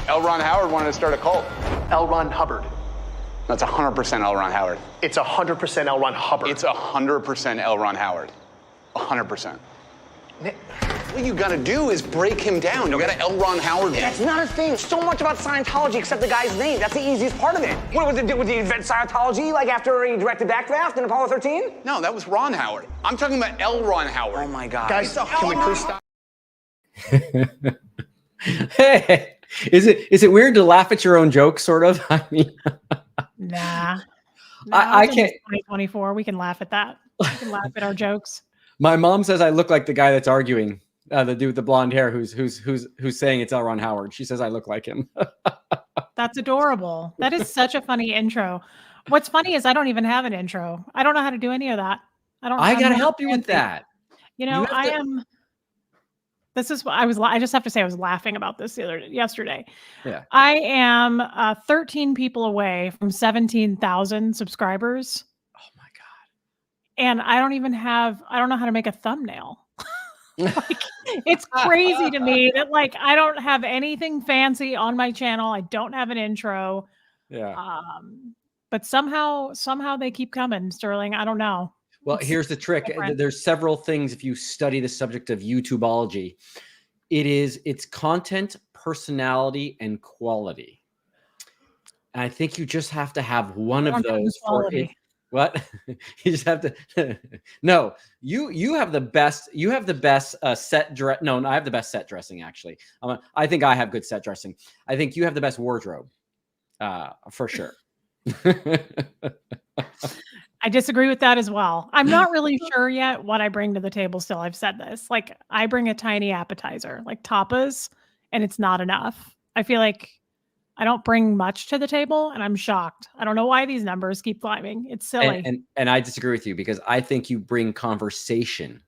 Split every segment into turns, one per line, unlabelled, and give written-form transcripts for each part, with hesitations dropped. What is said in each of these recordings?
L. Ron Howard wanted to start a cult.
L. Ron Hubbard.
That's 100% L. Ron Howard.
It's 100% L. Ron Hubbard.
It's 100% L. Ron Howard. 100%. What you gotta do is break him down. You gotta L. Ron Howard him.
That's not a thing. So much about Scientology except the guy's name. That's the easiest part of it. What was it? Would he invent Scientology like after he directed Backdraft in Apollo 13?
No, that was Ron Howard. I'm talking about L. Ron Howard.
Oh my God.
Guys, can we please stop?
Hey, is it weird to laugh at your own jokes, sort of? I mean,
Nah.
I can't.
2024. We can laugh at that. We can laugh at our jokes.
My mom says I look like the guy that's arguing, the dude with the blonde hair who's saying it's L. Ron Howard. She says I look like him.
That's adorable. That is such a funny intro. What's funny is I don't even have an intro. I don't know how to do any of that.
I gotta help you with that.
You know, I am. This is what I just have to say I was laughing about this yesterday.
Yeah.
I am 13 people away from 17,000 subscribers.
Oh my God.
And I don't know how to make a thumbnail. Like, it's crazy to me that like I don't have anything fancy on my channel. I don't have an intro.
Yeah.
But somehow they keep coming, Sterling. I don't know.
Well, here's the trick.
Different.
There's several things if you study the subject of YouTubeology. It's content, personality, and quality. And I think you just have to have one of those for it. What? You just have to. No, you have the best. You have the best set dress. No, I have the best set dressing actually. I think I have good set dressing. I think you have the best wardrobe, for sure.
I disagree with that as well. I'm not really sure yet what I bring to the table still. I've said this. Like, I bring a tiny appetizer, like tapas, and it's not enough. I feel like I don't bring much to the table, and I'm shocked. I don't know why these numbers keep climbing. It's silly.
And I disagree with you because I think you bring conversation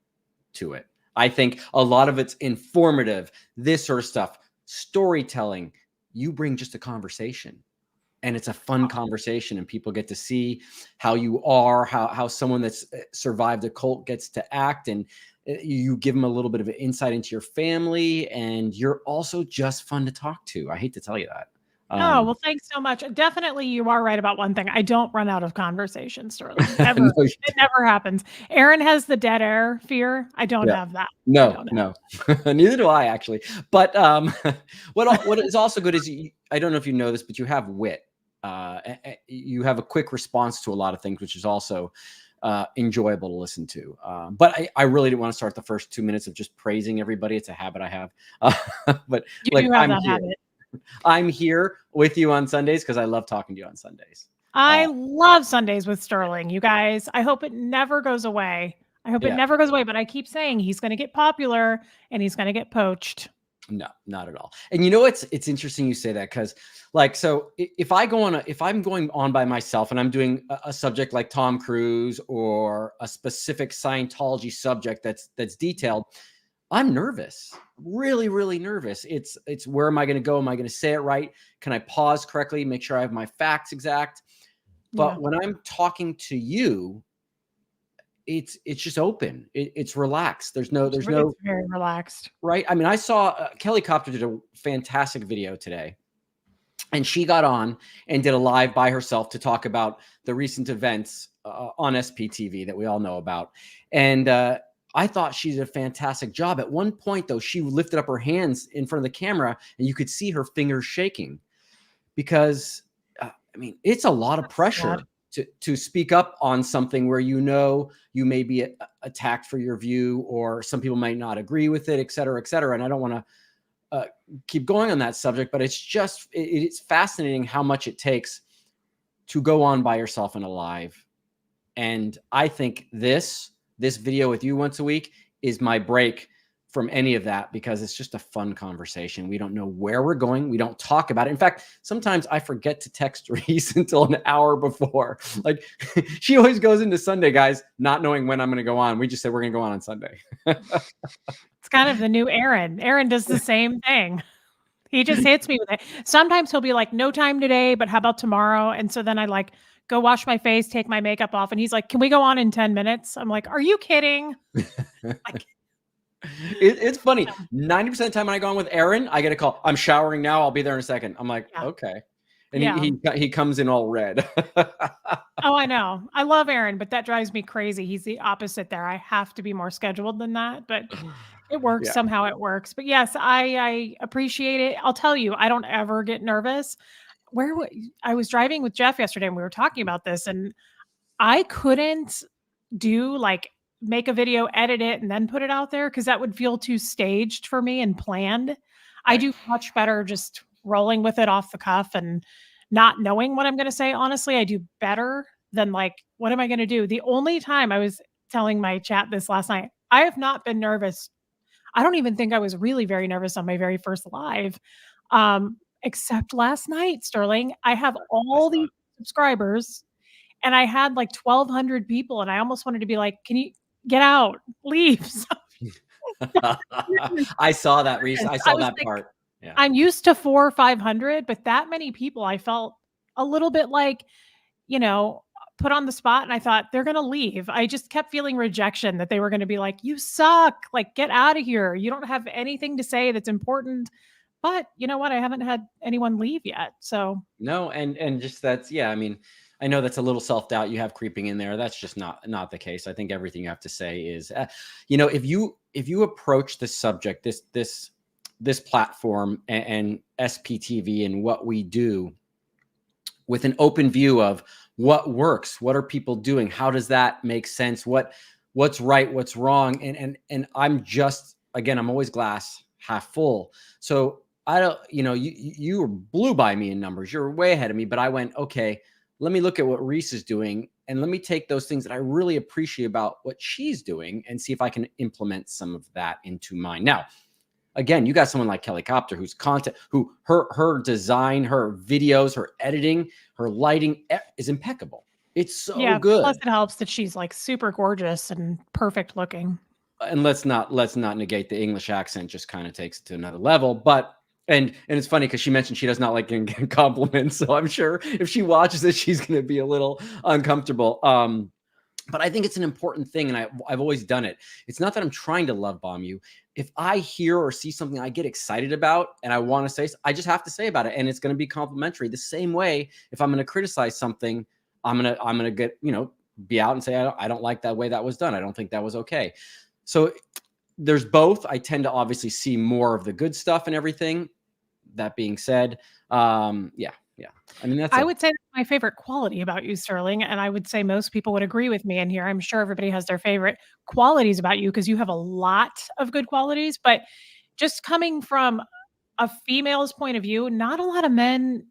to it. I think a lot of it's informative, this sort of stuff, storytelling. You bring just a conversation. And it's a fun conversation, and people get to see how you are, how someone that's survived a cult gets to act, and you give them a little bit of an insight into your family, and you're also just fun to talk to. I hate to tell you that.
Oh, well, thanks so much. Definitely, you are right about one thing. I don't run out of conversation, Sterling. Ever. No, it never happens. Aaron has the dead air fear. I don't have that.
No. Neither do I, actually. But what is also good is, I don't know if you know this, but you have wit. You have a quick response to a lot of things, which is also enjoyable to listen to. But I really didn't want to start the first 2 minutes of just praising everybody. It's a habit I have. But
you do have that habit.
I'm here with you on Sundays because I love talking to you on Sundays.
I love Sundays with Sterling, you guys. I hope it never goes away. It never goes away. But I keep saying he's going to get popular and he's going to get poached.
No, not at all. And you know, it's interesting you say that because, like, so if I'm going on by myself and I'm doing a subject like Tom Cruise or a specific Scientology subject that's detailed, I'm nervous, really, really nervous. It's where am I going to go? Am I going to say it right? Can I pause correctly? Make sure I have my facts exact. But when I'm talking to you, it's just open. It's relaxed. There's no
very relaxed.
Right. I mean, I saw Kelly Copter did a fantastic video today, and she got on and did a live by herself to talk about the recent events on SPTV that we all know about. And I thought she did a fantastic job. At one point, though, she lifted up her hands in front of the camera and you could see her fingers shaking because, I mean, it's a lot of pressure to speak up on something where you know you may be attacked for your view or some people might not agree with it, et cetera, et cetera. And I don't want to keep going on that subject, but it's fascinating how much it takes to go on by yourself in a live. And I think this video with you once a week is my break from any of that because it's just a fun conversation. We don't know where we're going. We don't talk about it. In fact, sometimes I forget to text Reese until an hour before. Like she always goes into Sunday, guys, not knowing when I'm going to go on. We just said we're going to go on Sunday.
It's kind of the new Aaron. Aaron does the same thing. He just hits me with it. Sometimes he'll be like, no time today, but how about tomorrow? And so then I like go wash my face, take my makeup off. And he's like, can we go on in 10 minutes? I'm like, are you kidding? Like,
It's funny. 90% of the time when I go on with Aaron, I get a call. I'm showering now. I'll be there in a second. I'm like,
Yeah.
okay. And
Yeah.
he comes in all red.
Oh, I know. I love Aaron, but that drives me crazy. He's the opposite there. I have to be more scheduled than that, but it works.
Yeah.
Somehow it works. But yes, I appreciate it. I'll tell you, I don't ever get nervous. I was driving with Jeff yesterday and we were talking about this, and I couldn't do like make a video, edit it, and then put it out there because that would feel too staged for me and planned. I do much better just rolling with it off the cuff and not knowing what I'm going to say. Honestly, I do better than like, what am I going to do? The only time I was telling my chat this last night, I have not been nervous. I don't even think I was really very nervous on my very first live, except last night, Sterling. I have all these subscribers and I had like 1,200 people, and I almost wanted to be like, can you get out, leave?
I saw that, Reese. I saw
was
that
like,
part. Yeah.
I'm used to 400 or 500, but that many people, I felt a little bit like, put on the spot. And I thought they're going to leave. I just kept feeling rejection, that they were going to be like, you suck, like, get out of here. You don't have anything to say that's important. But you know what? I haven't had anyone leave yet. So
no. And just I mean, I know that's a little self-doubt you have creeping in there. That's just not the case. I think everything you have to say is, if you approach the subject, this platform and SPTV and what we do with an open view of what works, what are people doing, how does that make sense, what's right, what's wrong, and I'm just, again, I'm always glass half full. So I don't, you blew by me in numbers. You're way ahead of me, but I went, okay, let me look at what Reese is doing and let me take those things that I really appreciate about what she's doing and see if I can implement some of that into mine. Now, again, you got someone like Kelly Copter, who's content, who her design, her videos, her editing, her lighting is impeccable. It's so good.
Plus it helps that she's like super gorgeous and perfect looking.
And let's not negate the English accent, just kind of takes it to another level. But and it's funny because she mentioned she does not like getting compliments. So I'm sure if she watches this, she's going to be a little uncomfortable. But I think it's an important thing, and I've always done it. It's not that I'm trying to love bomb you. If I hear or see something I get excited about and I want to say, I just have to say about it, and it's going to be complimentary. The same way, if I'm going to criticize something, I'm gonna get be out and say I don't like that way that was done. I don't think that was okay. So there's both. I tend to obviously see more of the good stuff and everything. That being said, yeah. I mean,
I would say that's my favorite quality about you, Sterling. And I would say most people would agree with me in here. I'm sure everybody has their favorite qualities about you because you have a lot of good qualities. But just coming from a female's point of view, not a lot of men,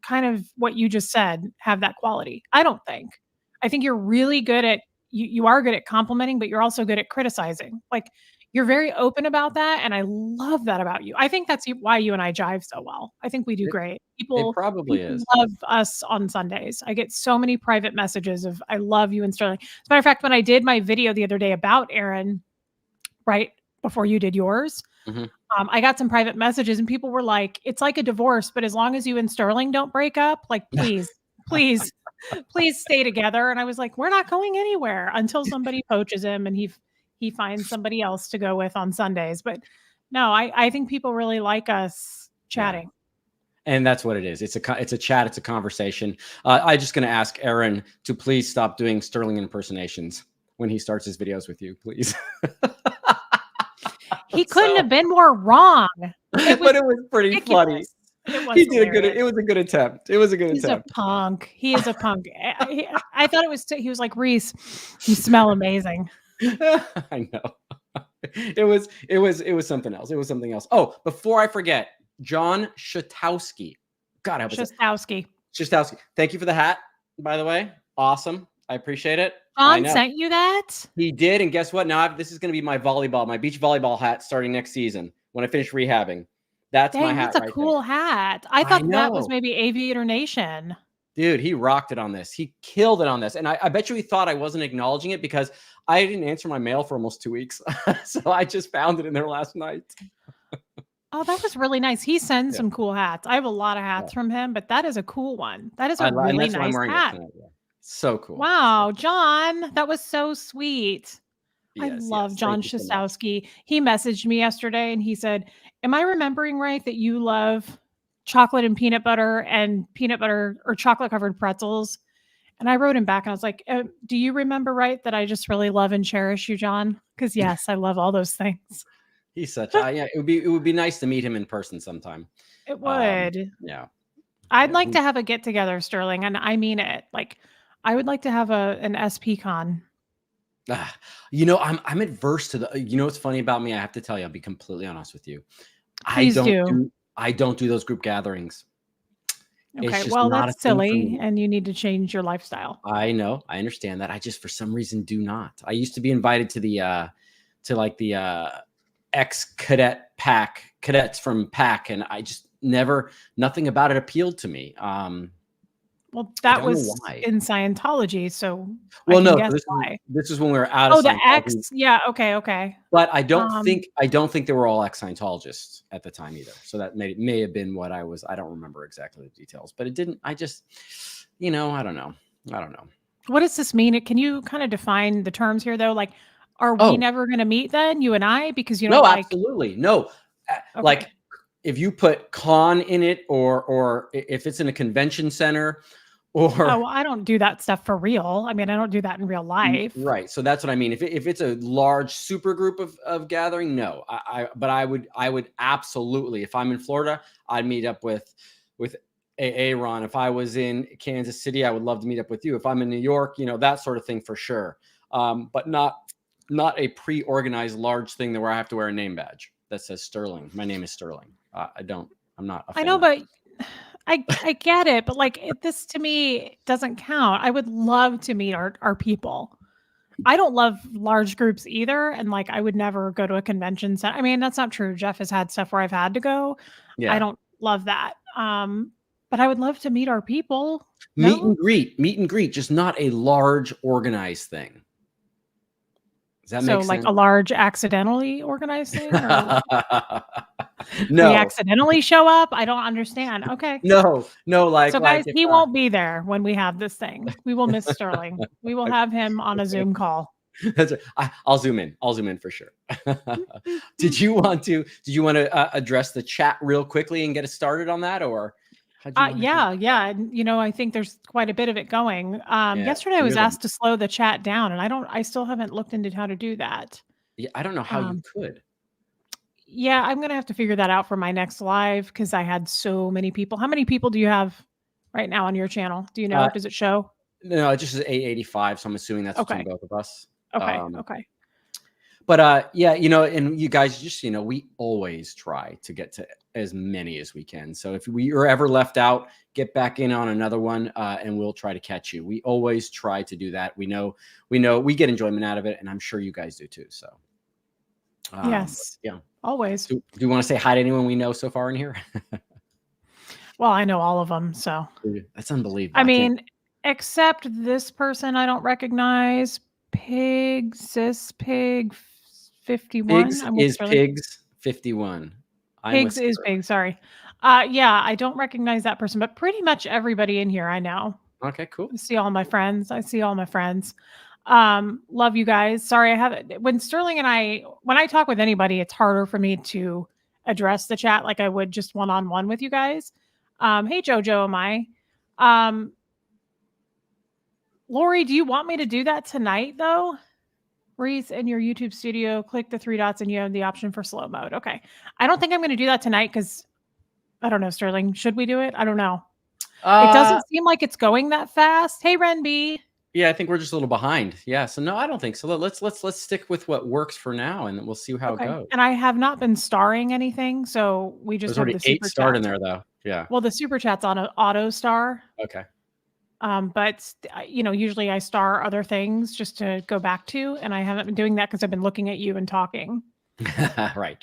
kind of what you just said, have that quality. I don't think. I think you're really good at, you are good at complimenting, but you're also good at criticizing. Like, you're very open about that. And I love that about you. I think that's why you and I jive so well. I think we do great.
It probably is.
Love us on Sundays. I get so many private messages of, I love you and Sterling. As a matter of fact, when I did my video the other day about Aaron, right before you did yours, I got some private messages and people were like, it's like a divorce, but as long as you and Sterling don't break up, like, please stay together. And I was like, we're not going anywhere until somebody poaches him and he finds somebody else to go with on Sundays. But no, I think people really like us chatting.
Yeah. And that's what it is. It's a chat. It's a conversation. I'm just going to ask Aaron to please stop doing Sterling impersonations when he starts his videos with you, please.
He couldn't have been more wrong.
But it was pretty funny. He did a good. It was a good attempt. He's
a punk. He is a punk. I thought it was. He was like, Reese, you smell amazing.
I know. It was something else. It was something else. Oh, before I forget, John Shatowski. God, I hope Shatowski. Thank you for the hat, by the way. Awesome. I appreciate it.
John sent you that?
He did, and guess what? Now this is going to be my beach volleyball hat starting next season when I finish rehabbing. That's my hat.
That's a cool hat. I thought that was maybe Aviator Nation.
Dude, he rocked it on this. He killed it on this. And I bet you he thought I wasn't acknowledging it because I didn't answer my mail for almost 2 weeks. So I just found it in there last night.
Oh, that was really nice. He sends some cool hats. I have a lot of hats from him, but that is a cool one. That is a really nice hat.
So cool.
Wow, John, that was so sweet. I
Yes,
love
yes.
John
Thank you so much.
Shastowski. He messaged me yesterday and he said, "Am I remembering right that you love chocolate and peanut butter or chocolate covered pretzels?" And I wrote him back and I was like, "Do you remember right that I just really love and cherish you, John? Because yes, I love all those things."
He's such yeah, it would be nice to meet him in person sometime.
It
Um,
would.
yeah.
I'd
Yeah.
like to have a get together, Sterling, and I mean it. Like, I would like to have an SP con.
I'm adverse to the what's funny about me? I have to tell you, I'll be completely honest with you.
Please do.
I don't do those group gatherings. It's
Okay,
just
well,
not a
that's
thing for
silly,
me.
and you need to change your lifestyle.
I know. I understand that. I just for some reason do not. I used to be invited to the ex-cadet pack, cadets from pack, and I just never nothing about it appealed to me.
Well,
I
that
don't know
was
why.
in Scientology, so I
Well,
can
no,
guess
so
why.
this is when we were out of
Oh, the
Scientology,
X? Yeah, okay, okay.
but
Um,
I don't think they were all ex-Scientologists at the time either. So that may have been what I was. I don't remember exactly the details, but it didn't. I just, I don't know. I don't know.
what does this mean? Can you kind of define the terms here, though? Like, are we
Oh,
never gonna meet then, you and I? Because you don't
no,
like
absolutely. No. Like
okay.
if you put con in it or if it's in a convention center
Oh,
or
well, I don't do that stuff for real. I mean, I don't do that in real life.
right. So that's what I mean. If it's a large super group of gathering, no. But I would absolutely, if I'm in Florida, I'd meet up with Aaron. If I was in Kansas City, I would love to meet up with you. If I'm in New York, that sort of thing for sure. But not a pre-organized large thing where I have to wear a name badge that says Sterling. My name is Sterling. I'm not a
I
fan
know,
of that.
but I get it, but like this to me doesn't count. I would love to meet our people. I don't love large groups either, and like I would never go to a convention center. I mean, that's not true. Jeff has had stuff where I've had to go. I
Yeah.
don't love that. But I would love to meet our people.
Meet
No?
and greet, just not a large organized thing. Does that
So
make
like
sense?
a large accidentally organized thing, or we
No,
accidentally show up? I don't understand. Okay.
no,
So
like
guys,
if
he won't be there when we have this thing. We will miss Sterling. We will have him on a Zoom call.
that's I'll zoom in. I'll zoom in for sure. Did you want to address the chat real quickly and get us started on that, or how'd you want to do?
Yeah. And, I think there's quite a bit of it going.
Yeah,
Yesterday I was
you're the
asked to slow the chat down, and I still haven't looked into how to do that.
yeah. I don't know how you
Um,
could.
yeah, I'm gonna have to figure that out for my next live because I had so many people. How many people do you have right now on your channel? Do you know?
Uh,
Does it show?
no, it just is 885, so I'm assuming that's between
Okay.
both of us.
Okay.
Um,
Okay.
But yeah, and you guys just, we always try to get to as many as we can. So if we are ever left out, get back in on another one, and we'll try to catch you. We always try to do that. We know we get enjoyment out of it, and I'm sure you guys do too. So
Yes.
yeah.
Always.
Do you want to say hi to anyone we know so far in here?
Well, I know all of them, so.
That's unbelievable.
I
I can't-
mean, except this person I don't recognize. Pig, cis pig 51.
Pigs
I'm with
is
Sterling.
pigs 51. I'm with
Pigs is
Sterling.
pig, sorry. Yeah, I don't recognize that person, but pretty much everybody in here I know.
Okay, cool.
I see all my friends. Love you guys. Sorry, when Sterling and when I talk with anybody, it's harder for me to address the chat like I would just one-on-one with you guys. Hey Jojo, am I? Lori, do you want me to do that tonight though? Reese, in your YouTube studio, click the 3 dots and you have the option for slow mode. Okay. I don't think I'm going to do that tonight because I don't know, Sterling. Should we do it? I don't know. It doesn't seem like it's going that fast. Hey, Renby.
Yeah, I think we're just a little behind. Yeah, so no, I don't think so. Let's stick with what works for now, and we'll see how it goes.
And I have not been starring anything, so we just
There's
have
already
the
8
super
start
chat
in there, though. Yeah.
Well, the super chat's on an auto star.
Okay.
But usually I star other things just to go back to, and I haven't been doing that because I've been looking at you and talking.
Right.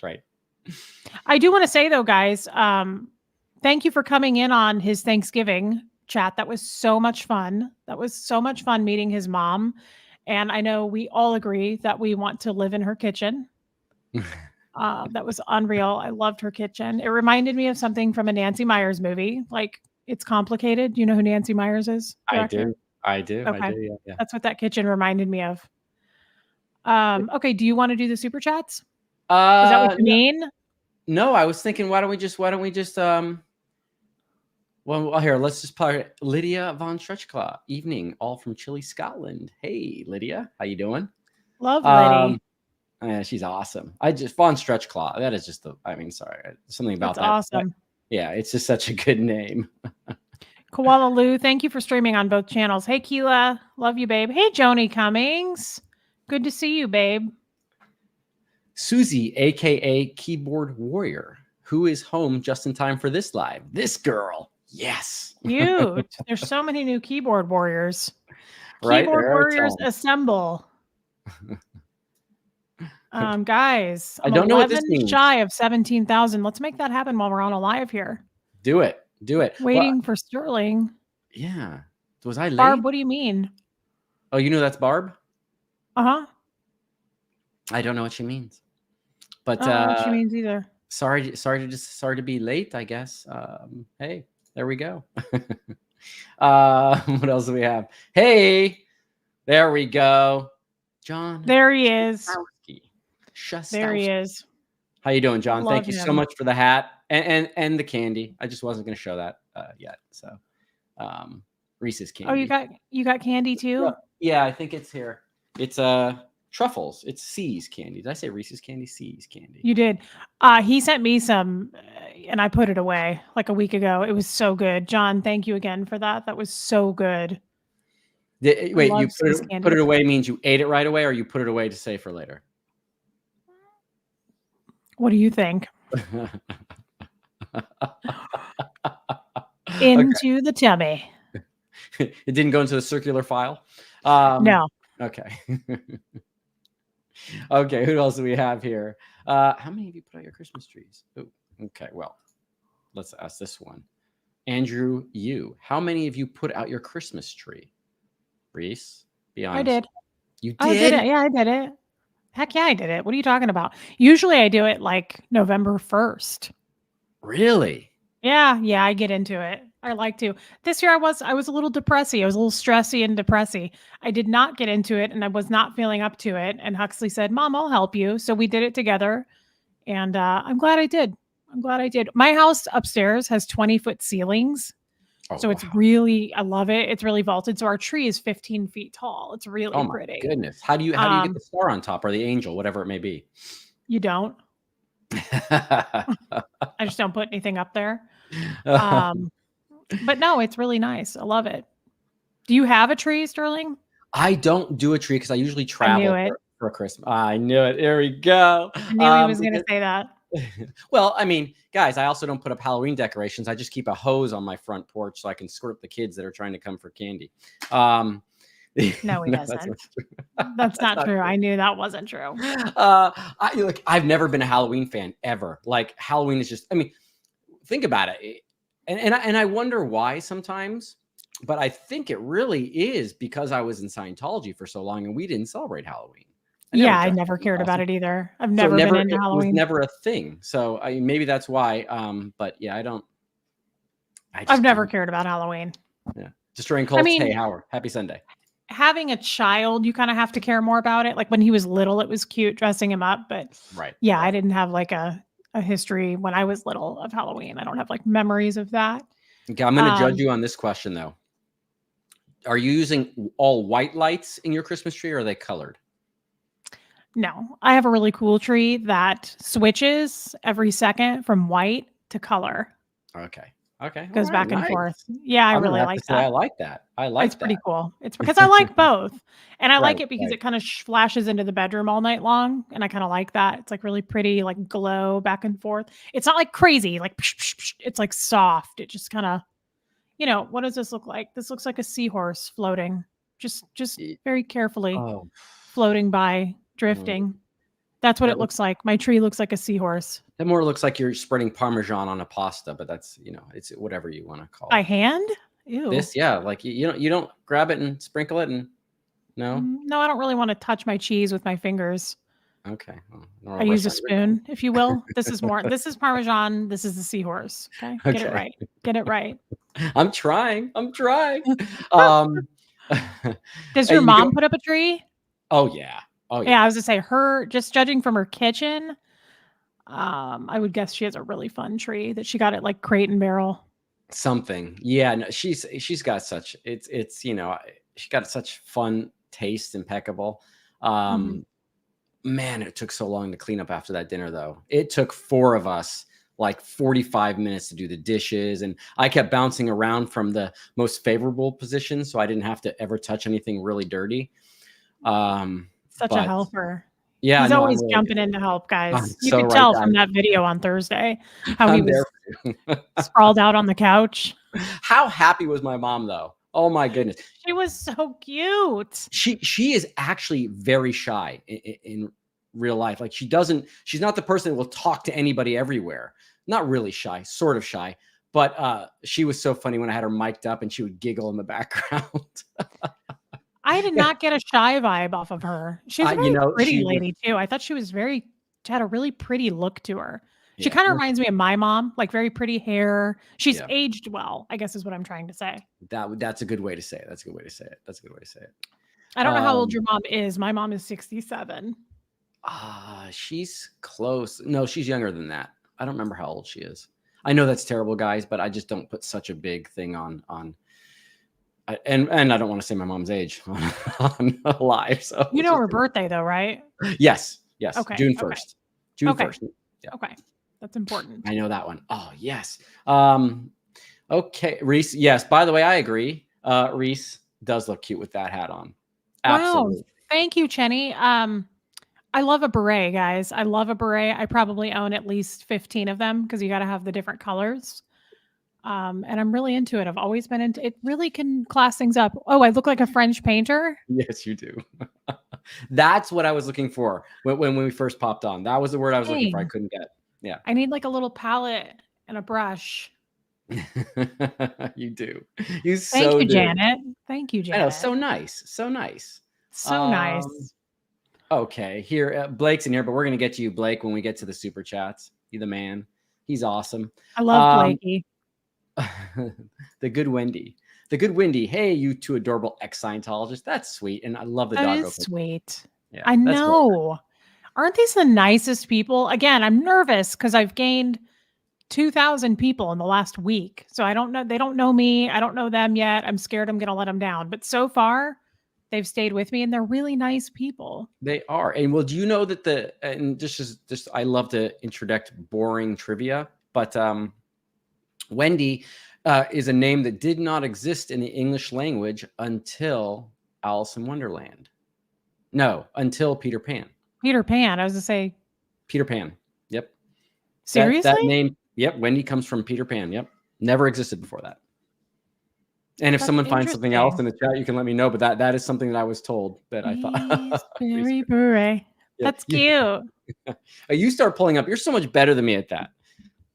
I do want to say though, guys, thank you for coming in on his Thanksgiving chat. That was so much fun. Meeting his mom. And I know we all agree that we want to live in her kitchen. That was unreal. I loved her kitchen. It reminded me of something from a Nancy Meyers movie. Like, It's Complicated. Do you know who Nancy Meyers is?
I do.
Okay.
Yeah.
That's what that kitchen reminded me of. Okay, do you want to do the super chats? Is
Uh,
that what you mean?
no, I was thinking, why don't we just well, here, let's just play Lydia von Stretchclaw. Evening, all from Chile, Scotland. Hey, Lydia, how you doing?
Love Liddy.
Yeah, she's awesome. Von Stretchclaw. That is just sorry, something about
That's
that.
awesome.
Yeah, it's just such a good name.
Koala Lou, thank you for streaming on both channels. Hey, Keela, love you, babe. Hey, Joni Cummings, good to see you, babe.
Susie, aka Keyboard Warrior, who is home just in time for this live. This girl, yes.
Cute. There's so many new keyboard warriors.
Right,
Keyboard
there,
warriors assemble. Guys,
I don't know what this
11
means.
shy of 17,000. Let's make that happen while we're on a live here.
Do it.
Waiting for Sterling.
Yeah. Was I late?
Barb, what do you mean?
Oh, you know that's Barb?
Uh-huh.
I don't know what she means. But
I don't know what she means either.
Sorry to be late, I guess. Hey, there we go. What else do we have? Hey, there we go. John.
There he is.
Shostowski.
There he is.
How you doing, John? Thank you so
him.
much for the hat and the candy. I just wasn't going to show that yet. So, Reese's candy.
Oh, you got candy too?
Yeah, I think it's here. It's truffles. It's C's candy. Did I say Reese's candy? C's candy.
You did. He sent me some, and I put it away like a week ago. It was so good. John, thank you again for that. That was so good.
Wait, you put it away means you ate it right away, or you put it away to save for later?
What do you think? Into the tummy.
It didn't go into the circular file?
No.
Okay. Okay, who else do we have here? How many of you put out your Christmas trees? Oh, okay, well, let's ask this one. Andrew, how many of you put out your Christmas tree? Reese, be honest.
I did.
You did?
I did it. Yeah, I did it. Heck yeah, I did it. What are you talking about? Usually I do it like November 1st.
Really?
Yeah, I get into it. I like to. This year I was a little depressy. I was a little stressy and depressy. I did not get into it and I was not feeling up to it. And Huxley said, Mom, I'll help you. So we did it together. And I'm glad I did. My house upstairs has 20-foot ceilings.
Oh,
so it's really, I love it. It's really vaulted. So our tree is 15 feet tall. It's really pretty.
Goodness. How do you get the star on top or the angel, whatever it may be?
You don't. I just don't put anything up there. But no, it's really nice. I love it. Do you have a tree, Sterling?
I don't do a tree because I usually travel for Christmas. I knew it. There we go.
I knew he was going to say that.
Well, I mean, guys, I also don't put up Halloween decorations. I just keep a hose on my front porch so I can squirt the kids that are trying to come for candy.
No, he doesn't. That's not true. I knew that wasn't true.
I've never been a Halloween fan ever. Like Halloween is just, I mean, think about it. And I wonder why sometimes, but I think it really is because I was in Scientology for so long and we didn't celebrate Halloween.
I never cared about it either. I've never been into Halloween.
It was never a thing. So maybe that's why. But yeah,
I've never cared about Halloween.
Yeah. Destroying cults. Hey, Howard, happy Sunday.
Having a child, you kind of have to care more about it. Like when he was little, it was cute dressing him up. But I didn't have like a history when I was little of Halloween. I don't have like memories of that.
Okay, I'm going to judge you on this question though. Are you using all white lights in your Christmas tree or are they colored?
No, I have a really cool tree that switches every second from white to color.
Okay.
Goes back and forth. Yeah, I really like that.
I like that. It's
pretty cool. It's because I like both. And I like it because it kind of flashes into the bedroom all night long. And I kind of like that. It's like really pretty, like glow back and forth. It's not like crazy, like it's like soft. It just kind of, what does this look like? This looks like a seahorse floating, just very carefully floating by, drifting. That's what it looks like. My tree looks like a seahorse.
It more looks like you're spreading Parmesan on a pasta, but that's, it's whatever you want to call it.
By hand? Ew.
This, like you don't grab it and sprinkle it and no?
No, I don't really want to touch my cheese with my fingers.
Okay.
I use a spoon, if you will. This is Parmesan. This is the seahorse. Okay. Get it right.
I'm trying.
Does your mom put up a tree?
Oh yeah. Oh
Yeah, I was gonna say her. Just judging from her kitchen, I would guess she has a really fun tree that she got at like Crate and Barrel.
Something. Yeah, no, she's got such it's she got such fun taste, impeccable.
Mhm.
Man, it took so long to clean up after that dinner though. It took 4 of us like 45 minutes to do the dishes, and I kept bouncing around from the most favorable position so I didn't have to ever touch anything really dirty.
Such a
But
helper.
yeah,
He's
no,
always jumping in to help,
I'm
guys. You
so
could
right.
tell from that video on Thursday how he
I'm
was
there for you.
sprawled out on the couch.
How happy was my mom though? Oh my goodness.
She was so cute.
She is actually very shy in real life. Like she's not the person that will talk to anybody everywhere. Not really shy, sort of shy. But she was so funny when I had her mic'd up and she would giggle in the background.
I did not get a shy vibe off of her. She's a very pretty
she was,
lady too. I thought she had a really pretty look to her. She
yeah,
kind of
well,
reminds me of my mom, like very pretty hair. She's
yeah.
aged well, I guess is what I'm trying to say.
That's a good way to say it. That's a good way to say it. That's a good way to say it.
I don't know how old your mom is. My mom is 67.
She's close. No, she's younger than that. I don't remember how old she is. I know that's terrible, guys, but I just don't put such a big thing on and I don't want to say my mom's age on live. So
You know her birthday though, right?
yes,
Okay.
June
Okay.
1st. June
Okay.
1st. Yeah.
Okay. That's important.
I know that one. Oh, yes. Okay, Reese. Yes, by the way, I agree. Reese does look cute with that hat on. Absolutely.
Wow. Thank you, Chenny. I love a beret, guys. I love a beret. I probably own at least 15 of them because you got to have the different colors. And I'm really into it. I've always been into it. Really can class things up. Oh, I look like a French painter.
Yes, you do. That's what I was looking for when we first popped on. That was the word I was looking for. I
Dang.
couldn't get. Yeah.
I need like a little palette and a brush.
You do. You
Thank
so
you,
do.
Janet. Thank you,
I know.
Janet.
So nice. So nice.
So nice.
Okay. Here, Blake's in here, but we're going to get to you, Blake, when we get to the super chats. You're the man. He's awesome.
I love Blakey.
The good Wendy. The good Wendy. Hey, you two adorable ex-Scientologists. That's sweet. And I love the
That
dog.
is sweet.
Yeah,
I know. Aren't these the nicest people? Again, I'm nervous because I've gained 2,000 people in the last week. So I don't know. They don't know me. I don't know them yet. I'm scared I'm going to let them down. But so far, they've stayed with me and they're really nice people.
They are. And well, do you know that and just I love to introduce boring trivia, but Wendy is a name that did not exist in the English language until Alice in Wonderland. No, until Peter Pan.
Peter Pan. I was going to say.
Peter Pan. Yep.
Seriously?
That name. Yep. Wendy comes from Peter Pan. Yep. Never existed before that. And if someone finds something else in the chat, you can let me know. But that is something that I was told that I thought.
Very beret.
Yeah.
That's cute.
You start pulling up. You're so much better than me at that.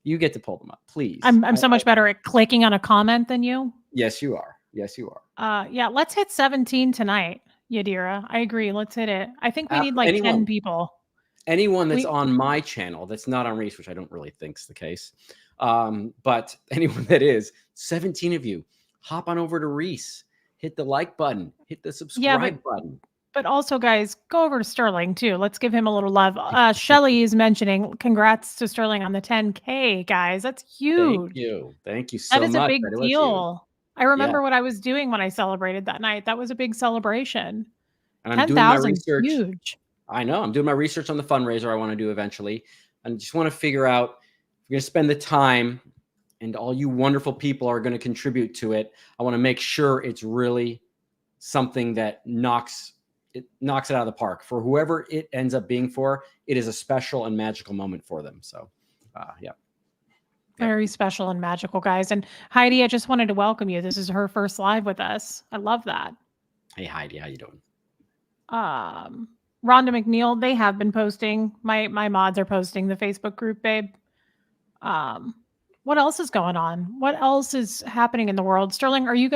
You get to pull them up, please.
I'm so much better at clicking on a comment than you.
Yes, you are. Yes, you are.
Yeah, let's hit 17 tonight, Yadira. I agree. Let's hit it. I think we need like 10 people.
Anyone that's on my channel that's not on Reese, which I don't really think is the case. But anyone that is, 17 of you, hop on over to Reese, hit the like button, hit the subscribe button.
But also, guys, go over to Sterling too. Let's give him a little love. Shelly is mentioning congrats to Sterling on the 10K, guys. That's huge.
Thank you so much.
That is a big deal. I remember what I was doing when I celebrated that night. That was a big celebration.
And I'm doing my
10,000
research.
Huge.
I know. I'm doing my research on the fundraiser I want to do eventually. And just want to figure out if we're going to spend the time and all you wonderful people are going to contribute to it. I want to make sure it's really something that knocks it out of the park. For whoever it ends up being for, it is a special and magical moment for them. So, yeah.
Very special and magical, guys. And Heidi, I just wanted to welcome you. This is her first live with us. I love that.
Hey, Heidi, how you doing?
Rhonda McNeil, they have been posting. My mods are posting the Facebook group, babe. What else is going on? What else is happening in the world? Sterling, are you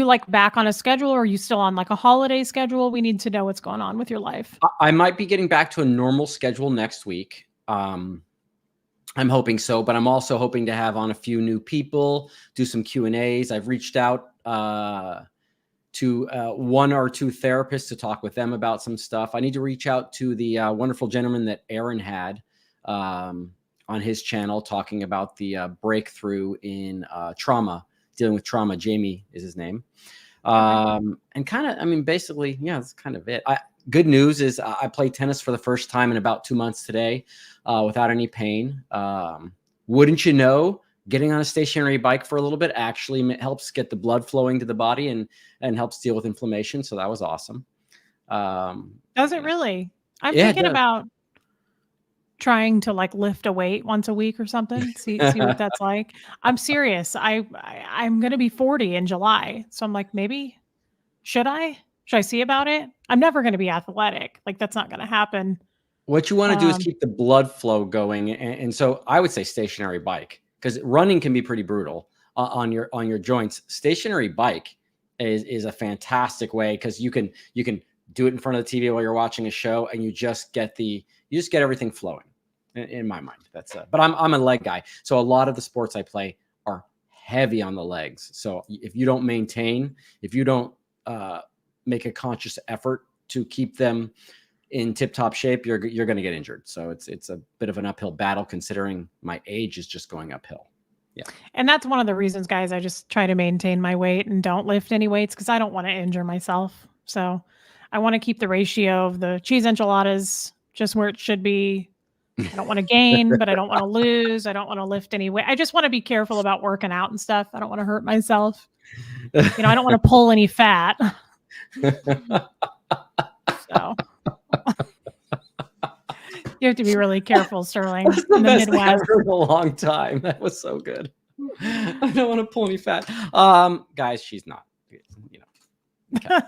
like back on a schedule or are you still on like a holiday schedule? We need to know what's going on with your life.
I might be getting back to a normal schedule next week. I'm hoping so, but I'm also hoping to have on a few new people, do some Q&As. I've reached out to one or two therapists to talk with them about some stuff. I need to reach out to the wonderful gentleman that Aaron had on his channel talking about the breakthrough in trauma, dealing with trauma. Jamie is his name. And kind of, I mean, basically, yeah, that's kind of it. Good news is I played tennis for the first time in about 2 months today without any pain. Wouldn't you know, getting on a stationary bike for a little bit actually helps get the blood flowing to the body and helps deal with inflammation. So that was awesome.
Does it really? I'm
Yeah,
thinking about trying to like lift a weight once a week or something. See what that's like. I'm serious. I'm going to be 40 in July. So I'm like, maybe should I see about it? I'm never going to be athletic. Like that's not going to happen.
What you want to do is keep the blood flow going. And so I would say stationary bike, because running can be pretty brutal on your joints. Stationary bike is a fantastic way, because you can do it in front of the TV while you're watching a show, and you just get everything flowing. In my mind, that's but I'm a leg guy, so a lot of the sports I play are heavy on the legs. So if you don't maintain, if you don't make a conscious effort to keep them in tip-top shape, you're going to get injured. So it's a bit of an uphill battle, considering my age is just going uphill. Yeah. And
that's one of the reasons, guys, I just try to maintain my weight and don't lift any weights, because I don't want to injure myself. So I want to keep the ratio of the cheese enchiladas just where it should be. I don't want to gain, but I don't want to lose. I don't want to lift any weight. I just want to be careful about working out and stuff. I don't want to hurt myself. I don't want to pull any fat. So you have to be really careful, Sterling.
That's the best thing I've heard in a long time. That was so good. I don't want to pull any fat. Guys, she's not. Okay.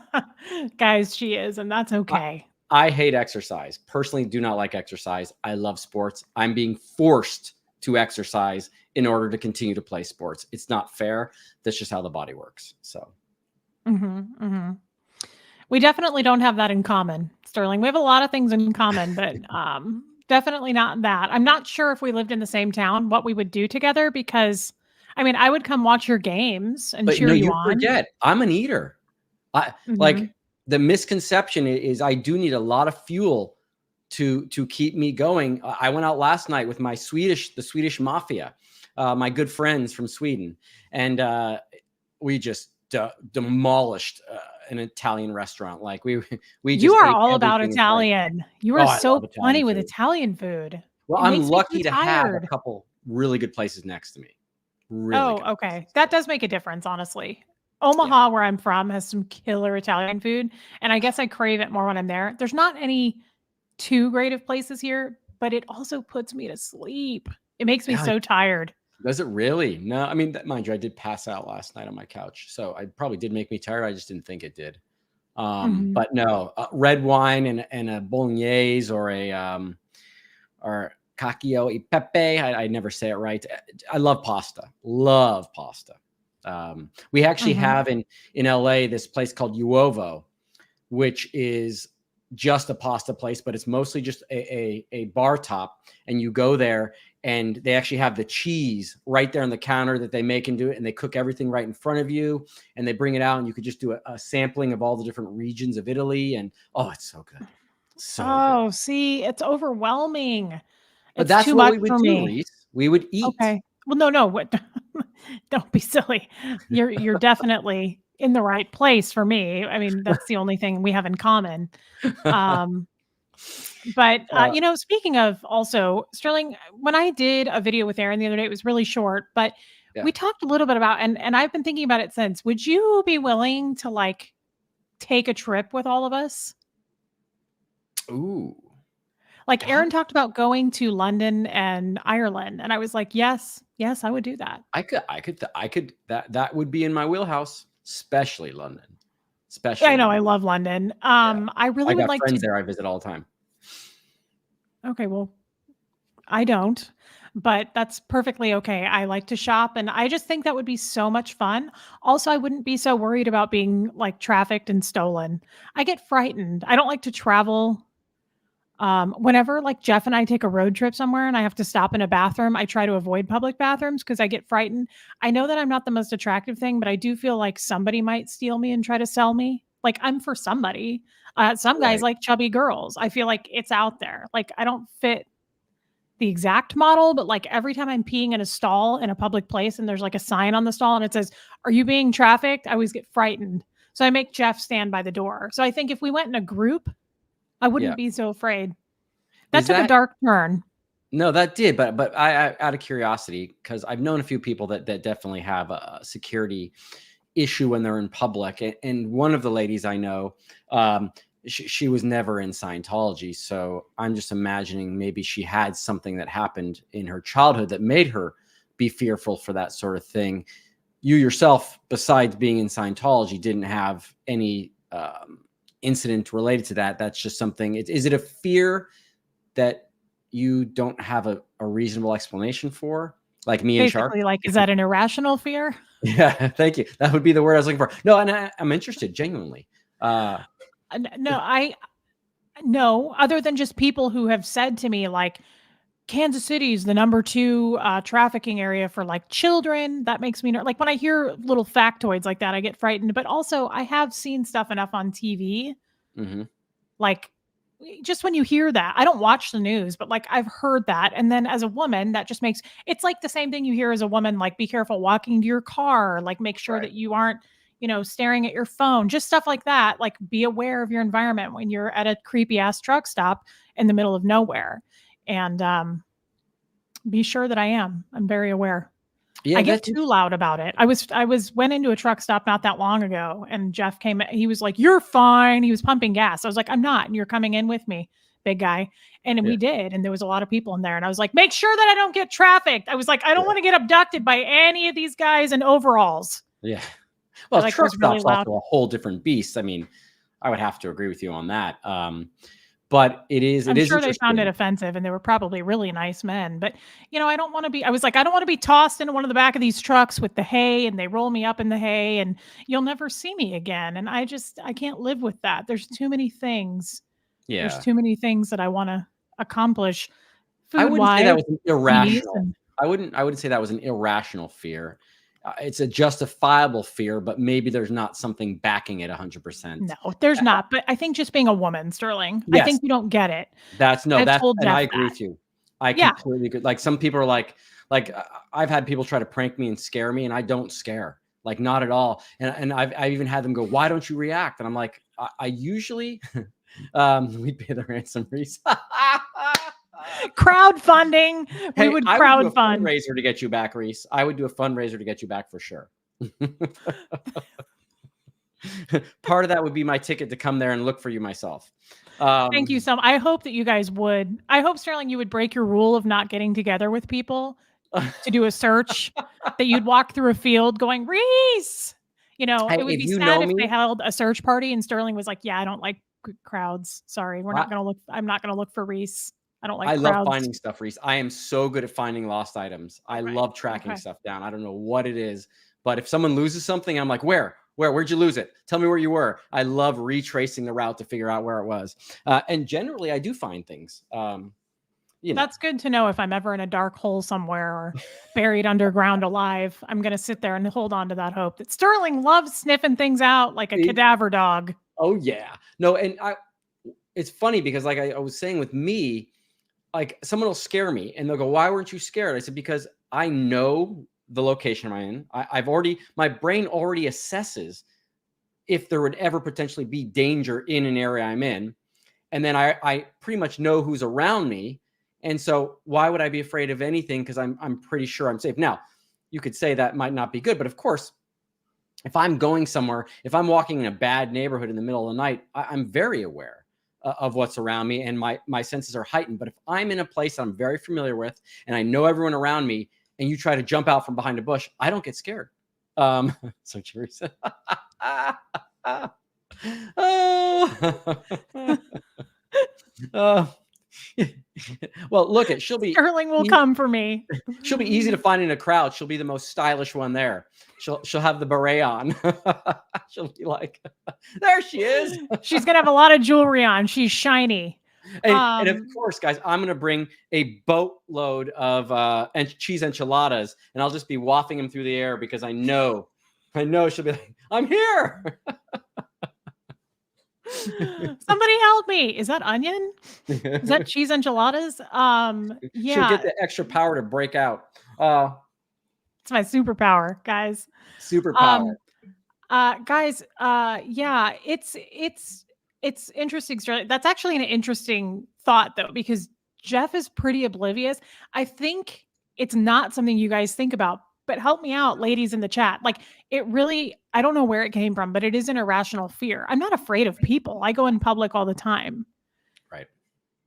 Guys, she is, and that's okay.
I hate exercise. Personally, do not like exercise. I love sports. I'm being forced to exercise in order to continue to play sports. It's not fair. That's just how the body works. So.
We definitely don't have that in common, Sterling. We have a lot of things in common, but definitely not that. I'm not sure if we lived in the same town, what we would do together, because, I mean, I would come watch your games and cheer you on.
Forget, I'm an eater. Like, the misconception is I do need a lot of fuel to keep me going. I went out last night with the Swedish mafia, my good friends from Sweden, and we just demolished an Italian restaurant. Like we
you are all about Italian. You are so funny with Italian food.
Well, I'm lucky to have a couple really good places next to me. Really good
okay. That does make a difference, honestly. Omaha, where I'm from, has some killer Italian food, and I guess I crave it more when I'm there. There's not any too great of places here, but it also puts me to sleep. It makes me so tired.
Does it really? No, I mean, mind you, I did pass out last night on my couch, so it probably did make me tired. I just didn't think it did. But no, red wine and a bolognese or cacio e pepe. I never say it right. I love pasta. Love pasta. We actually have in LA this place called Uovo, which is just a pasta place, but it's mostly just a bar top, and you go there and they actually have the cheese right there on the counter that they make and do it, and they cook everything right in front of you, and they bring it out, and you could just do a sampling of all the different regions of Italy, and it's so good. Good.
See, it's overwhelming.
But that's too what much we would do, Reese. We would eat.
Okay. Well, no, what? Don't be silly. You're definitely in the right place for me. I mean, that's the only thing we have in common. But speaking of, also, Sterling, when I did a video with Aaron the other day, it was really short, but we talked a little bit about, and I've been thinking about it since. Would you be willing to like take a trip with all of us?
Ooh.
Like Aaron talked about going to London and Ireland, and I was like, yes, I would do that.
I could. That would be in my wheelhouse, especially London. Especially.
Yeah, I know. I love London. I really would like to. I got
friends there. I visit all the time.
Okay, well, I don't, but that's perfectly okay. I like to shop, and I just think that would be so much fun. Also, I wouldn't be so worried about being like trafficked and stolen. I get frightened. I don't like to travel Whenever like Jeff and I take a road trip somewhere and I have to stop in a bathroom, I try to avoid public bathrooms because I get frightened. I know that I'm not the most attractive thing, but I do feel like somebody might steal me and try to sell me. Like I'm for somebody. Some guys
Right.
like chubby girls. I feel like it's out there. Like I don't fit the exact model, but like every time I'm peeing in a stall in a public place and there's like a sign on the stall and it says, "Are you being trafficked?" I always get frightened. So I make Jeff stand by the door. So I think if we went in a group, I wouldn't
Yeah.
be so afraid. That
Is
took a
that
dark turn.
No, that did, but I out of curiosity, because I've known a few people that definitely have a security issue when they're in public, and one of the ladies I know, she was never in Scientology, so I'm just imagining maybe she had something that happened in her childhood that made her be fearful for that sort of thing. You yourself, besides being in Scientology, didn't have any incident related to that. That's just something. Is it a fear that you don't have a reasonable explanation for, like me and Shark?
Basically, like, is that an irrational fear?
Yeah, thank you. That would be the word I was looking for. No, and I'm interested genuinely.
No, other than just people who have said to me, like, Kansas City is the number 2 trafficking area for like children. That makes me like when I hear little factoids like that, I get frightened. But also, I have seen stuff enough on TV.
Mm-hmm.
Like, just when you hear that, I don't watch the news, but like I've heard that. And then as a woman, that just makes it's like the same thing you hear as a woman, like be careful walking to your car, like make sure that you aren't, staring at your phone, just stuff like that. Like be aware of your environment when you're at a creepy ass truck stop in the middle of nowhere. And be sure that I'm very aware.
Yeah,
I get too loud about it. I went into a truck stop not that long ago and Jeff came, he was like, "You're fine." He was pumping gas. I was like, "I'm not. And you're coming in with me, big guy." And we did. And there was a lot of people in there. And I was like, "Make sure that I don't get trafficked." I was like, "I don't want to get abducted by any of these guys in overalls."
Yeah. Well,
Like,
truck
was really
stops
loud.
also a whole different beast. I mean, I would have to agree with you on that. But it is
I'm sure they found it
interesting.
offensive and they were probably really nice men. But, I don't want to be, I was like, I don't want to be tossed into one of the back of these trucks with the hay and they roll me up in the hay and you'll never see me again. And I can't live with that. There's too many things. There's
Yeah.
too many things that I want to accomplish
I wouldn't say
food-wise,
that was an
peace,
irrational.
and
I wouldn't say that was an irrational fear. It's a justifiable fear, but maybe there's not something backing it 100%.
no, there's not. But I think just being a woman, Sterling, I
Yes.
think you don't get it.
That's
I've told
and
Jeff
I agree
that.
with you. I
Yeah.
completely agree. Like some people are like I've had people try to prank me and scare me, and I don't scare, like not at all. And I've even had them go, "Why don't you react?" And I'm like, I usually we pay the ransom, Reese.
Crowdfunding.
Hey,
We would
I would do a
crowdfund.
fundraiser to get you back, Reese. I would do a fundraiser to get you back for sure. Part of that would be my ticket to come there and look for you myself.
Thank you so much. I hope that you guys would. I hope, Sterling, you would break your rule of not getting together with people to do a search, that you'd walk through a field going, "Reese." It would
If
be
you
sad
know
if
me,
they held a search party and Sterling was like, "Yeah, I don't like crowds. Sorry, we're not going to look. I'm not going to look for Reese. I don't like
I
crowds."
love finding stuff, Reese. I am so good at finding lost items. I
Right.
love tracking
Okay.
stuff down. I don't know what it is, but if someone loses something, I'm like, where'd you lose it? Tell me where you were. I love retracing the route to figure out where it was. And generally, I do find things.
That's good to know if I'm ever in a dark hole somewhere or buried underground alive. I'm going to sit there and hold on to that hope that Sterling loves sniffing things out like a cadaver dog.
Oh yeah, no, and it's funny because like I was saying with me, like someone will scare me and they'll go, "Why weren't you scared?" I said, "Because I know the location I'm in. My brain already assesses if there would ever potentially be danger in an area I'm in. And then I pretty much know who's around me. And so why would I be afraid of anything? Because I'm pretty sure I'm safe." Now, you could say that might not be good, but of course, if I'm going somewhere, if I'm walking in a bad neighborhood in the middle of the night, I'm very aware of what's around me and my senses are heightened. But if I'm in a place that I'm very familiar with and I know everyone around me and you try to jump out from behind a bush, I don't get scared. So Teresa. Well, look, she'll be
Sterling will come for me.
She'll be easy to find in a crowd. She'll be the most stylish one there. She'll have the beret on. She'll be like, "There she is."
She's going to have a lot of jewelry on. She's shiny.
And of course, guys, I'm going to bring a boatload of cheese enchiladas, and I'll just be wafting them through the air because I know she'll be like, I'm here.
Somebody help me. Is that onion? Is that cheese enchiladas?
She'll
Yeah,
get the extra power to break out.
it's my superpower, guys.
Superpower.
Guys, yeah, it's interesting. That's actually an interesting thought though, because Jeff is pretty oblivious. I think it's not something you guys think about, but help me out, ladies in the chat. Like it really, I don't know where it came from, but it is an irrational fear. I'm not afraid of people. I go in public all the time.
Right.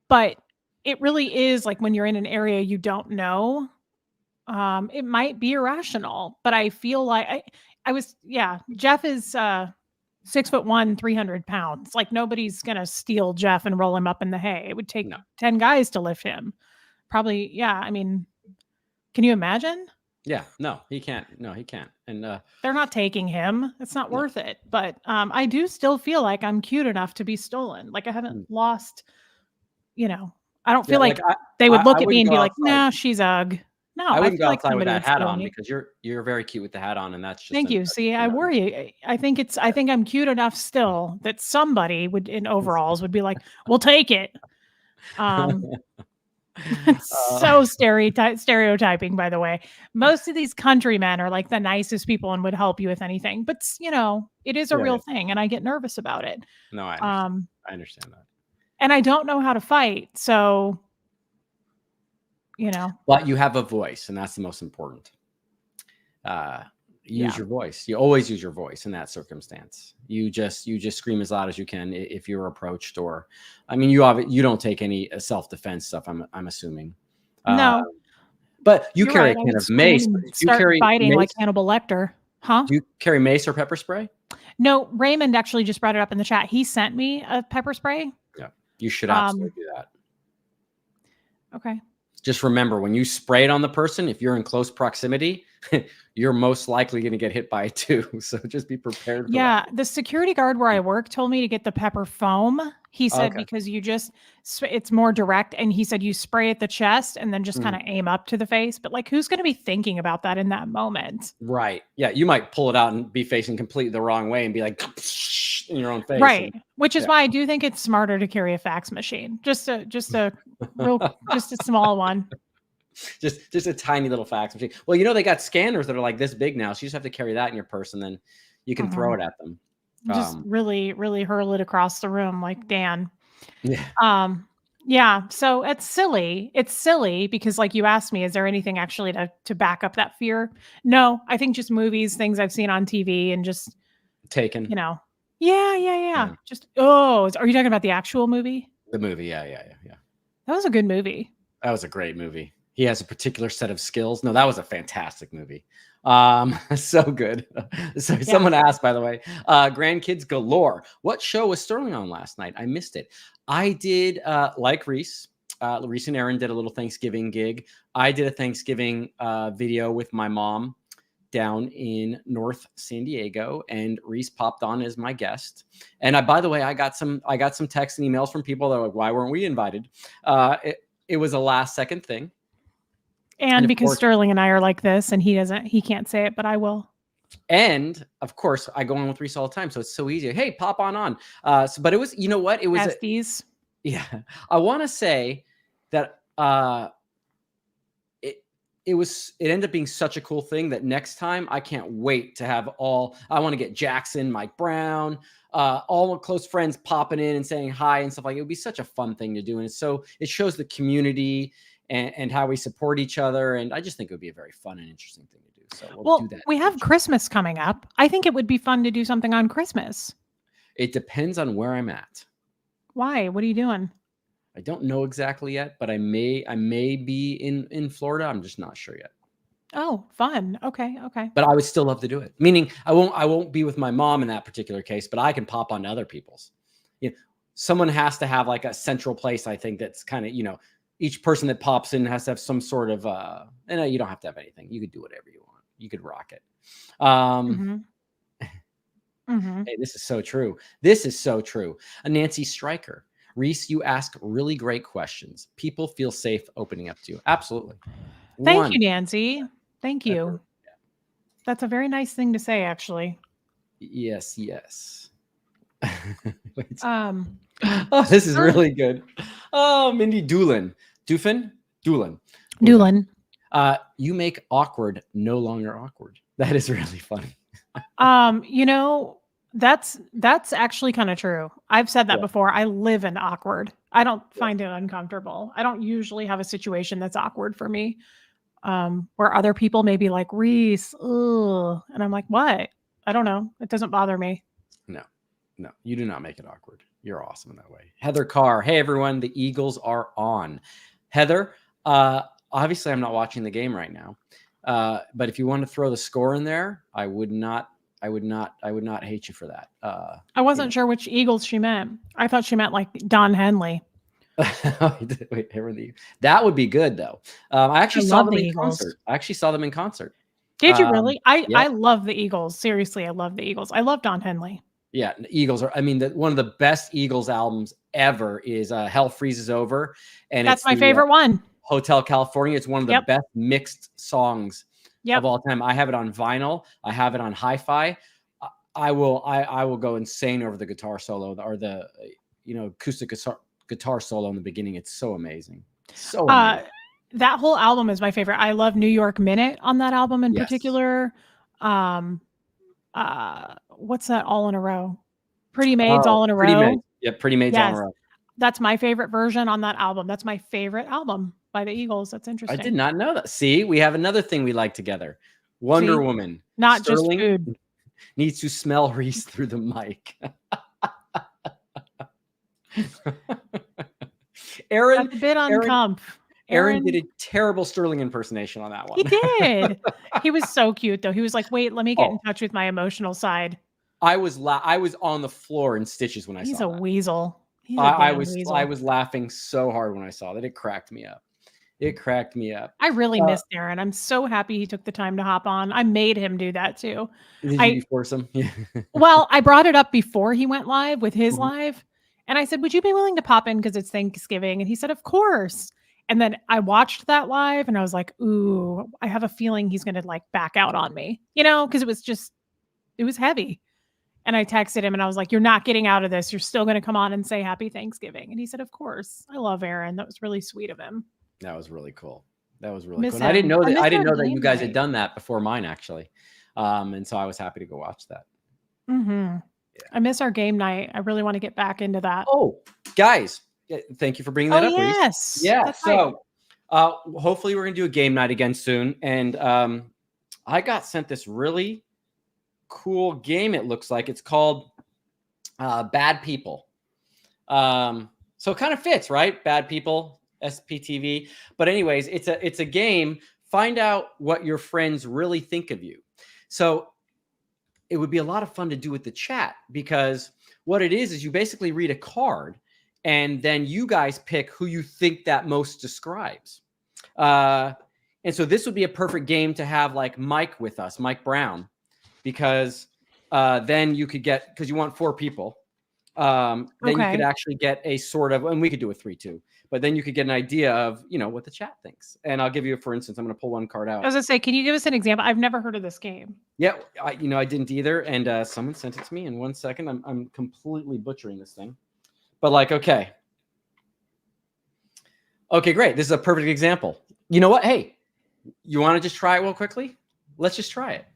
But it really is like when you're in an area you don't know, it might be irrational, but I feel like Jeff is 6'1", 300 pounds. Like nobody's gonna steal Jeff and roll him up in the hay. It would take 10 guys to lift him. Probably, yeah. I mean, can you imagine?
Yeah, no, he can't. No, he can't. And
they're not taking him. It's not worth it. But I do still feel like I'm cute enough to be stolen. Like I haven't lost, I don't feel like they would look at me and be like, nah, she's ugh. No,
I wouldn't
feel
go
like
outside with
somebody
that
would
hat
steal
on
me.
because you're very cute with the hat on, and that's just
Thank you. See, I worry. I think I'm cute enough still that somebody would in overalls would be like, "We'll take it." It's so stereotyping, by the way. Most of these countrymen are like the nicest people and would help you with anything, but it is a real thing, and I get nervous about it.
No, I understand that.
And I don't know how to fight, so
But you have a voice, and that's the most important. Use your voice. You always use your voice in that circumstance. You just scream as loud as you can if you're approached, or I mean, you don't take any self-defense stuff. I'm assuming.
No,
but you carry a can of mace.
You carry fighting mace? Like Hannibal Lecter, huh?
Do you carry mace or pepper spray?
No, Raymond actually just brought it up in the chat. He sent me a pepper spray.
Yeah, you should absolutely do that.
Okay.
Just remember, when you spray it on the person, if you're in close proximity, you're most likely going to get hit by it too. So just be prepared for that.
The security guard where I work told me to get the pepper foam. He said, because it's more direct. And he said, you spray at the chest and then just kind of aim up to the face. But like, who's going to be thinking about that in that moment?
Right. Yeah. You might pull it out and be facing completely the wrong way and be like in your own face.
Right. Which is why I do think it's smarter to carry a fax machine. Just a small one.
Just a tiny little fax machine. Well, they got scanners that are like this big now. So you just have to carry that in your purse and then you can throw it at them.
Just really, really hurl it across the room like Dan.
Yeah.
Yeah. So it's silly. It's silly because like you asked me, is there anything actually to back up that fear? No, I think just movies, things I've seen on TV and just
Taken.
Yeah. Just, are you talking about the actual movie?
The movie. Yeah.
That was a good movie.
That was a great movie. He has a particular set of skills. No, that was a fantastic movie. So good. So someone asked, by the way, grandkids galore. What show was Sterling on last night? I missed it. I did, like Reese and Aaron did a little Thanksgiving gig. I did a Thanksgiving video with my mom down in North San Diego, and Reese popped on as my guest. And by the way, I got some texts and emails from people that were like, why weren't we invited? It was a last second thing.
And because Sterling and I are like this and he can't say it, but I will.
And of course I go on with Reese all the time. So it's so easy. Hey, pop on. But it was, you know what? It was, I want to say that, it ended up being such a cool thing that next time I can't wait to have I want to get Jackson, Mike Brown, all my close friends popping in and saying hi and stuff like it would be such a fun thing to do. And so it shows the community and how we support each other. And I just think it would be a very fun and interesting thing to do. So we'll do that.
We have Christmas coming up. I think it would be fun to do something on Christmas.
It depends on where I'm at.
Why? What are you doing?
I don't know exactly yet, but I may be in Florida. I'm just not sure yet.
Oh, fun. Okay.
But I would still love to do it. Meaning I won't be with my mom in that particular case, but I can pop on to other people's. Someone has to have like a central place, I think, that's kind of, each person that pops in has to have some sort of and you don't have to have anything. You could do whatever you want. You could rock it. Hey, this is so true. A Nancy Stryker. Reese, you ask really great questions. People feel safe opening up to you. Absolutely.
Thank you, Nancy. Thank you. That's a very nice thing to say, actually.
Yes, yes.
Um,
Oh, this is really good. Oh, Mindy Doolin. Doolin.
Doolin.
You make awkward no longer awkward. That is really funny.
You know, that's actually kind of true. I've said that before. I live in awkward. I don't find it uncomfortable. I don't usually have a situation that's awkward for me. Where other people may be like, Reese, ugh. And I'm like, what? I don't know. It doesn't bother me.
No, you do not make it awkward. You're awesome in that way. Heather Carr. Hey, everyone. The Eagles are on. Heather, obviously I'm not watching the game right now. But if you want to throw the score in there, I would not hate you for that.
I wasn't sure which Eagles she meant. I thought she meant like Don Henley.
Wait, that would be good though. I actually saw them in concert. I actually saw them in concert.
Did you really? I love the Eagles. Seriously, I love the Eagles. I love Don Henley. Yeah,
the Eagles are. I mean, one of the best Eagles albums ever is "Hell Freezes Over," and
that's my favorite one.
Hotel California. It's one of the best mixed songs of all time. I have it on vinyl. I have it on hi-fi. I will go insane over the guitar solo or the acoustic guitar solo in the beginning. It's so amazing. So amazing.
That whole album is my favorite. I love New York Minute on that album in particular. What's that? All in a Row. Pretty Maids All in a Row.
Pretty Maids All in a Row.
That's my favorite version on that album. That's my favorite album by the Eagles. That's interesting.
I did not know that. See, we have another thing we like together. Wonder Woman.
Not Sterling just food.
Needs to smell Reese through the mic. Aaron,
that's a bit uncomfortable.
Aaron did a terrible Sterling impersonation on that one.
He did. He was so cute, though. He was like, "Wait, let me get in touch with my emotional side."
I was on the floor in stitches when I saw that.
He's a weasel.
I was laughing so hard when I saw that. It cracked me up.
I really missed Aaron. I'm so happy he took the time to hop on. I made him do that too.
Did you force him?
Well, I brought it up before he went live with his live. And I said, would you be willing to pop in because it's Thanksgiving? And he said, of course. And then I watched that live and I was like, ooh, I have a feeling he's going to like back out on me, because it was heavy. And I texted him and I was like, you're not getting out of this. You're still going to come on and say happy Thanksgiving. And he said, of course. I love Aaron. That was really sweet of him.
That was really cool. And I didn't know that you guys had done that before mine actually. And so I was happy to go watch that.
Mm-hmm. Yeah. I miss our game night. I really want to get back into that.
Oh, guys, thank you for bringing that up.
Yes.
Yeah. So hopefully we're going to do a game night again soon. And I got sent this really cool game. It looks like it's called Bad People. So it kind of fits, right? Bad People, SPTV. But anyways, it's a game. Find out what your friends really think of you. So it would be a lot of fun to do with the chat, because what it is you basically read a card and then you guys pick who you think that most describes. And so this would be a perfect game to have like Mike with us, Mike Brown, because then you could get, because you want 4 people. Then you could actually get a sort of, and we could do a 3-2, but then you could get an idea of, what the chat thinks. And I'll give you, for instance, I'm going to pull one card out.
I was going to say, can you give us an example? I've never heard of this game.
Yeah, I didn't either. And someone sent it to me in 1 second. I'm completely butchering this thing. But like, okay, great. This is a perfect example. You know what? Hey, you want to just try it real quickly? Let's just try it.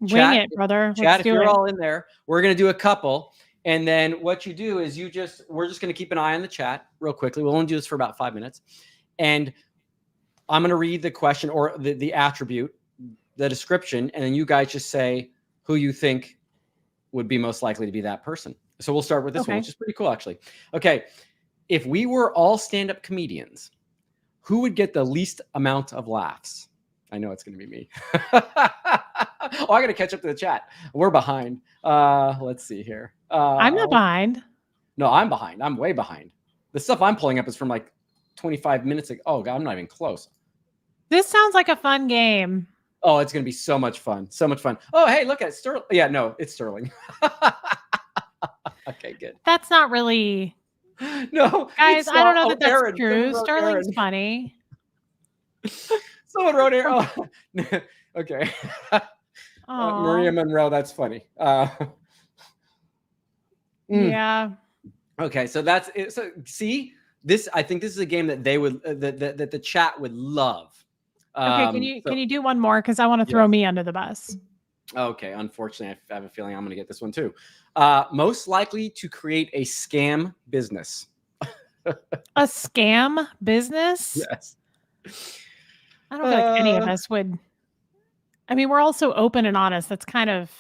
Wing it, brother.
Chat, if you're all in there, we're going to do a couple. And then what you do is we're just going to keep an eye on the chat real quickly. We'll only do this for about 5 minutes. And I'm going to read the question or the attribute, the description, and then you guys just say who you think would be most likely to be that person. So we'll start with this one, which is pretty cool, actually. Okay. If we were all stand-up comedians, who would get the least amount of laughs? I know it's going to be me. Oh, I got to catch up to the chat. We're behind. Let's see here.
I'm not behind.
No, I'm behind. I'm way behind. The stuff I'm pulling up is from like 25 minutes ago. Oh, God, I'm not even close.
This sounds like a fun game.
Oh, it's going to be so much fun. So much fun. Oh, hey, look at Sterling. Yeah, no, it's Sterling. Okay, good.
That's not really
No,
Guys,
it's
I don't know
not.
that that's
Aaron.
true.
Someone wrote
Sterling's
Aaron.
funny.
Someone wrote Aaron. Oh. Okay. Maria
Oh,
Monroe, that's funny.
yeah.
Okay, so that's it. So see, this I think this is a game that they would that the chat would love.
Okay, can you do one more? Because I want to throw
Yes.
me under the bus.
Okay, unfortunately, I have a feeling I'm going to get this one too. Most likely to create a scam business.
A scam business?
Yes.
I don't feel like any of us would. I mean, we're all so open and honest. That's kind of.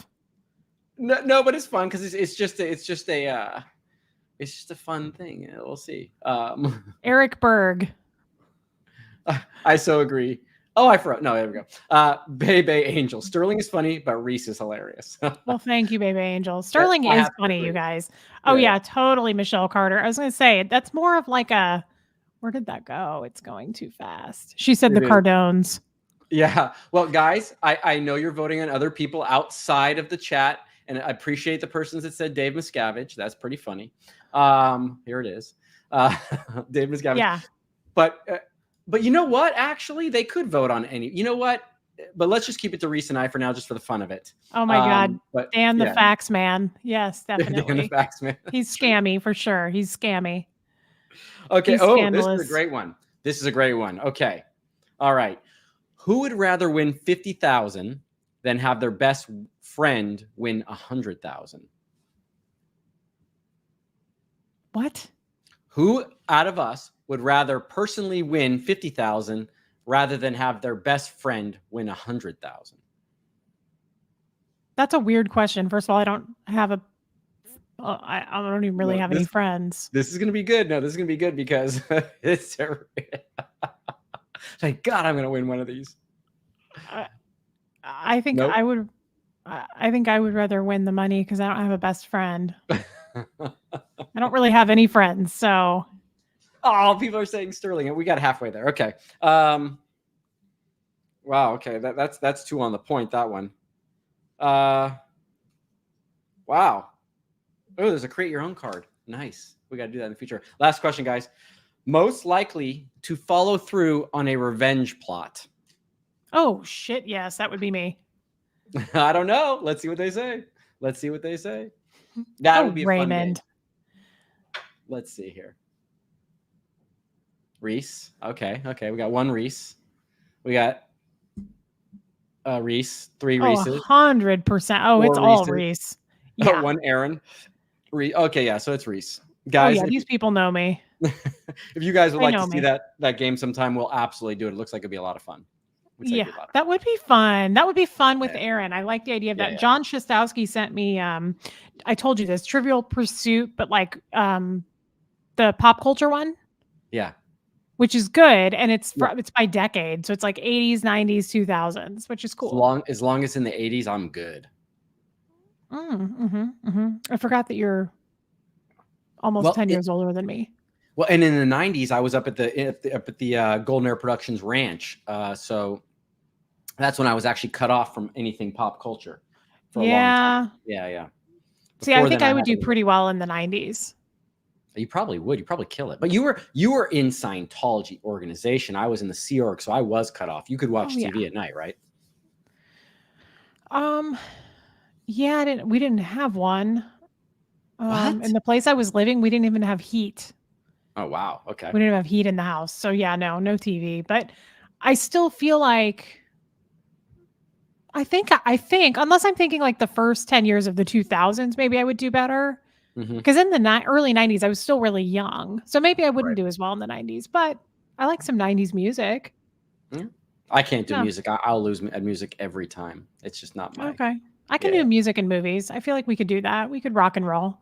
No, but it's fun because it's just a fun thing. Yeah, we'll see.
Eric Berg.
I so agree. Oh, I forgot. No, there we go. Bebe Angel. Sterling is funny, but Reese is hilarious.
Well, thank you, baby angel. Sterling
I
is
have to
funny,
agree.
you guys. Oh
Yeah.
yeah, totally. Michelle Carter. I was going to say that's more of like a. Where did that go? It's going too fast. She said the
It is.
Cardones.
Yeah. Well, guys, I know you're voting on other people outside of the chat, and I appreciate the persons that said Dave Miscavige. That's pretty funny. Here it is. Dave Miscavige.
Yeah.
But you know what? Actually, they could vote on any. You know what? But let's just keep it to Reese and I for now, just for the fun of it.
Oh my God.
But
Dan the
yeah.
fax man. Yes,
Dan the
definitely.
fax man.
He's scammy for sure. He's scammy.
Okay.
He's
This is
scandalous.
a great one. This is a great one. Okay. All right. Who would rather win 50,000 than have their best friend win 100,000?
What?
Who out of us would rather personally win 50,000 rather than have their best friend win 100,000?
That's a weird question. First of all, I don't have a. I don't even really have any friends.
This is going to be good. No, this is going to be good because it's. Thank God I'm going to win one of these.
I think
Nope.
I would. I think I would rather win the money because I don't have a best friend. I don't really have any friends, so.
Oh, people are saying Sterling, and we got halfway there. Okay. Wow. Okay, that's two on the point. That one. Wow. Oh, there's a create your own card. Nice. We got to do that in the future. Last question, guys. Most likely to follow through on a revenge plot.
Oh shit! Yes, that would be me.
I don't know. Let's see what they say. That would be a fun game.
Raymond.
Let's see here. Reese. Okay. We got one Reese. We got Reese. Three Reeses.
100%. Oh, it's all Reese. Yeah.
One Aaron. Okay, yeah. So it's Reese.
Oh
Guys,
yeah, these people know me.
if you guys would
They
like to
know
see
me.
that game sometime, we'll absolutely do it. It looks like it'd be a lot of fun.
Yeah, that would be fun. That would be fun with
Yeah.
Aaron. I like the idea of that.
Yeah.
John Shostowski sent me. I told you this Trivial Pursuit, but like the pop culture one.
Yeah.
Which is good, and it's
Yeah.
it's by decade, so it's like 80s, 90s, 2000s, which is cool.
As long as in the 80s, I'm good.
I forgot that you're almost 10 years older than me.
Well, and in the 90s, I was up at the Golden Air Productions Ranch. So that's when I was actually cut off from anything pop culture for a long time. Yeah.
See, I think I would do pretty well in the 90s.
You probably would. You probably kill it. But you were in Scientology organization. I was in the Sea Org, so I was cut off. You could watch TV at night, right?
Yeah, we didn't have one.
What?
In the place I was living, we didn't even have heat.
Oh, wow. Okay.
We didn't have heat in the house. So yeah, no TV. But I still feel like I think unless I'm thinking like the first 10 years of the 2000s, maybe I would do better. Because in the early 90s, I was still really young. So maybe I wouldn't do as well in the 90s. But I like some 90s music.
Yeah. I can't do music. I'll lose at music every time. It's just not my...
Okay. I can do music and movies. I feel like we could do that. We could rock and roll.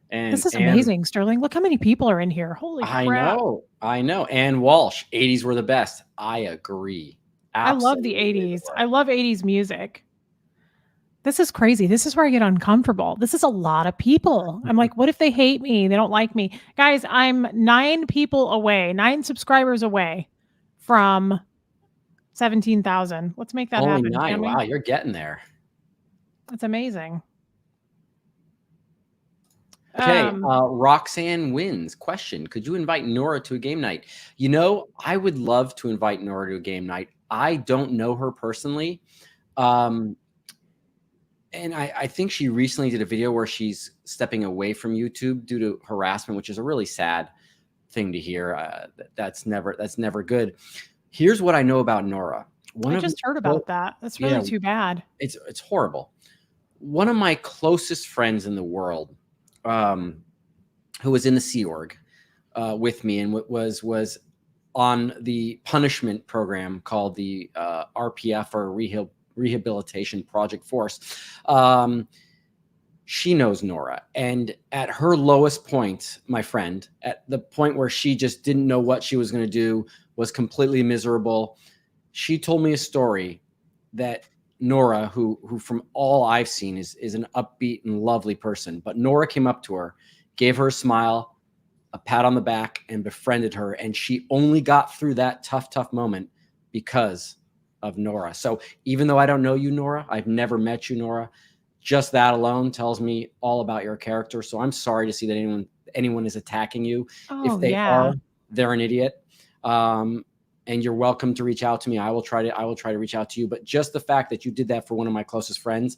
And
this is amazing, Sterling. Look how many people are in here. Holy crap.
I know. And Walsh, 80s were the best. I agree. Absolutely.
I love the 80s. I love 80s music. This is crazy. This is where I get uncomfortable. This is a lot of people. I'm like, what if they hate me? They don't like me. Guys, I'm 9 subscribers away from 17,000. Let's make that happen.
9. Wow, you're getting there.
That's amazing.
Okay,
Um,
Roxanne wins. Question: could you invite Nora to a game night? You know, I would love to invite Nora to a game night. I don't know her personally. Um, and I think she recently did a video where she's stepping away from YouTube due to harassment, which is a really sad thing to hear. That's never good. Here's what I know about Nora.
I just heard about that. That's really too bad.
It's horrible. One of my closest friends in the world, who was in the Sea Org with me and was on the punishment program called the RPF, or Rehabilitation Project Force. She knows Nora, and at her lowest point, my friend, at the point where she just didn't know what she was going to do, was completely miserable, she told me a story that Nora, who from all I've seen is an upbeat and lovely person, but Nora came up to her, gave her a smile, a pat on the back, and befriended her, and she only got through that tough moment because of Nora. So even though I don't know you, Nora, I've never met you, Nora, just that alone tells me all about your character. So I'm sorry to see that anyone is attacking you.
Oh,
If they
yeah.
are, they're an idiot. And you're welcome to reach out to me. I will try to reach out to you. But just the fact that you did that for one of my closest friends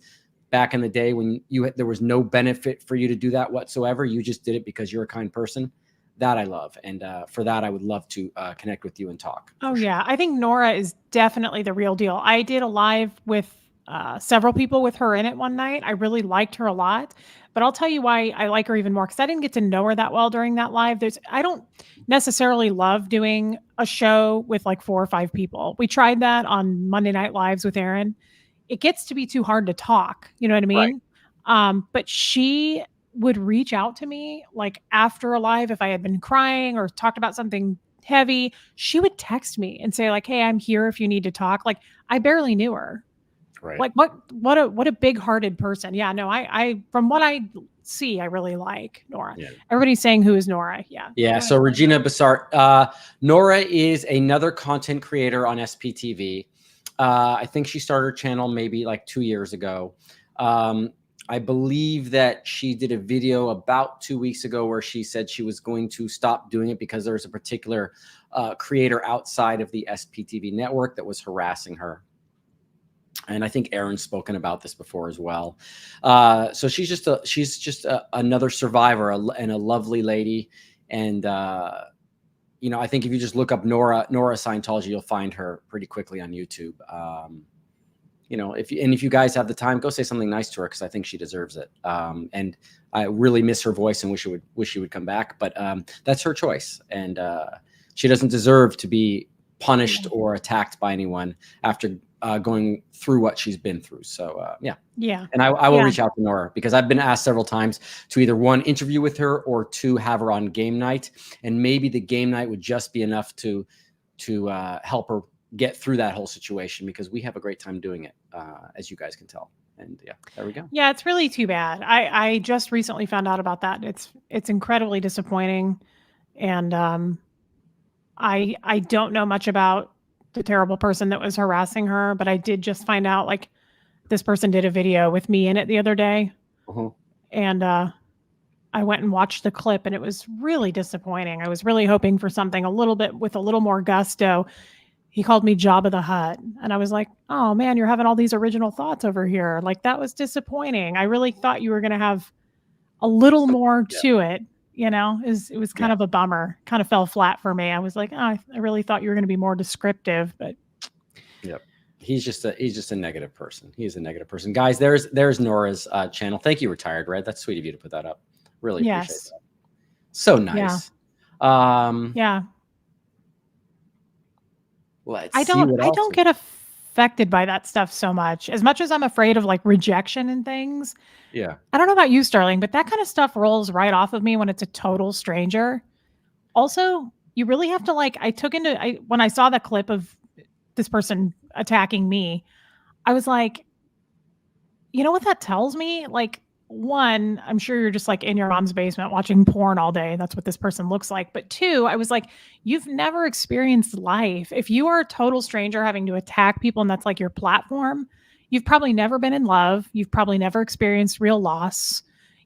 back in the day when there was no benefit for you to do that whatsoever, you just did it because you're a kind person. That I love. And for that, I would love to connect with you and talk.
Oh, yeah. I think Nora is definitely the real deal. I did a live with several people with her in it one night. I really liked her a lot. But I'll tell you why I like her even more, because I didn't get to know her that well during that live. I don't necessarily love doing a show with like 4 or 5 people. We tried that on Monday Night Lives with Aaron. It gets to be too hard to talk. You know what I mean? Right. But she would reach out to me like after a live, if I had been crying or talked about something heavy, she would text me and say like, "Hey, I'm here if you need to talk." Like, I barely knew her.
Right.
Like what a big-hearted person. Yeah, no, I from what I see, I really like Nora. Yeah. Everybody's saying, who is Nora? Yeah.
Yeah. So Regina Bassart, Nora is another content creator on SPTV. I think she started her channel maybe like 2 years ago. I believe that she did a video about 2 weeks ago where she said she was going to stop doing it because there was a particular creator outside of the SPTV network that was harassing her. And I think Aaron's spoken about this before as well. So she's just another survivor and a lovely lady. And, you know, I think if you just look up Nora Scientology, you'll find her pretty quickly on YouTube. You know, if you guys have the time, go say something nice to her, because I think she deserves it. And I really miss her voice and wish she would come back. But that's her choice, and she doesn't deserve to be punished or attacked by anyone after going through what she's been through. So yeah. And I will reach out to Nora, because I've been asked several times to either 1, interview with her, or 2, have her on game night, and maybe the game night would just be enough to help her get through that whole situation, because we have a great time doing it, as you guys can tell. And yeah, there we go.
Yeah, it's really too bad. I just recently found out about that. It's incredibly disappointing. And I don't know much about the terrible person that was harassing her, but I did just find out like this person did a video with me in it the other day. And I went and watched the clip, and it was really disappointing. I was really hoping for something with a little more gusto. He called me Jabba the Hutt. And I was like, oh man, you're having all these original thoughts over here. Like, that was disappointing. I really thought you were going to have a little more to it. You know, it was kind of a bummer. Kind of fell flat for me. I was like, oh, I really thought you were going to be more descriptive, but.
Yep. He's just a negative person. He's a negative person. Guys, there's Nora's channel. Thank you, Retired Red. That's sweet of you to put that up. Really appreciate that. So nice.
Yeah. I don't get affected by that stuff so much. As much as I'm afraid of like rejection and things.
Yeah.
I don't know about you, Sterling, but that kind of stuff rolls right off of me when it's a total stranger. Also, you really have to when I saw the clip of this person attacking me, I was like, you know what that tells me? Like, 1, I'm sure you're just like in your mom's basement watching porn all day. That's what this person looks like. But 2, I was like, you've never experienced life. If you are a total stranger having to attack people and that's like your platform, you've probably never been in love. You've probably never experienced real loss.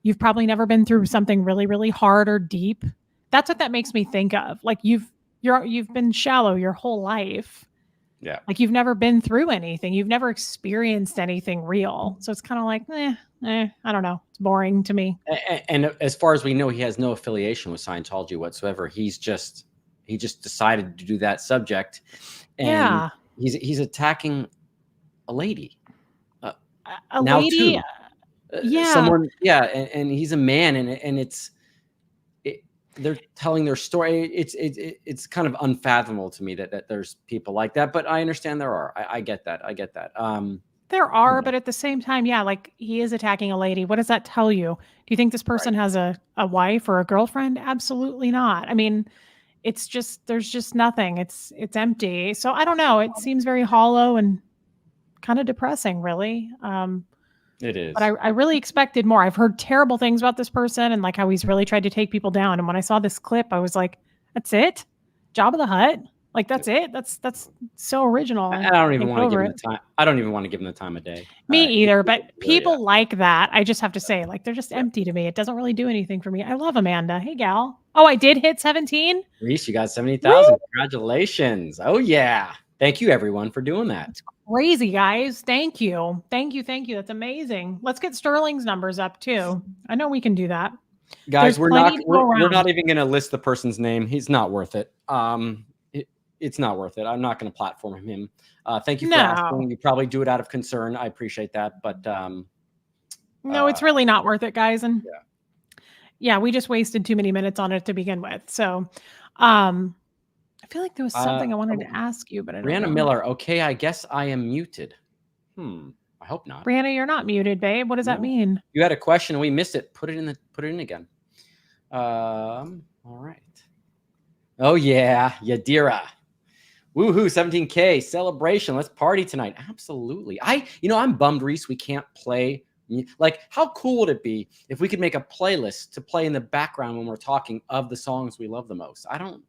You've probably never been through something really, really hard or deep. That's what that makes me think of. Like you've been shallow your whole life.
Yeah.
Like you've never been through anything. You've never experienced anything real. So it's kind of like, I don't know. It's boring to me.
And as far as we know, he has no affiliation with Scientology whatsoever. He just decided to do that subject, and he's attacking a lady.
A
now
lady,
too.
yeah.
Someone, yeah, and he's a man, and they're telling their story. It's kind of unfathomable to me that there's people like that, but I understand there are. I get that.
There are, but at the same time, yeah, like he is attacking a lady. What does that tell you? Do you think this person has a wife or a girlfriend? Absolutely not. I mean, it's just, there's just nothing. It's empty. So I don't know. It seems very hollow and kind of depressing, really.
It is.
But I really expected more. I've heard terrible things about this person and like how he's really tried to take people down. And when I saw this clip, I was like, that's it? Job of the Hutt? Like, that's it? That's so original.
I don't even want to give him the time. I don't even want to give him the time of day.
Me either. But people like that, I just have to say, like, they're just empty to me. It doesn't really do anything for me. I love Amanda. Hey, gal. Oh, I did hit 17.
Reese, you got 70,000. Congratulations. Oh, yeah. Thank you, everyone, for doing that.
It's crazy, guys. Thank you. Thank you. Thank you. That's amazing. Let's get Sterling's numbers up, too. I know we can do that.
Guys, we're not even going to list the person's name. He's not worth it. It's not worth it. I'm not going to platform him. Thank you for asking. You probably do it out of concern. I appreciate that. But
no, it's really not worth it, guys. And yeah, we just wasted too many minutes on it to begin with. So I feel like there was something I wanted to ask you, but I don't know.
Brianna Miller. Okay, I guess I am muted. I hope not.
Brianna, you're not muted, babe. What does that mean?
You had a question and we missed it. Put it in again. All right. Oh yeah, Yadira. Woohoo, 17K celebration. Let's party tonight. Absolutely. I'm bummed, Reese, we can't play. Like, how cool would it be if we could make a playlist to play in the background when we're talking of the songs we love the most? I don't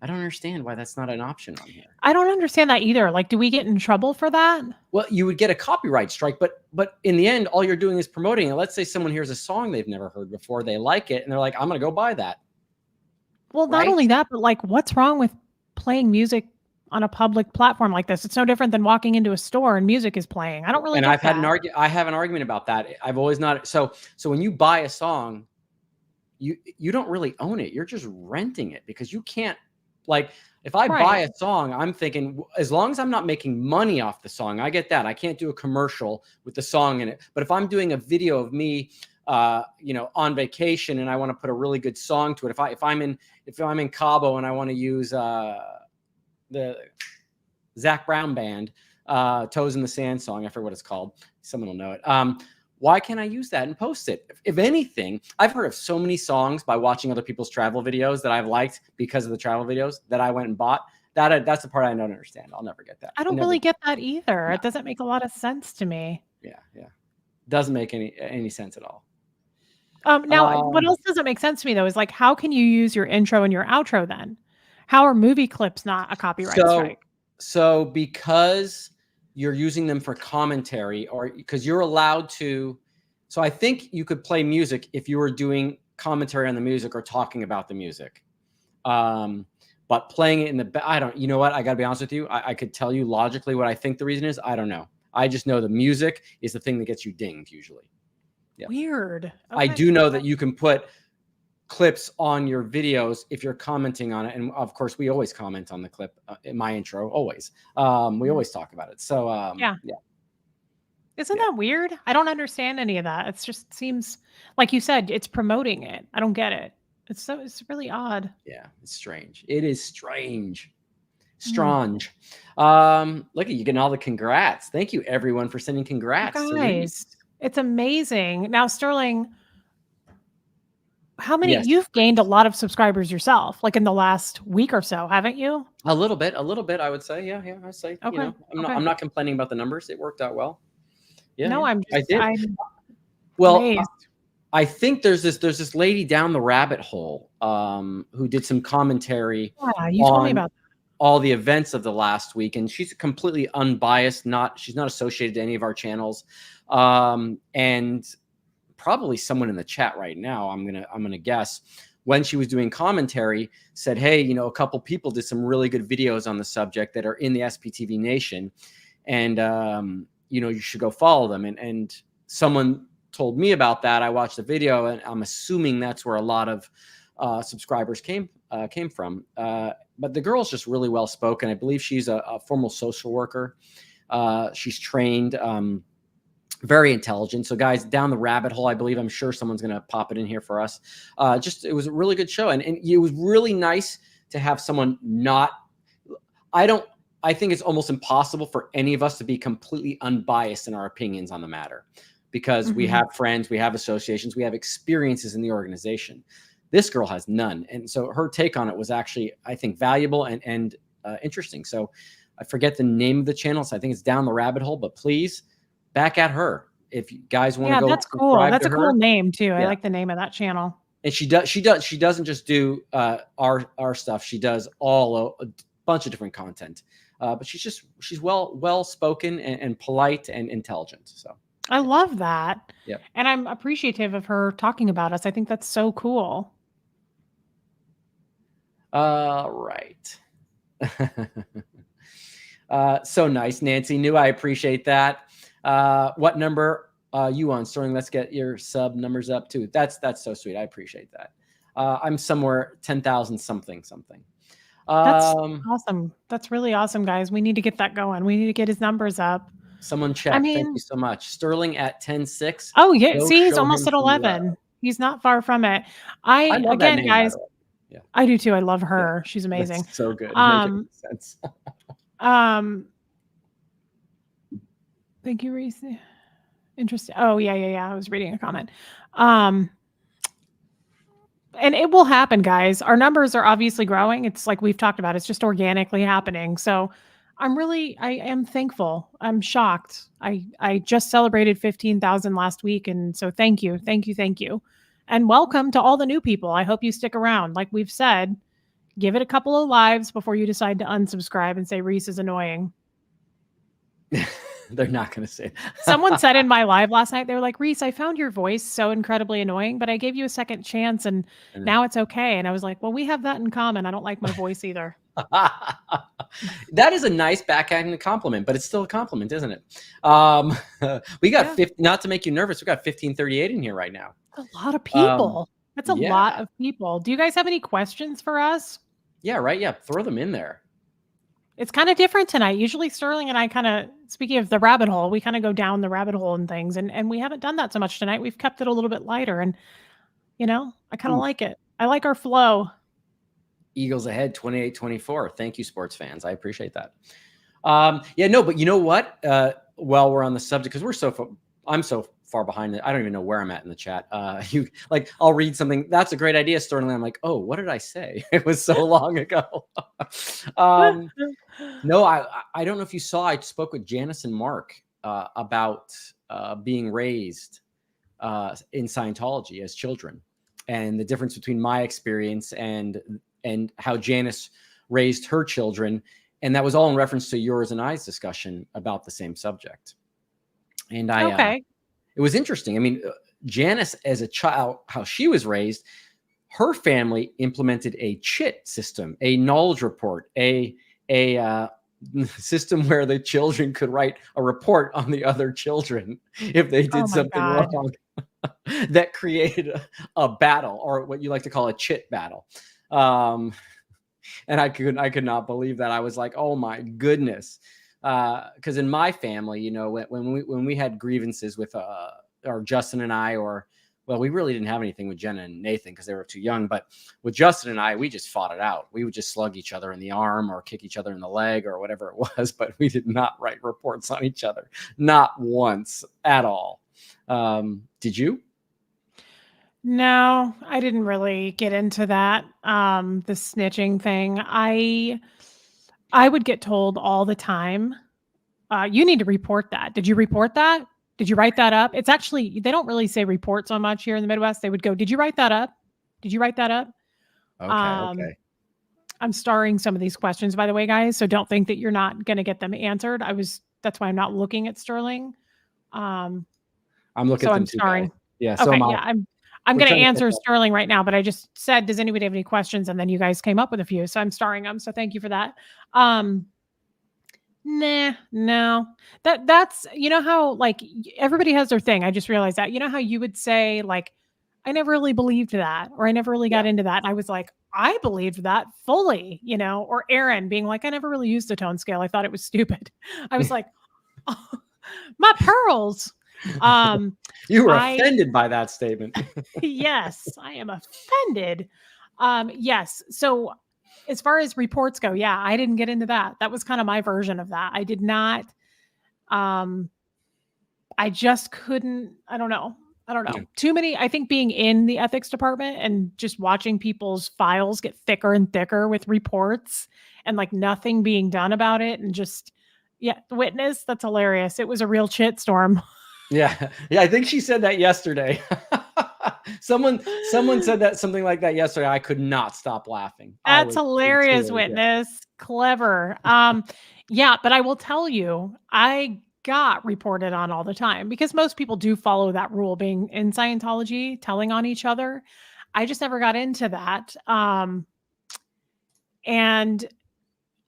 understand why that's not an option on here.
I don't understand that either. Like, do we get in trouble for that?
Well, you would get a copyright strike, but in the end, all you're doing is promoting it. Let's say someone hears a song they've never heard before, they like it, and they're like, I'm going to go buy that.
Well, not only that, but like, what's wrong with playing music on a public platform like this? It's no different than walking into a store and music is playing. I don't really.
And I have an argument about that. I've always not. So when you buy a song, you don't really own it. You're just renting it because you can't. Like, if I buy a song, I'm thinking, as long as I'm not making money off the song, I get that. I can't do a commercial with the song in it. But if I'm doing a video of me, on vacation and I want to put a really good song to it, if I'm in Cabo and I want to use the Zach Brown band, Toes in the Sand song, I forget what it's called. Someone will know it. Why can't I use that and post it? If anything, I've heard of so many songs by watching other people's travel videos that I've liked because of the travel videos that I went and bought. That's the part I don't understand. I'll never get that.
I don't really get that either. No. It doesn't make a lot of sense to me.
Yeah. Doesn't make any sense at all.
Now, what else doesn't make sense to me, though, is like, how can you use your intro and your outro then? How are movie clips not a copyright strike?
So because you're using them for commentary, or because you're allowed to. So I think you could play music if you were doing commentary on the music or talking about the music. But playing it in the you know what? I got to be honest with you. I could tell you logically what I think the reason is. I don't know. I just know the music is the thing that gets you dinged usually. Yeah.
Weird. Okay.
I do know that you can put clips on your videos if you're commenting on it, and of course we always comment on the clip in my intro. Always, we always talk about it. So yeah.
Isn't that weird? I don't understand any of that. It just seems like you said it's promoting it. I don't get it. It's really odd.
Yeah, it's strange. It is strange. Strange. Look at you getting all the congrats. Thank you everyone for sending congrats.
Guys, it's amazing. Now, Sterling, how many? You've gained a lot of subscribers yourself, like in the last week or so, haven't you?
A little bit, I would say. Yeah, I'd say.
Okay.
I'm not complaining about the numbers. It worked out well. Yeah.
No, I'm amazed.
I think there's this lady down the rabbit hole who did some commentary
you told me about that.
All the events of the last week, and she's completely unbiased. She's not associated to any of our channels, and probably someone in the chat right now, I'm gonna guess, when she was doing commentary, said, hey, you know, a couple people did some really good videos on the subject that are in the SPTV Nation, and you know, you should go follow them. And someone told me about that. I watched the video, and I'm assuming that's where a lot of subscribers came from. But the girl's just really well spoken. I believe she's a formal social worker. She's trained, very intelligent. So guys, down the rabbit hole, I believe, I'm sure someone's going to pop it in here for us. It was a really good show. And it was really nice to have someone I think it's almost impossible for any of us to be completely unbiased in our opinions on the matter, because we have friends, we have associations, we have experiences in the organization. This girl has none. And so her take on it was actually, I think, valuable and interesting. So I forget the name of the channel. So I think it's Down the Rabbit Hole, but please back at her. If you guys want to go.
That's cool. That's a cool name too. I like the name of that channel.
And she doesn't just do our stuff. She does a bunch of different content. But she's well spoken and polite and intelligent. So
I love that.
Yep.
And I'm appreciative of her talking about us. I think that's so cool.
Right. So nice, Nancy. I appreciate that. What number you on, Sterling? Let's get your sub numbers up too. That's so sweet. I appreciate that. I'm somewhere 10,000 something.
That's awesome. That's really awesome, guys. We need to get that going. We need to get his numbers up.
Someone check. Thank you so much. Sterling at 10.6.
Oh yeah. See, he's almost at 11. He's not far from it. I love again, guys. Yeah, I do too. I love her. Yeah. She's amazing.
That's so good. Making sense.
Thank you, Reese. Interesting. Oh yeah. I was reading a comment. And it will happen, guys. Our numbers are obviously growing. It's like we've talked about. It's just organically happening. So I am thankful. I'm shocked. I just celebrated 15,000 last week. And so thank you. And welcome to all the new people. I hope you stick around. Like we've said, give it a couple of lives before you decide to unsubscribe and say Reese is annoying.
They're not going to say that.
Someone said in my live last night, they were like, Reese, I found your voice so incredibly annoying, but I gave you a second chance and now it's okay. And I was like, well, we have that in common. I don't like my voice either.
That is a nice backhanded compliment, but it's still a compliment, isn't it? We got 50, not to make you nervous. We got 1538 in here right now.
That's a lot of people. That's a lot of people. Do you guys have any questions for us?
Yeah, right. Yeah. Throw them in there.
It's kind of different tonight. Usually Sterling and I kind of, speaking of the rabbit hole, we kind of go down the rabbit hole and things. And we haven't done that so much tonight. We've kept it a little bit lighter. And, you know, I kind of like it. I like our flow.
Eagles ahead, 28-24. Thank you, sports fans. I appreciate that. But you know what? While we're on the subject, because I'm so far behind. I don't even know where I'm at in the chat. I'll read something. That's a great idea, Sterling. I'm like, oh, what did I say? It was so long ago. No, I don't know if you saw, I spoke with Janice and Mark about being raised in Scientology as children, and the difference between my experience and how Janice raised her children. And that was all in reference to yours and I's discussion about the same subject. And it was interesting. I mean, Janice, as a child, how she was raised, her family implemented a chit system, a knowledge report, a system where the children could write a report on the other children if they did something wrong. That created a battle, or what you like to call a chit battle. And I could not believe that. I was like, oh my goodness. Because in my family, you know, when we had grievances with or Justin and I, we really didn't have anything with Jenna and Nathan because they were too young. But with Justin and I, we just fought it out. We would just slug each other in the arm or kick each other in the leg or whatever it was. But we did not write reports on each other, not once at all. Did you?
No, I didn't really get into that. The snitching thing. I would get told all the time, you need to report that. Did you report that? Did you write that up? It's actually, they don't really say report so much here in the Midwest. They would go, did you write that up? Did you write that up?
Okay.
I'm starring some of these questions, by the way, guys. So don't think that you're not going to get them answered. That's why I'm not looking at Sterling.
I'm looking at them too.
Starring.
Yeah. So
Okay,
am I.
yeah, I'm
We're
going to
trying to catch
answer
up.
Sterling right now, but I just said, does anybody have any questions? And then you guys came up with a few, so I'm starring them. So thank you for that. Nah, no. That's how like everybody has their thing. I just realized that. You know how you would say like, I never really believed that, or I never really got into that. And I was like, I believed that fully, or Aaron being like, I never really used the tone scale. I thought it was stupid. I was like, oh, my pearls.
You were
I
offended by that statement.
yes, I am offended. Yes. So as far as reports go, yeah, I didn't get into that. That was kind of my version of that. I did not. Um, I just couldn't. I don't know.
Yeah.
Too many. I think being in the ethics department and just watching people's files get thicker and thicker with reports and like nothing being done about it, and just the witness. That's hilarious. It was a real shit storm.
Yeah. Yeah. I think she said that yesterday. Someone said that something like that yesterday. I could not stop laughing.
That's hilarious, witness. Yeah. Clever. Yeah, but I will tell you, I got reported on all the time because most people do follow that rule, being in Scientology, telling on each other. I just never got into that. And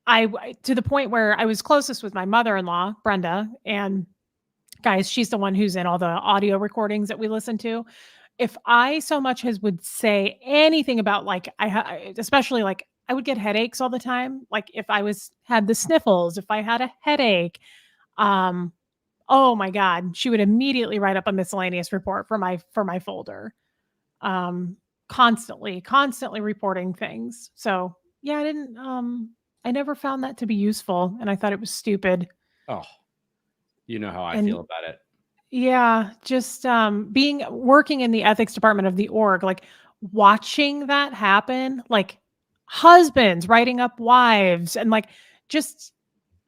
I to the point where I was closest with my mother-in-law, Brenda, and guys, she's the one who's in all the audio recordings that we listen to. If I so much as would say anything about like especially like I would get headaches all the time. Like if I had the sniffles, if I had a headache, oh my God, she would immediately write up a miscellaneous report for my folder. Constantly reporting things. So yeah, I never found that to be useful, and I thought it was stupid.
Oh, you know how I feel about it.
Yeah, just working in the ethics department of the org, like watching that happen, like husbands writing up wives, and like just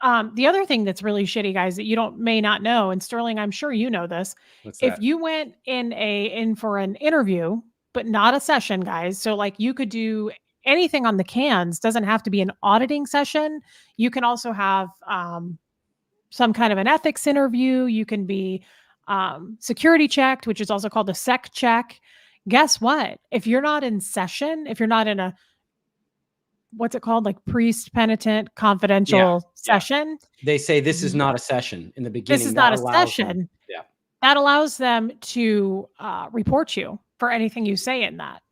the other thing that's really shitty, guys, that you may not know, and Sterling, I'm sure you know this. If you went in for an interview, but not a session, guys, so like you could do anything on the cans, doesn't have to be an auditing session. You can also have some kind of an ethics interview. You can be security checked, which is also called a sec check. Guess what? If you're not in session, if you're not in a, what's it called? Like priest, penitent, confidential session.
They say this is not a session in the beginning.
This is not a session.
Yeah.
That allows them to report you for anything you say in that.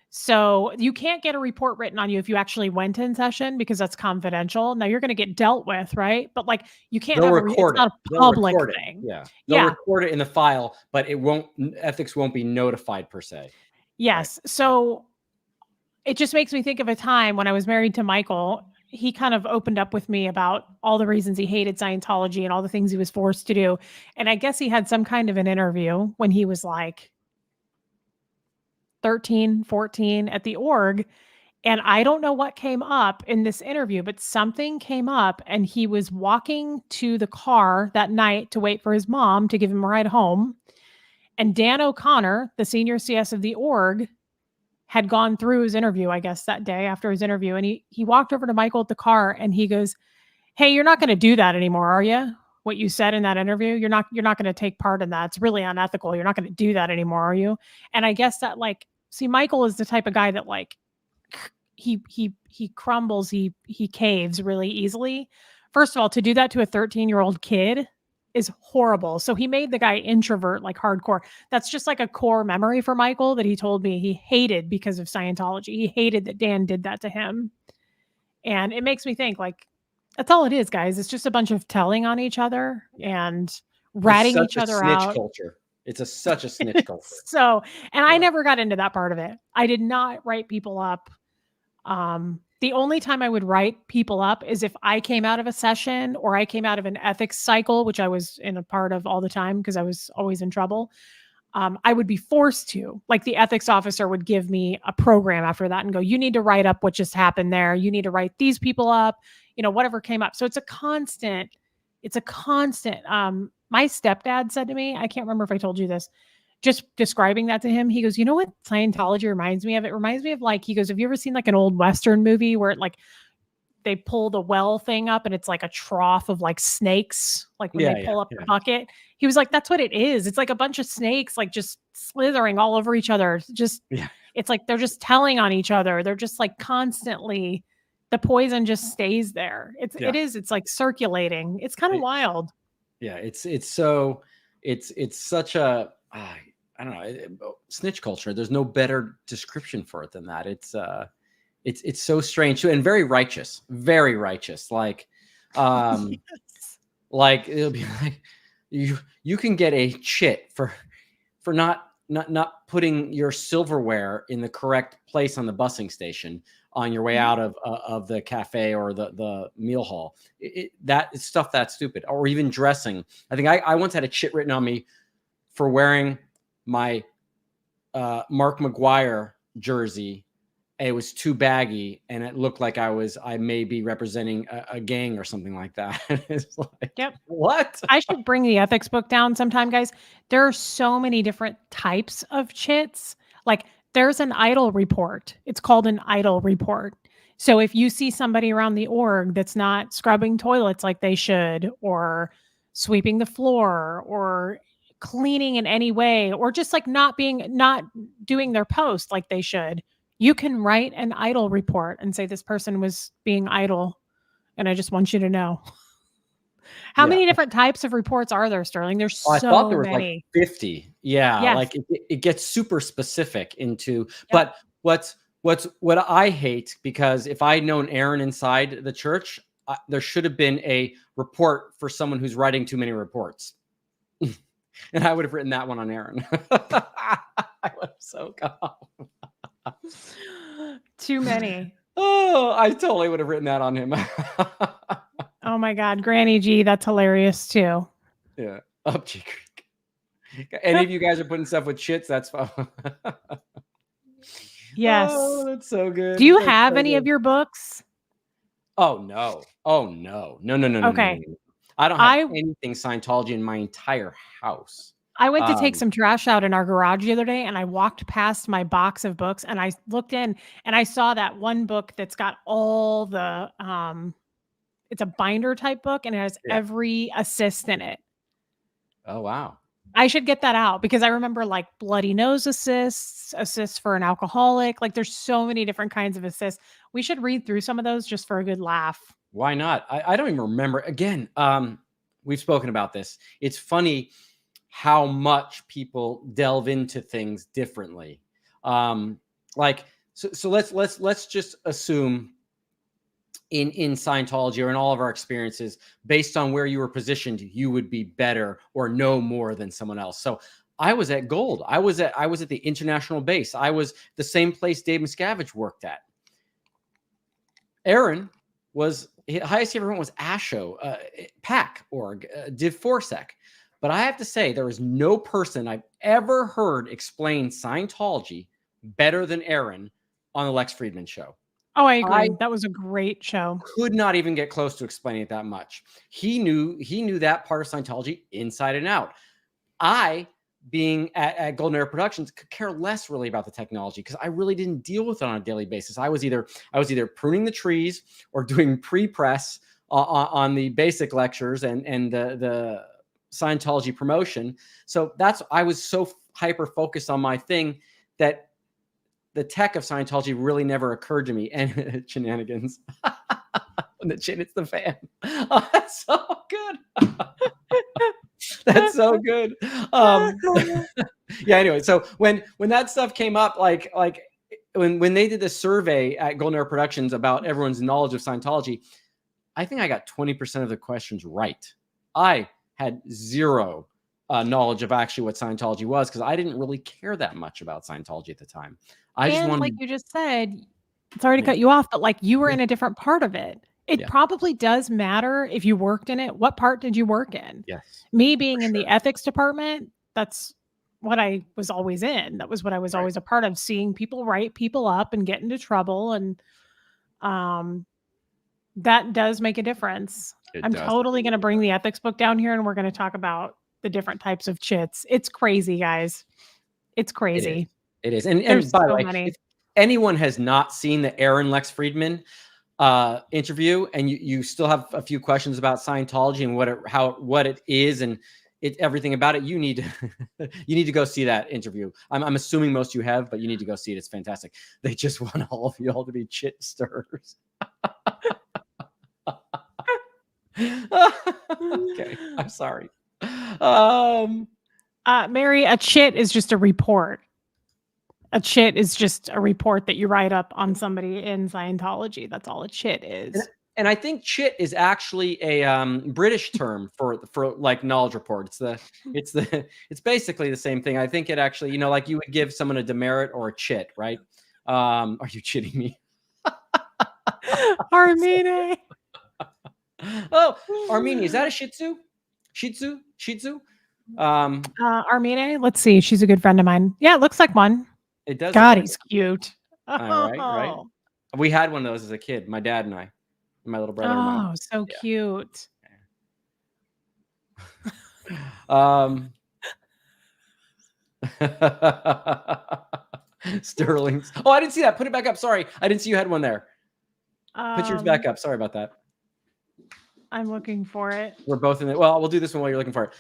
So you can't get a report written on you if you actually went in session because that's confidential. Now you're going to get dealt with, right? But like you can't
record it.
It's not a public thing.
Yeah. They'll record it in the file, but ethics won't be notified per se.
Yes. Right. So it just makes me think of a time when I was married to Michael. He kind of opened up with me about all the reasons he hated Scientology and all the things he was forced to do. And I guess he had some kind of an interview when he was like 13, 14 at the org. And I don't know what came up in this interview, but something came up and he was walking to the car that night to wait for his mom to give him a ride home. And Dan O'Connor, the senior CS of the org, had gone through his interview, I guess, that day after his interview. And he walked over to Michael at the car and he goes, "Hey, you're not going to do that anymore, are you? What you said in that interview, you're not going to take part in that. It's really unethical. You're not going to do that anymore, are you?" And I guess that like, see, Michael is the type of guy that like, he crumbles, he caves really easily. First of all, to do that to a 13-year-old kid is horrible. So he made the guy introvert, like hardcore. That's just like a core memory for Michael that he told me he hated because of Scientology. He hated that Dan did that to him. And it makes me think like, that's all it is, guys. It's just a bunch of telling on each other and ratting each other out.
Culture. It's such a snitch culture.
So, and I never got into that part of it. I did not write people up. The only time I would write people up is if I came out of a session or I came out of an ethics cycle, which I was in a part of all the time because I was always in trouble. I would be forced to, like the ethics officer would give me a program after that and go, you need to write up what just happened there. You need to write these people up, whatever came up. So it's a constant. My stepdad said to me, I can't remember if I told you this, just describing that to him, he goes, you know what Scientology reminds me of? It reminds me of like, he goes, have you ever seen like an old Western movie where it like they pull the well thing up and it's like a trough of like snakes, like when they pull up the bucket. He was like, that's what it is. It's like a bunch of snakes, like just slithering all over each other. Just, it's like they're just telling on each other. They're just like constantly, the poison just stays there. It's like circulating. It's kind of wild.
Yeah. It's such a, I don't know, snitch culture. There's no better description for it than that. It's so strange too, and very righteous. Like, like it'll be like you can get a chit for not putting your silverware in the correct place on the busing station on your way out of the cafe or the meal hall. That is stuff that's stupid. Or even dressing. I think I once had a chit written on me for wearing my Mark McGuire jersey. It was too baggy and it looked like I may be representing a gang or something like that. It's like, what?
I should bring the ethics book down sometime, guys. There are so many different types of chits. Like there's an idle report. It's called an idle report. So if you see somebody around the org that's not scrubbing toilets like they should, or sweeping the floor, or cleaning in any way, or just like not doing their post like they should, you can write an idle report and say this person was being idle, and I just want you to know. How many different types of reports are there, Sterling? There's so many. I thought there was
like 50. Yeah, yes. Like it gets super specific into. But what I hate, because if I'd known Aaron inside the church, there should have been a report for someone who's writing too many reports. And I would have written that one on Aaron. I was so calm.
Too many.
Oh, I totally would have written that on him.
Oh my God, Granny G, that's hilarious too.
Yeah, up G Creek. Any of you guys are putting stuff with chits? That's fine.
Yes.
Oh, that's so good.
Do you have any of your books?
Oh no. No.
Okay.
No. I don't have anything Scientology in my entire house.
I went to take some trash out in our garage the other day, and I walked past my box of books, and I looked in and I saw that one book that's got all the, it's a binder type book and it has every assist in it.
Oh, wow.
I should get that out because I remember like bloody nose assists for an alcoholic. Like there's so many different kinds of assists. We should read through some of those just for a good laugh.
Why not? I don't even remember. Again, we've spoken about this. It's funny how much people delve into things differently. Like, so let's just assume in Scientology or in all of our experiences, based on where you were positioned, you would be better or know more than someone else. So I was at Gold. I was at the international base. I was the same place Dave Miscavige worked at. Aaron was, highest he ever went was ASHO, PAC org, Div 4Sec. But I have to say, there is no person I've ever heard explain Scientology better than Aaron on the Lex Fridman show.
Oh, I agree. That was a great show.
Could not even get close to explaining it that much. He knew that part of Scientology inside and out. I, being at Golden Era Productions, could care less really about the technology because I really didn't deal with it on a daily basis. I was either pruning the trees or doing pre-press on the basic lectures and the Scientology promotion. So I was so hyper focused on my thing that the tech of Scientology really never occurred to me. And shenanigans. When the chin hits the fan. Oh, that's so good. That's so good. Yeah, anyway, so when that stuff came up, like when they did the survey at Golden Era Productions about everyone's knowledge of Scientology, I think I got 20% of the questions right. I had zero knowledge of actually what Scientology was because I didn't really care that much about Scientology at the time.
Like you just said, sorry to cut you off, but like you were in a different part of it. It probably does matter if you worked in it. What part did you work in?
Yes.
Me being in the ethics department, that's what I was always in. That was what I was always a part of, seeing people write people up and get into trouble. And that does make a difference. I'm totally going to bring the ethics book down here and we're going to talk about the different types of chits. It's crazy, guys. It's crazy.
It is. And by the way, if anyone has not seen the Aaron Lex Fridman, interview, and you still have a few questions about Scientology and what it is and everything about it, you need to you need to go see that interview. I'm assuming most of you have, but you need to go see it. It's fantastic. They just want all of you all to be chit stirrers. Okay, I'm sorry.
Mary, a chit is just a report. A chit is just a report that you write up on somebody in Scientology. That's all a chit is.
And I think chit is actually a British term for like knowledge report. It's basically the same thing. I think it actually, you know, like you would give someone a demerit or a chit, right? Are you chitting me?
Armine.
Oh, Armenia, is that a Shih Tzu? Shih Tzu?
Armine, let's see. She's a good friend of mine. Yeah, it looks like one.
It does.
God, he's cute.
All right. We had one of those as a kid, my dad and I, my little brother.
Oh, so cute.
Sterling's. Oh, I didn't see that. Put it back up. Sorry, I didn't see you had one there. Put yours back up. Sorry about that.
I'm looking for it.
We're both in it. Well, we'll do this one while you're looking for it.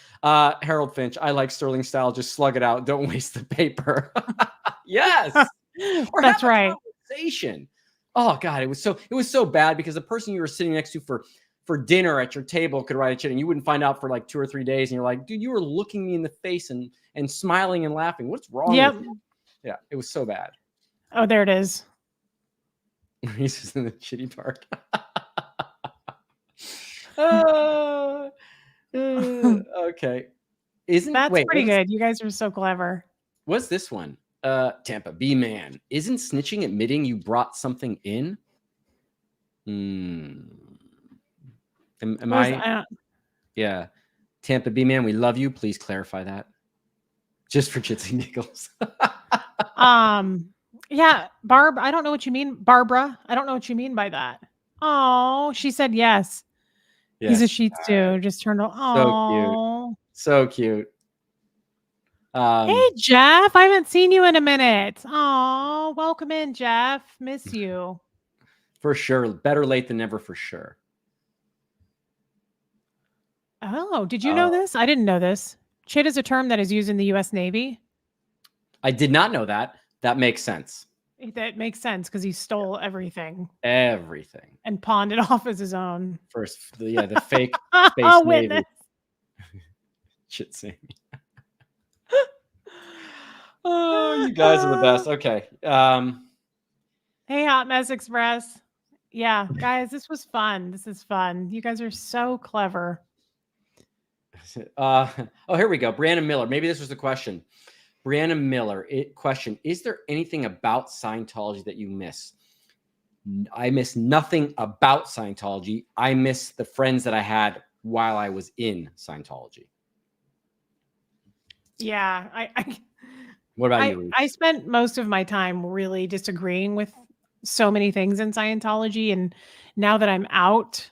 Harold Finch. I like Sterling style. Just slug it out. Don't waste the paper. Yes.
That's right.
Conversation. Oh God, it was so bad because the person you were sitting next to for dinner at your table could write a chit and you wouldn't find out for like 2 or 3 days. And you're like, dude, you were looking me in the face and smiling and laughing. What's wrong with you? Yeah, it was so bad.
Oh, there it is.
He's just in the chitty park. Okay.
That's pretty good. You guys are so clever.
What's this one? Tampa B man. Isn't snitching admitting you brought something in? Am I? Yeah. Tampa B man, we love you. Please clarify that. Just for chits and giggles.
Yeah, Barb, I don't know what you mean. Barbara, I don't know what you mean by that. Oh, she said yes. Yes. He's a Shih Tzu. Just turned on. Oh,
so cute.
Hey, Jeff. I haven't seen you in a minute. Oh, welcome in, Jeff. Miss you.
For sure. Better late than never, for sure.
Oh, did you know this? I didn't know this. Chit is a term that is used in the U.S. Navy.
I did not know that. That makes sense.
That makes sense because he stole everything.
Everything.
And pawned it off as his own.
First, the fake space Navy. Shit, Sammy. Oh, you guys are the best. Okay.
Hey, Hot Mess Express. Yeah, guys, this was fun. This is fun. You guys are so clever.
Oh, here we go. Brandon Miller. Maybe this was the question. Brandon Miller. Question. Is there anything about Scientology that you miss? I miss nothing about Scientology. I miss the friends that I had while I was in Scientology.
Yeah.
What about you, Reese?
I spent most of my time really disagreeing with so many things in Scientology. And now that I'm out,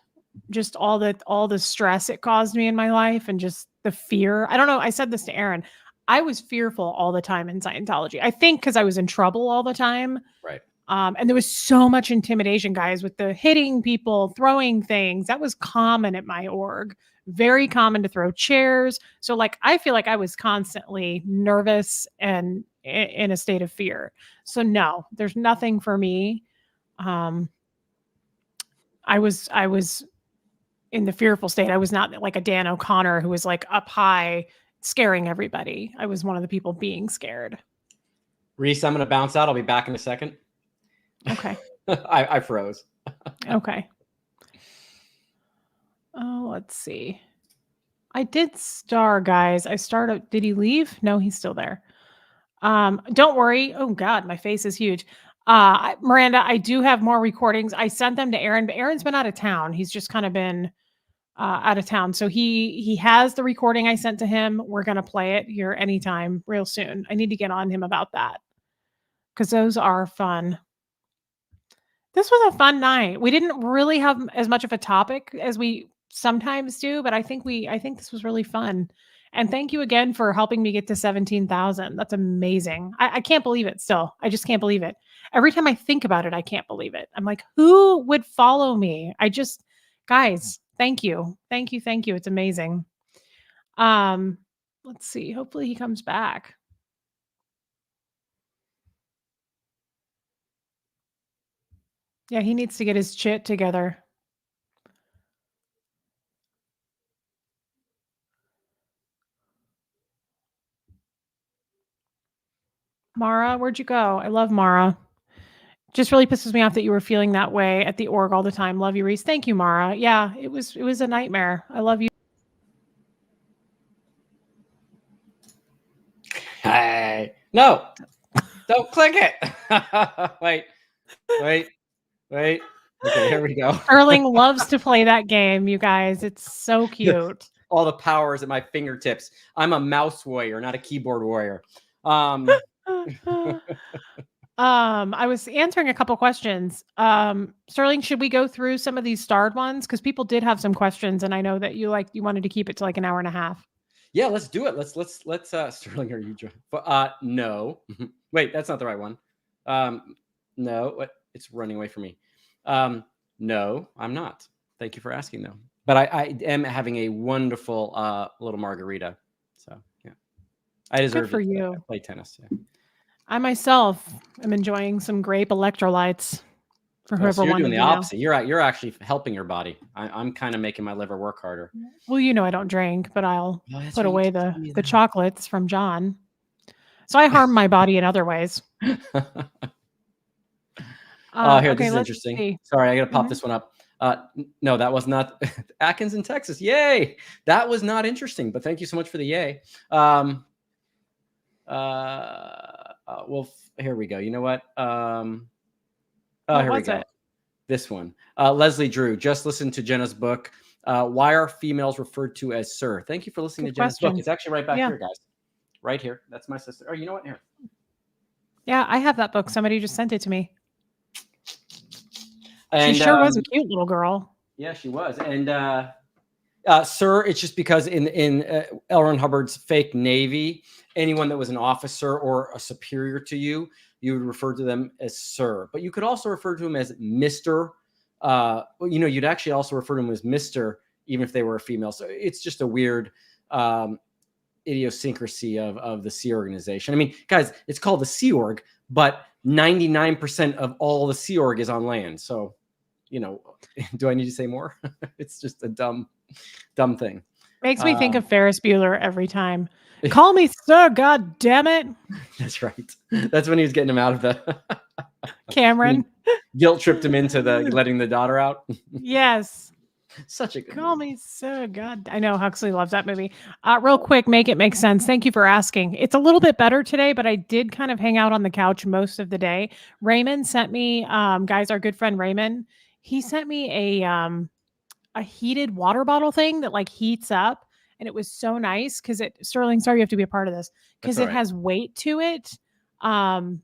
just all the stress it caused me in my life and just the fear. I don't know. I said this to Aaron. I was fearful all the time in Scientology. I think because I was in trouble all the time.
Right.
And there was so much intimidation, guys, with the hitting people, throwing things. That was common at my org. Very common to throw chairs. So like, I feel like I was constantly nervous and in a state of fear. So no, there's nothing for me. I was in the fearful state. I was not like a Dan O'Connor who was like up high scaring everybody. I was one of the people being scared.
Reese, I'm going to bounce out. I'll be back in a second.
Okay.
I froze.
Okay. Oh, let's see. I did star, guys. I started. Did he leave? No, he's still there. Don't worry. Oh God, my face is huge. Miranda, I do have more recordings. I sent them to Aaron, but Aaron's been out of town. He's just kind of been out of town. So he has the recording I sent to him. We're going to play it here anytime real soon. I need to get on him about that because those are fun. This was a fun night. We didn't really have as much of a topic as we sometimes do, but I think this was really fun. And thank you again for helping me get to 17,000. That's amazing. I can't believe it still. I just can't believe it. Every time I think about it, I can't believe it. I'm like, who would follow me? Guys, thank you. Thank you. Thank you. It's amazing. Let's see. Hopefully he comes back. Yeah, he needs to get his chit together. Mara, where'd you go? I love Mara. Just really pisses me off that you were feeling that way at the org all the time. Love you, Reese. Thank you, Mara. Yeah, it was a nightmare. I love you.
Hey, no, don't click it. wait. Okay, here we go.
Erling loves to play that game, you guys. It's so cute.
All the powers at my fingertips. I'm a mouse warrior, not a keyboard warrior.
I was answering a couple questions. Sterling, should we go through some of these starred ones? Because people did have some questions, and I know that you wanted to keep it to like an hour and a half.
Yeah, let's do it. Let's Sterling, are you no. Wait, that's not the right one. No, it's running away from me. No, I'm not. Thank you for asking though. But I am having a wonderful little margarita. So yeah. I deserve
Good for
it.
you.
I play tennis. Yeah.
I myself am enjoying some grape electrolytes for whoever
so you're
wanted
doing the
to know.
opposite. You're actually helping your body. I'm kind of making my liver work harder.
Well, I don't drink, but I'll
that's
put
right,
away
you told me
the
that.
chocolates from John. So I harm my body in other ways.
Here,
Okay,
this is
let's
interesting.
see.
Sorry, I got to pop this one up. No, that was not Atkins in Texas. Yay. That was not interesting, but thank you so much for the yay. Well, here we go. You know what? Here we go. This one. Leslie Drew, just listened to Jenna's book. Why are females referred to as sir? Thank you for listening to Jenna's book. It's actually right back here, guys. Right here. That's my sister. Oh, you know what? Here.
Yeah, I have that book. Somebody just sent it to me.
And,
she sure was a cute little girl.
Yeah, she was. And sir, it's just because in L. Ron Hubbard's fake Navy, anyone that was an officer or a superior to you, you would refer to them as sir. But you could also refer to him as Mr. You'd actually also refer to him as Mr. even if they were a female. So it's just a weird idiosyncrasy of the Sea Organization. I mean, guys, it's called the Sea Org, but 99% of all the Sea Org is on land. So, do I need to say more? It's just a dumb thing.
Makes me think of Ferris Bueller every time. Call me sir, god damn it.
That's right. That's when he was getting him out of the
Cameron.
Guilt tripped him into letting the daughter out.
Yes.
Such a good
Call me sir, god. I know Huxley loves that movie. Real quick, make it make sense. Thank you for asking. It's a little bit better today, but I did kind of hang out on the couch most of the day. Raymond sent me, guys, our good friend Raymond, he sent me a heated water bottle thing that like heats up, and it was so nice because Sterling, sorry you have to be a part of this because it has weight to it, and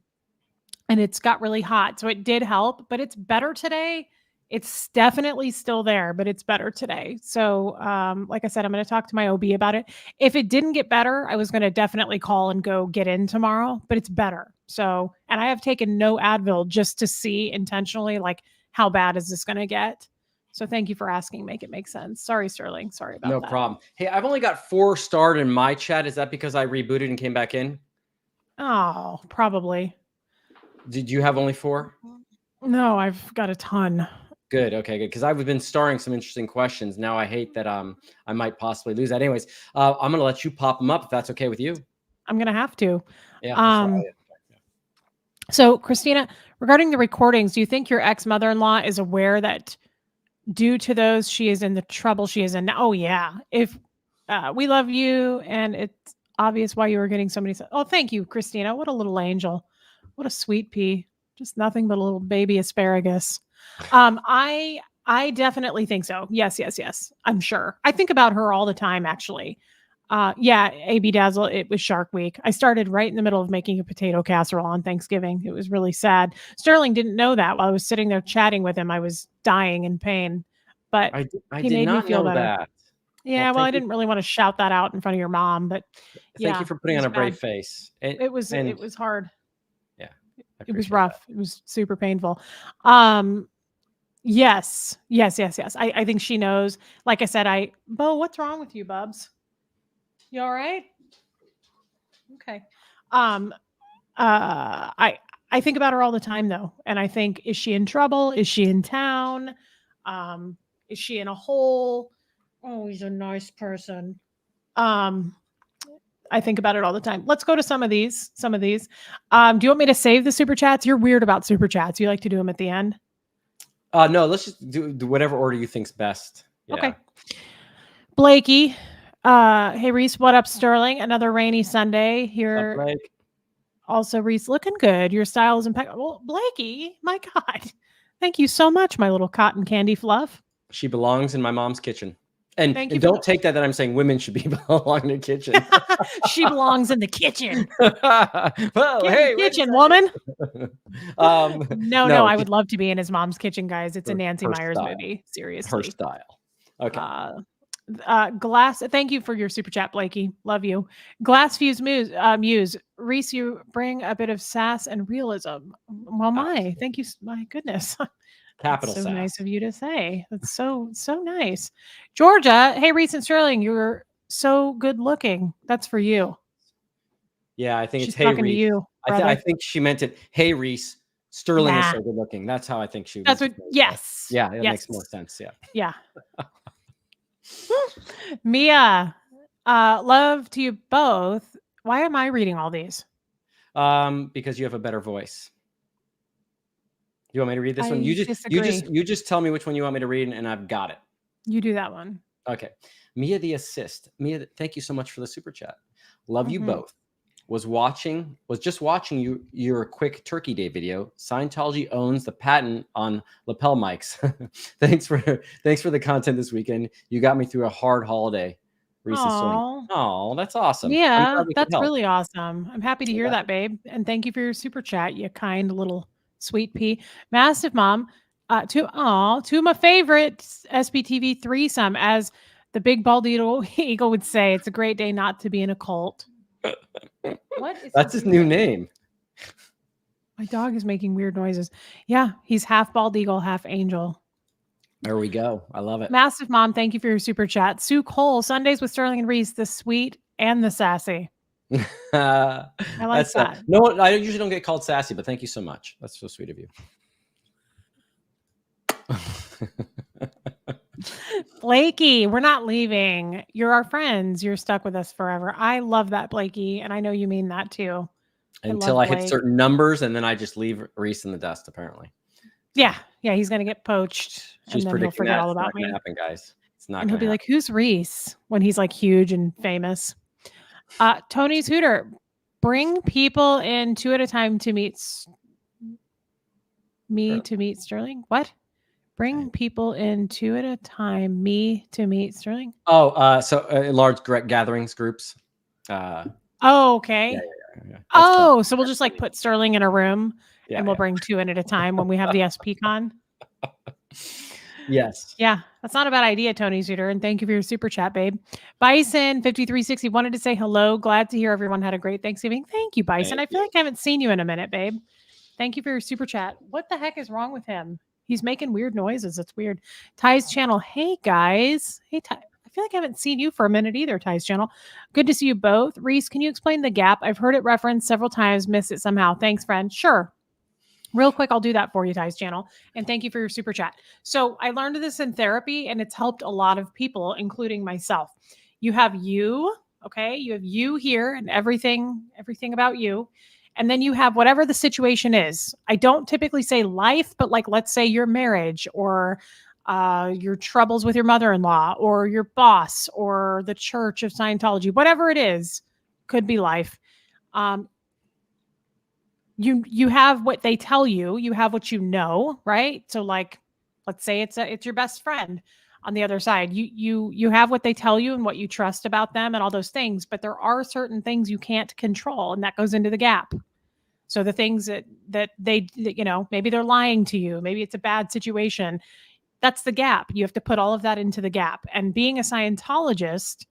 it's got really hot, so it did help. But it's better today. It's definitely still there, but it's better today. So, like I said, I'm going to talk to my OB about it. If it didn't get better, I was going to definitely call and go get in tomorrow, but it's better. So, and I have taken no Advil just to see intentionally, like, how bad is this going to get? So thank you for asking. Make it make sense. Sorry, Sterling. Sorry about that.
No problem. Hey, I've only got 4 starred in my chat. Is that because I rebooted and came back in?
Oh, probably.
Did you have only 4?
No, I've got a ton.
Good. Okay, good. Because I've been starring some interesting questions. Now I hate that I might possibly lose that. Anyways, I'm going to let you pop them up if that's okay with you.
I'm going to have to.
Yeah.
So, Christina, regarding the recordings, do you think your ex-mother-in-law is aware that due to those, she is in the trouble she is in now? Oh, yeah. If we love you, and it's obvious why you were getting so many. Oh, thank you, Christina. What a little angel. What a sweet pea. Just nothing but a little baby asparagus. I definitely think so. Yes. I'm sure. I think about her all the time, actually. Yeah, AB Dazzle, it was Shark Week. I started right in the middle of making a potato casserole on Thanksgiving. It was really sad. Sterling didn't know that while I was sitting there chatting with him. I was dying in pain. but
I
he
did
made me
not
feel
know
better.
that.
Yeah, well, I
Thank you.
didn't really want to shout that out in front of your mom, but
Thank
yeah,
you for
it
putting on
was
a brave
bad.
face.
It was hard.
Yeah, I
It was
appreciate
rough.
that.
It was super painful. Um, yes. I think she knows. Like I said, Bo, what's wrong with you, Bubs? You all right? Okay. Um, I think about her all the time though, and I think, is she in trouble? Is she in town? Is she in a hole? Oh, he's a nice person. Um, I think about it all the time. Let's go to some of these. Do you want me to save the super chats? You're weird about super chats. You like to do them at the end.
No, let's just do whatever order you think's best. Yeah.
Okay. Blakey. Hey Reese, what up, Sterling? Another rainy Sunday here.
What's up, Blake?
Also, Reese, looking good. Your style is impeccable. Well, Blakey, my God. Thank you so much, my little cotton candy fluff.
She belongs in my mom's kitchen. And
Thank you.
Don't take that I'm saying women should be belong in the kitchen.
She belongs in the kitchen.
Well, hey,
kitchen woman.
No,
I would love to be in his mom's kitchen, guys. It's a Nancy Meyers
style.
movie. Seriously.
Her style. Okay.
Glass. Thank you for your super chat, Blakey. Love you. Glass Fuse Muse. Reese, you bring a bit of sass and realism. Well, thank you. My goodness.
Capital
That's so
sass.
nice of you to say. That's so nice. Georgia, hey Reese and Sterling, you're so good looking. That's for you.
Yeah, I think
She's
it's hey
talking
Reese.
to you.
I think she meant it. Hey Reese, Sterling is
Nah.
so good looking. That's how I think she.
That's what. Yes.
Yeah, that
yes.
makes more sense. Yeah.
Yeah. Mia, love to you both. Why am I reading all these?
Because you have a better voice. You want me to read this one?
Disagree.
You just tell me which one you want me to read, and I've got it.
You do that one.
Okay. Mia the assist. Mia, thank you so much for the super chat. Love you both. Was just watching your quick Turkey Day video. Scientology owns the patent on lapel mics. Thanks for the content this weekend. You got me through a hard holiday. Oh, that's awesome.
Yeah, that's really awesome. I'm happy to hear that, babe. And thank you for your super chat, you kind little sweet pea. Massive mom. Two of my favorites, SBTV threesome, as the big bald eagle would say. It's a great day not to be in a cult. What is
that's his new name?
My dog is making weird noises. Yeah, he's half bald eagle, half angel.
There we go. I love it.
Massive mom, thank you for your super chat. Sue Cole, Sundays with Sterling and Reese, the sweet and the sassy. I like that.
No, I usually don't get called sassy, but thank you so much. That's so sweet of you.
Blakey, we're not leaving. You're our friends. You're stuck with us forever. I love that, Blakey, and I know you mean that too.
Until I hit certain numbers, and then I just leave Reese in the dust, apparently.
Yeah, he's gonna get poached.
She's
and then he'll forget all about me.
Happen, guys. It's not.
And he'll be like, "Who's Reese?" when he's like huge and famous. Tony's Hooter, bring people in 2 at a time to meet to meet Sterling. What? Bring people in 2 at a time. Me to meet Sterling.
Oh, so large gatherings, groups.
Okay.
Yeah.
Oh, so we'll just like put Sterling in a room and we'll bring 2 in at a time when we have the SP con.
Yes.
Yeah, that's not a bad idea, Tony Suter. And thank you for your super chat, babe. Bison 5360 wanted to say hello. Glad to hear everyone had a great Thanksgiving. Thank you, Bison. I feel like I haven't seen you in a minute, babe. Thank you for your super chat. What the heck is wrong with him? He's making weird noises. It's weird. Ty's channel. Hey guys. Hey Ty. I feel like I haven't seen you for a minute either, Ty's channel. Good to see you both. Reese, can you explain the gap? I've heard it referenced several times, missed it somehow. Thanks, friend. Sure. Real quick, I'll do that for you, Ty's channel. And thank you for your super chat. So I learned this in therapy, and it's helped a lot of people, including myself. You have you, okay? You have you here and everything about you. And then you have whatever the situation is. I don't typically say life, but like, let's say your marriage or your troubles with your mother-in-law or your boss or the Church of Scientology, whatever it is, could be life. You have what they tell you. You have what you know, right? So like, let's say it's your best friend on the other side. You have what they tell you and what you trust about them and all those things, but there are certain things you can't control, and that goes into the gap. So the things that they maybe they're lying to you, maybe it's a bad situation. That's the gap. You have to put all of that into the gap. And being a Scientologist,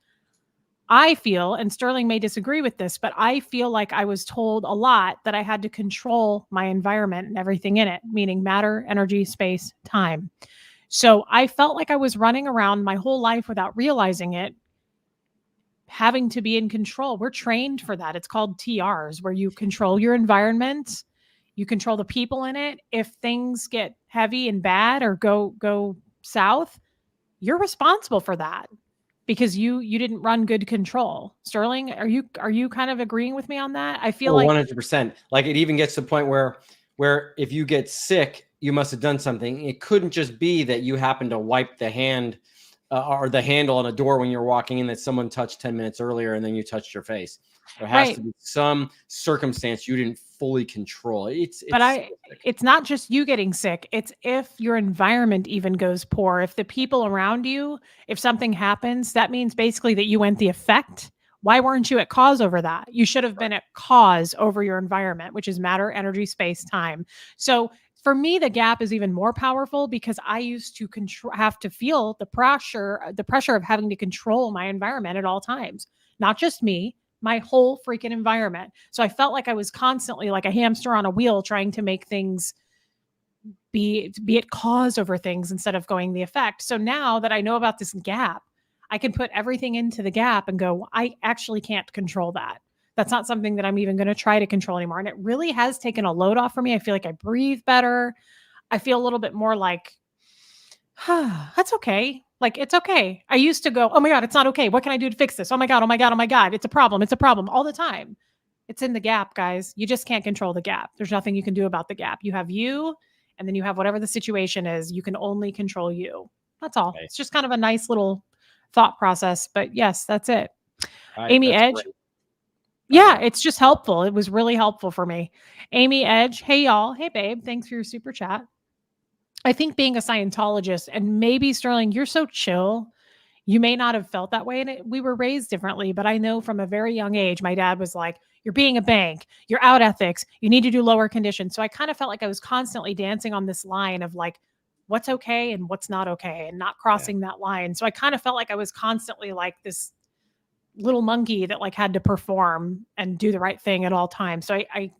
I feel, and Sterling may disagree with this, but I feel like I was told a lot that I had to control my environment and everything in it, meaning matter, energy, space, time. So I felt like I was running around my whole life without realizing it, having to be in control. We're trained for that. It's called TRs, where you control your environment, you control the people in it. If things get heavy and bad or go south, you're responsible for that because you didn't run good control. Sterling, are you kind of agreeing with me on that? I feel like
100%. Like it even gets to the point where if you get sick, you must have done something. It couldn't just be that you happened to wipe the hand or the handle on a door when you're walking in that someone touched 10 minutes earlier and then you touched your face. There has to be some circumstance you didn't fully control. It's
not just you getting sick. It's if your environment even goes poor. If the people around you, if something happens, that means basically that you went the effect. Why weren't you at cause over that? You should have been at cause over your environment, which is matter, energy, space, time. So for me, the gap is even more powerful because I used to have to feel the pressure of having to control my environment at all times, not just me, my whole freaking environment. So I felt like I was constantly like a hamster on a wheel trying to make things be at cause over things instead of going the effect. So now that I know about this gap, I can put everything into the gap and go, I actually can't control that. That's not something that I'm even going to try to control anymore. And it really has taken a load off for me. I feel like I breathe better. I feel a little bit more like, that's okay. Like, it's okay. I used to go, oh my God, it's not okay. What can I do to fix this? Oh my God, oh my God, oh my God. It's a problem. It's a problem all the time. It's in the gap, guys. You just can't control the gap. There's nothing you can do about the gap. You have you, and then you have whatever the situation is. You can only control you. That's all. It's just kind of a nice little thought process. But yes, that's it. Amy Edge. Great. Yeah, it's just helpful. It was really helpful for me. Amy Edge. Hey, y'all. Hey, babe. Thanks for your super chat. I think being a Scientologist, and maybe Sterling, you're so chill. You may not have felt that way. And we were raised differently, but I know from a very young age, my dad was like, you're being a bank, you're out ethics, you need to do lower conditions. So I kind of felt like I was constantly dancing on this line of like, what's okay and what's not okay, and not crossing that line. So I kind of felt like I was constantly like this little monkey that like had to perform and do the right thing at all times. So I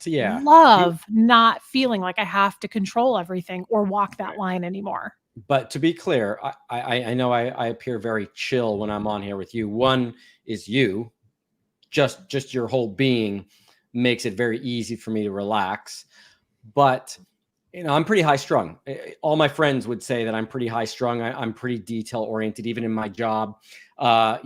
love not feeling like I have to control everything or walk that line anymore.
But to be clear, I know I appear very chill when I'm on here with you. One is you, just your whole being makes it very easy for me to relax. But I'm pretty high strung. All my friends would say that I'm pretty high strung. I'm pretty detail oriented, even in my job. I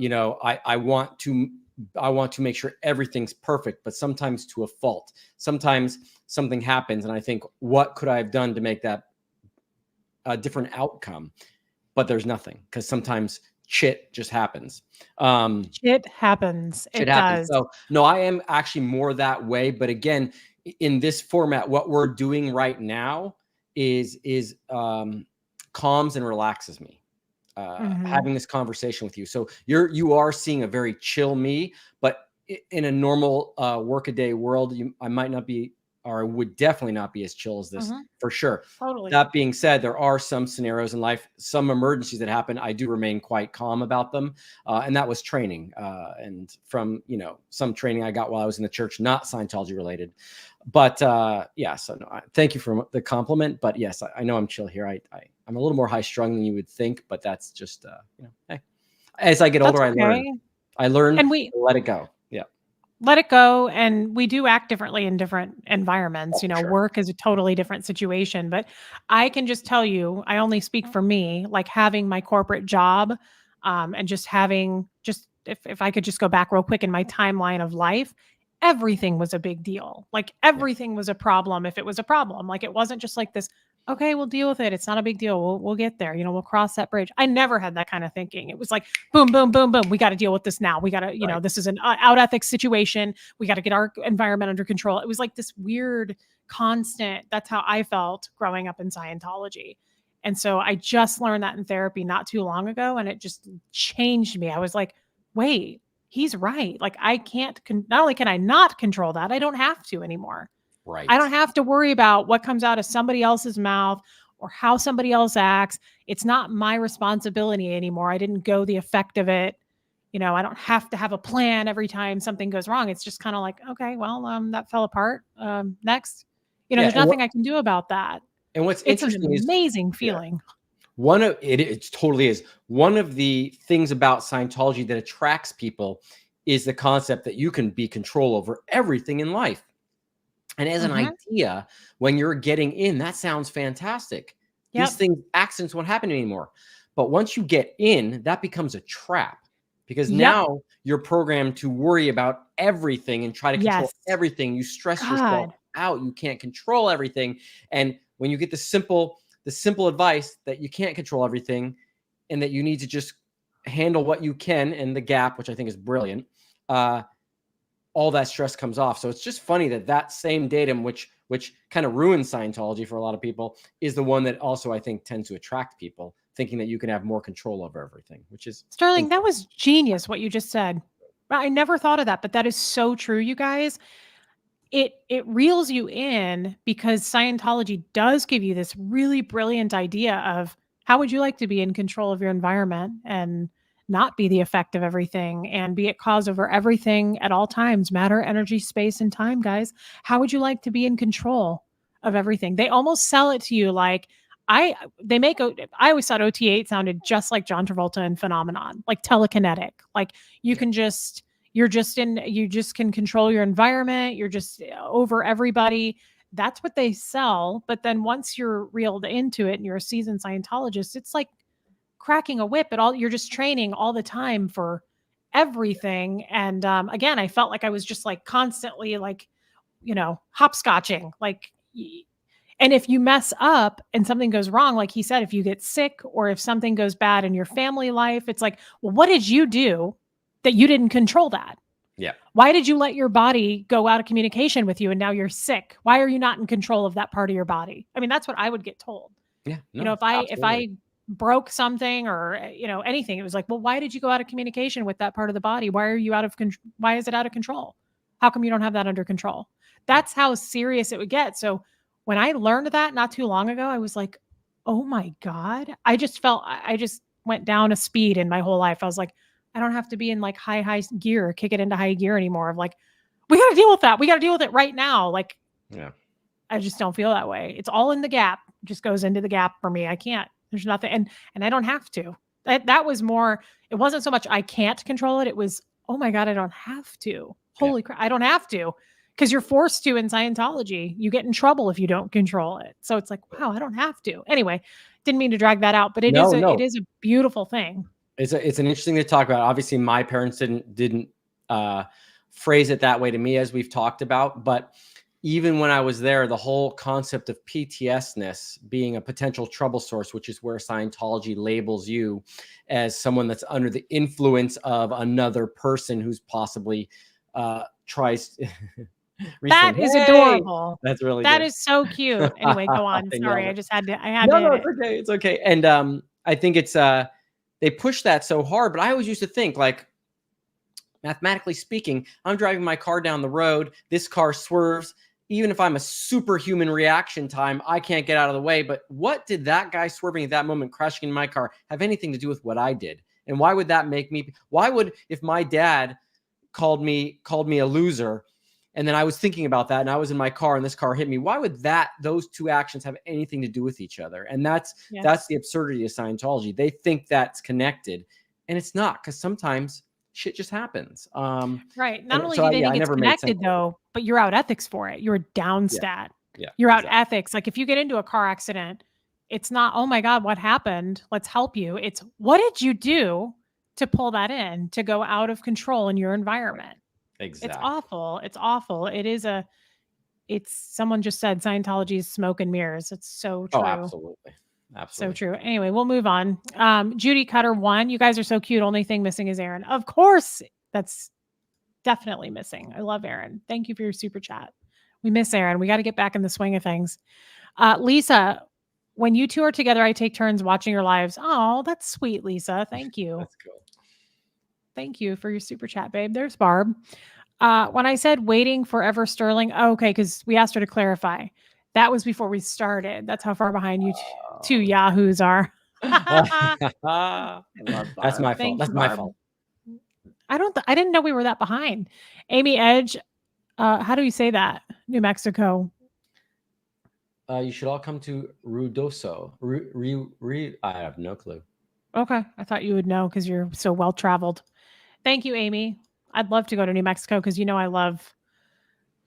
want to make sure everything's perfect, but sometimes to a fault. Sometimes something happens and I think, what could I have done to make that a different outcome? But there's nothing, because sometimes chit just happens.
It happens. It does.
So no, I am actually more that way. But again, in this format, what we're doing right now is calms and relaxes me. Having this conversation with you. So you are seeing a very chill me, but in a normal workaday world, I might not be, or would definitely not be as chill as this for sure.
Totally.
That being said, there are some scenarios in life, some emergencies that happen. I do remain quite calm about them. And that was training. And from, some training I got while I was in the church, not Scientology related. But so no, thank you for the compliment. But yes, I know I'm chill here. I'm a little more high strung than you would think, but that's just, hey, as I get older, I learn and we let it go. Yeah.
Let it go. And we do act differently in different environments. Work is a totally different situation, but I can just tell you, I only speak for me, like having my corporate job, and just having if I could just go back real quick in my timeline of life, everything was a big deal. Like everything was a problem. If it was a problem, like it wasn't just like this, okay, we'll deal with it. It's not a big deal. We'll get there. We'll cross that bridge. I never had that kind of thinking. It was like, boom, boom, boom, boom. We got to deal with this now. We got to, this is an out ethics situation. We got to get our environment under control. It was like this weird constant. That's how I felt growing up in Scientology. And so I just learned that in therapy not too long ago. And it just changed me. I was like, wait, he's right. Like I can't, not only can I not control that, I don't have to anymore.
Right.
I don't have to worry about what comes out of somebody else's mouth or how somebody else acts. It's not my responsibility anymore. I didn't go the effect of it. I don't have to have a plan every time something goes wrong. It's just kind of like, okay, well, that fell apart. Next, there's nothing I can do about that.
And what's
It's an
interesting
amazing feeling.
It totally is. One of the things about Scientology that attracts people is the concept that you can be control over everything in life. And as an idea, when you're getting in, that sounds fantastic.
Yep.
These things, accidents won't happen anymore. But once you get in, that becomes a trap, because now you're programmed to worry about everything and try to control everything. You stress yourself out. You can't control everything. And when you get the simple advice that you can't control everything and that you need to just handle what you can in the gap, which I think is brilliant, all that stress comes off. So it's just funny that same datum, which kind of ruins Scientology for a lot of people, is the one that also I think tends to attract people, thinking that you can have more control over everything, which is
Sterling, that was genius what you just said. I never thought of that, but that is so true, you guys. It reels you in because Scientology does give you this really brilliant idea of how would you like to be in control of your environment and not be the effect of everything and be at cause over everything at all times, matter, energy, space, and time, guys. How would you like to be in control of everything? They almost sell it to you like I always thought OT8 sounded just like John Travolta in Phenomenon, like telekinetic. Like you just can control your environment. You're just over everybody. That's what they sell. But then once you're reeled into it and you're a seasoned Scientologist, it's like cracking a whip at all. You're just training all the time for everything. And again, I felt like I was just like constantly like, hopscotching, like, and if you mess up and something goes wrong, like he said, if you get sick or if something goes bad in your family life, it's like, well, what did you do that you didn't control that?
Yeah.
Why did you let your body go out of communication with you and now you're sick? Why are you not in control of that part of your body? I mean, that's what I would get told.
Yeah.
No, if I broke something or anything, it was like, well, why did you go out of communication with that part of the body? Why are you why is it out of control? How come you don't have that under control? That's how serious it would get. So when I learned that not too long ago, I was like, oh my God. I just went down a speed in my whole life. I was like, I don't have to be in like high gear, kick it into high gear anymore. Of like, we got to deal with that. We got to deal with it right now. Like, I just don't feel that way. It's all in the gap. It just goes into the gap for me. I can't. There's nothing, and I don't have to. That was more. It wasn't so much I can't control it. It was, oh my God, I don't have to. Holy crap, I don't have to, because you're forced to in Scientology. You get in trouble if you don't control it. So it's like, wow, I don't have to. Anyway, didn't mean to drag that out, but it is a beautiful thing.
It's an interesting thing to talk about. Obviously, my parents didn't phrase it that way to me, as we've talked about. But even when I was there, the whole concept of PTSness being a potential trouble source, which is where Scientology labels you as someone that's under the influence of another person who's possibly tries.
That is adorable.
That's really
that
good.
is so cute. Anyway, go on. Sorry, I just had to.
No, it's okay. It's okay. And I think it's they push that so hard. But I always used to think, like, mathematically speaking, I'm driving my car down the road. This car swerves. Even if I'm a superhuman reaction time, I can't get out of the way. But what did that guy swerving at that moment, crashing in my car, have anything to do with what I did? And why would that make me? Why would, if my dad called me a loser, and then I was thinking about that, and I was in my car, and this car hit me, why would those two actions have anything to do with each other? And that's the absurdity of Scientology. They think that's connected, and it's not, because sometimes shit just happens.
Right. Not only do they think it's connected, though, but you're out ethics for it. You're down stat.
Yeah.
You're out ethics. Like if you get into a car accident, it's not, oh my God, what happened? Let's help you. It's, what did you do to pull that in, to go out of control in your environment?
Exactly.
It's awful. It's awful. Someone just said Scientology is smoke and mirrors. It's so true.
Oh, absolutely.
So true. Anyway, we'll move on. Judy Cutter 1, you guys are so cute. Only thing missing is Aaron. Of course, that's definitely missing. I love Aaron. Thank you for your super chat. We miss Aaron. We got to get back in the swing of things. Lisa, when you two are together, I take turns watching your lives. Oh, that's sweet, Lisa. Thank you.
That's cool.
Thank you for your super chat, babe. There's Barb. When I said waiting forever, Sterling, okay, because we asked her to clarify. That was before we started. That's how far behind you two yahoos are.
That's my fault.
Thank
That's
you,
my
Barb.
fault.
I didn't know we were that behind. Amy Edge, how do you say that? New Mexico.
You should all come to Ruidoso. I have no clue.
Okay. I thought you would know because you're so well traveled. Thank you, Amy. I'd love to go to New Mexico because I love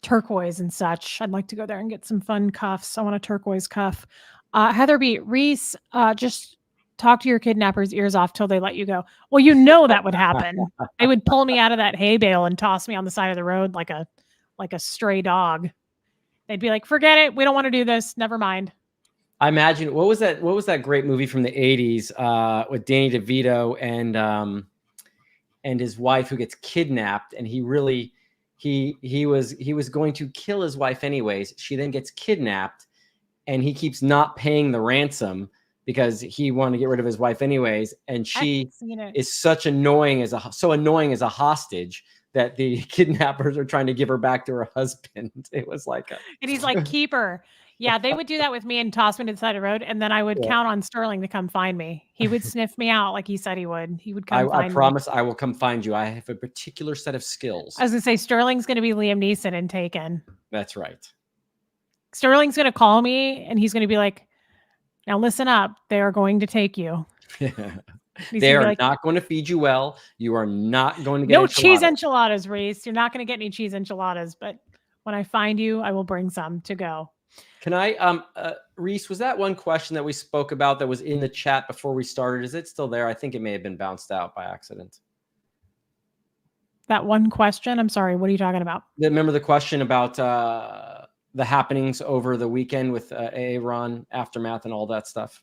turquoise and such. I'd like to go there and get some fun cuffs. I want a turquoise cuff. Heather B. Reese, just talk to your kidnappers' ears off till they let you go. Well, that would happen. They would pull me out of that hay bale and toss me on the side of the road like a stray dog. They'd be like, forget it. We don't want to do this. Never mind.
I imagine what was that great movie from the 80s with Danny DeVito and his wife who gets kidnapped, and he was going to kill his wife anyways. She then gets kidnapped and he keeps not paying the ransom because he wanted to get rid of his wife anyways. And she is so annoying as a hostage that the kidnappers are trying to give her back to her husband. It was like,
and he's like, keep her. Yeah, they would do that with me and toss me to the side of the road. And then I would count on Sterling to come find me. He would sniff me out like he said he would. He would come find me.
I promise I will come find you. I have a particular set of skills.
I was going to say, Sterling's going to be Liam Neeson in Taken.
That's right.
Sterling's going to call me and he's going to be like, now listen up. They are going to take you.
They are not going to feed you well. You are not going to get
no cheese enchiladas, Reese. You're not going to get any cheese enchiladas, but when I find you, I will bring some to go.
Can I, Reese, was that one question that we spoke about that was in the chat before we started? Is it still there? I think it may have been bounced out by accident.
That one question? I'm sorry. What are you talking about?
Remember the question about the happenings over the weekend with Aaron, Aftermath, and all that stuff?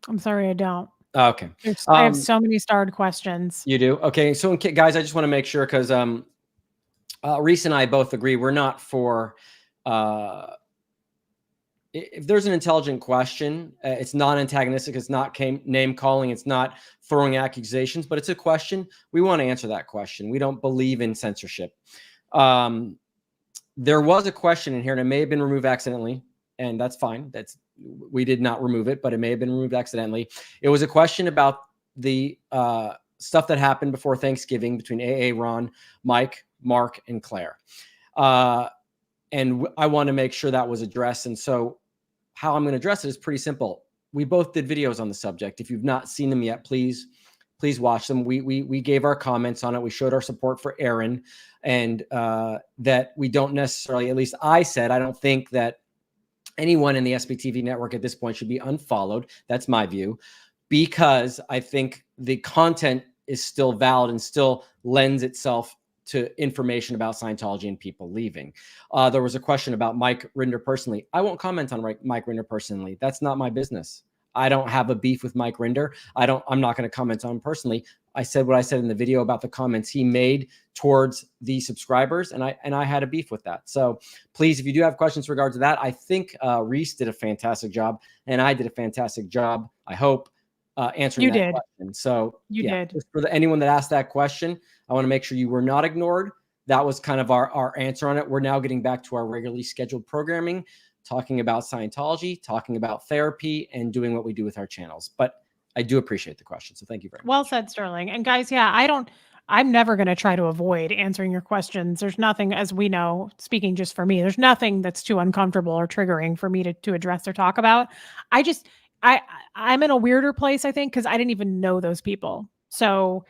I'm sorry, I don't.
Okay.
I have so many starred questions.
You do? Okay. So, guys, I just want to make sure because Reese and I both agree we're not for if there's an intelligent question, it's not antagonistic, it's not name calling, it's not throwing accusations, but it's a question. We want to answer that question. We don't believe in censorship. There was a question in here and it may have been removed accidentally, and that's fine. We did not remove it, but it may have been removed accidentally. It was a question about the stuff that happened before Thanksgiving between Ron, Mike, Mark, and Claire. And I want to make sure that was addressed. And so how I'm going to address it is pretty simple. We both did videos on the subject. If you've not seen them yet, please watch them. We gave our comments on it. We showed our support for Aaron, and that we don't necessarily, at least I said, I don't think that anyone in the SBTV network at this point should be unfollowed. That's my view, because I think the content is still valid and still lends itself to information about Scientology and people leaving. There was a question about Mike Rinder personally. I won't comment on Mike Rinder personally. That's not my business. I don't have a beef with Mike Rinder. I'm not going to comment on him personally. I said what I said in the video about the comments he made towards the subscribers, and I had a beef with that. So please, if you do have questions in regards to that, I think Reese did a fantastic job, and I did a fantastic job, I hope, answering that question. So
you did.
Just for anyone that asked that question, I want to make sure you were not ignored. That was kind of our answer on it. We're now getting back to our regularly scheduled programming, talking about Scientology, talking about therapy, and doing what we do with our channels. But I do appreciate the question. So thank you very much.
Well said, Sterling. And guys, I'm never going to try to avoid answering your questions. There's nothing, as we know, speaking just for me, there's nothing that's too uncomfortable or triggering for me to address or talk about. I'm in a weirder place, I think, because I didn't even know those people. So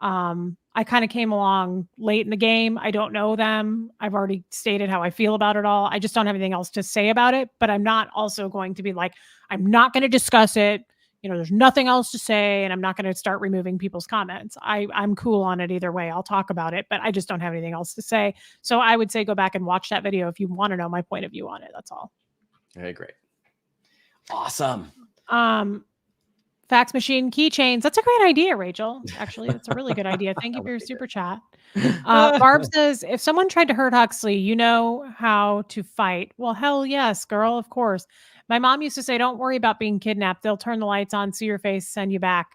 I kind of came along late in the game. I don't know them. I've already stated how I feel about it all. I just don't have anything else to say about it, but I'm not also going to be like, I'm not going to discuss it. There's nothing else to say, and I'm not going to start removing people's comments. I'm cool on it either way. I'll talk about it, but I just don't have anything else to say. So I would say go back and watch that video if you want to know my point of view on it. That's all.
Okay, great. Awesome.
Fax machine keychains. That's a great idea, Rachel. Actually, that's a really good idea. Thank you for your super chat. Barb says, if someone tried to hurt Huxley, you know how to fight. Well, hell yes, girl. Of course. My mom used to say, don't worry about being kidnapped. They'll turn the lights on, see your face, send you back.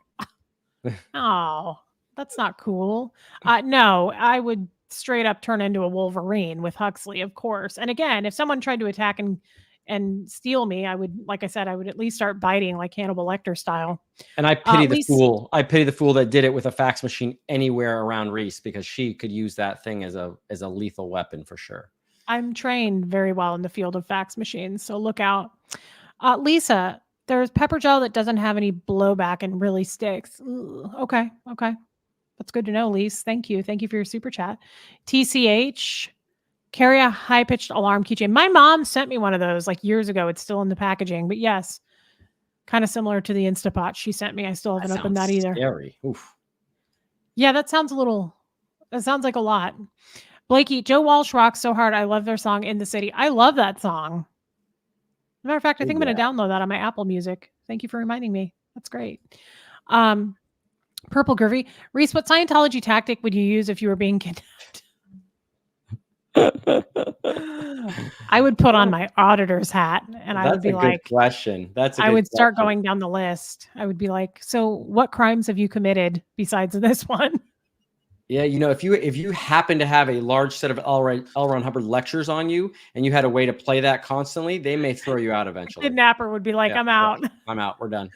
Oh, that's not cool. No, I would straight up turn into a Wolverine with Huxley, of course. And again, if someone tried to attack and steal me, I would, like I said, I would at least start biting like Hannibal Lecter style.
And I pity the fool. I pity the fool that did it with a fax machine anywhere around Reese, because she could use that thing as a lethal weapon for sure. I'm
trained very well in the field of fax machines, so look out. Lisa, there's pepper gel that doesn't have any blowback and really sticks. Ooh, okay. That's good to know, Lisa. Thank you. Thank you for your super chat. TCH, carry a high-pitched alarm keychain. My mom sent me one of those like years ago. It's still in the packaging, but yes, kind of similar to the Instapot she sent me. I still haven't opened that either.
Scary. Oof.
Yeah, that sounds like a lot. Blakey, Joe Walsh rocks so hard. I love their song In the City. I love that song. As a matter of fact, I think I'm going to download that on my Apple Music. Thank you for reminding me. That's great. Purple Groovy. Reese, what Scientology tactic would you use if you were being kidnapped? I would put on my auditor's hat and I would be like,
good question.
I would start going down the list. I would be like, so what crimes have you committed besides this one?
Yeah, if you happen to have a large set of L. Ron Hubbard lectures on you and you had a way to play that constantly, they may throw you out eventually.
The kidnapper would be like, I'm out.
I'm out. We're done.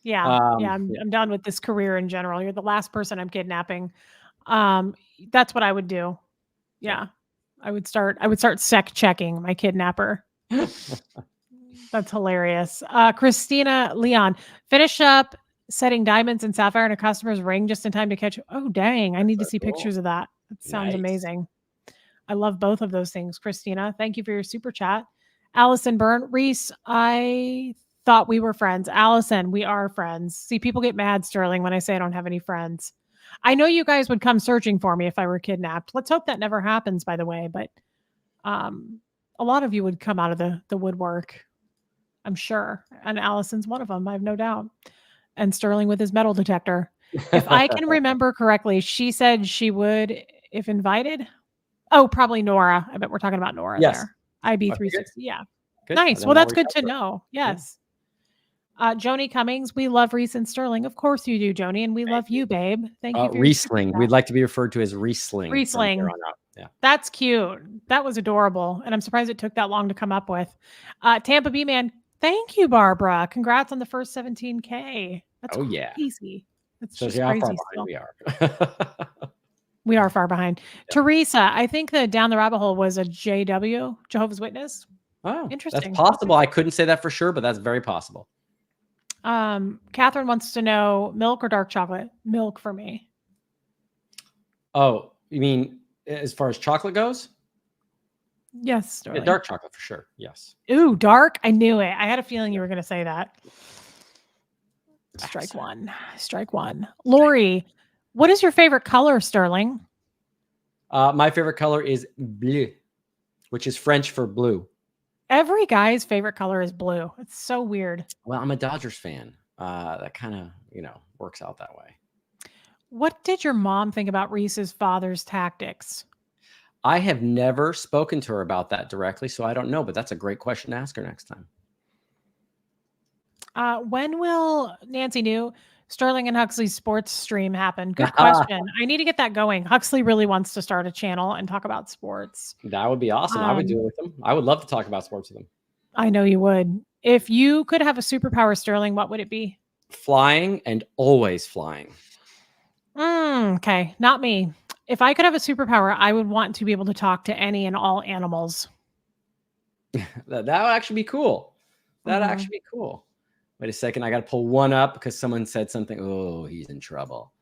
Yeah. I'm done with this career in general. You're the last person I'm kidnapping. That's what I would do. Yeah. I would start sec checking my kidnapper. That's hilarious. Christina Leon, finish up setting diamonds and sapphire in a customer's ring just in time to catch. Oh, dang. I need to see pictures of that. That sounds amazing. I love both of those things. Christina, thank you for your super chat. Allison Byrne, Reese, I thought we were friends. Allison, we are friends. See, people get mad, Sterling, when I say I don't have any friends. I know you guys would come searching for me if I were kidnapped. Let's hope that never happens, by the way. But a lot of you would come out of the woodwork, I'm sure. And Allison's one of them, I have no doubt. And Sterling with his metal detector. If I can remember correctly, she said she would if invited. Oh, probably Nora. I bet we're talking about Nora there. IB360. Yeah.
Good.
Nice. Well, that's good to know. Yes. Joni Cummings, we love Reese and Sterling. Of course you do, Joni, and we love you, babe. Thank you. For
Riesling. We'd like to be referred to as Riesling.
Riesling. Yeah. That's cute. That was adorable. And I'm surprised it took that long to come up with. Tampa B Man, thank you, Barbara. Congrats on the first 17K. That's crazy. That's just
how
crazy
far behind we are.
We are far behind. Yep. Teresa, I think the Down the Rabbit Hole was a JW, Jehovah's Witness.
Oh,
interesting.
That's possible. I couldn't say that for sure, but that's very possible.
Catherine wants to know milk or dark chocolate? Milk for me.
Oh, you mean as far as chocolate goes?
Yes.
Yeah, dark chocolate for sure. Yes.
Ooh, dark. I knew it. I had a feeling you were going to say that. Strike one. Lori, what is your favorite color, Sterling?
My favorite color is bleu, which is French for blue.
Every guy's favorite color is blue. It's so weird.
Well, I'm a Dodgers fan. That kind of, works out that way.
What did your mom think about Reese's father's tactics?
I have never spoken to her about that directly, so I don't know, but that's a great question to ask her next time.
When will Nancy New Sterling and Huxley's sports stream happen? Good question. I need to get that going. Huxley really wants to start a channel and talk about sports.
That would be awesome. I would do it with them. I would love to talk about sports with them.
I know you would. If you could have a superpower, Sterling, what would it be?
Flying and always flying.
Okay, not me. If I could have a superpower, I would want to be able to talk to any and all animals.
That would actually be cool. That'd actually be cool. Wait a second. I got to pull one up because someone said something. Oh, he's in trouble.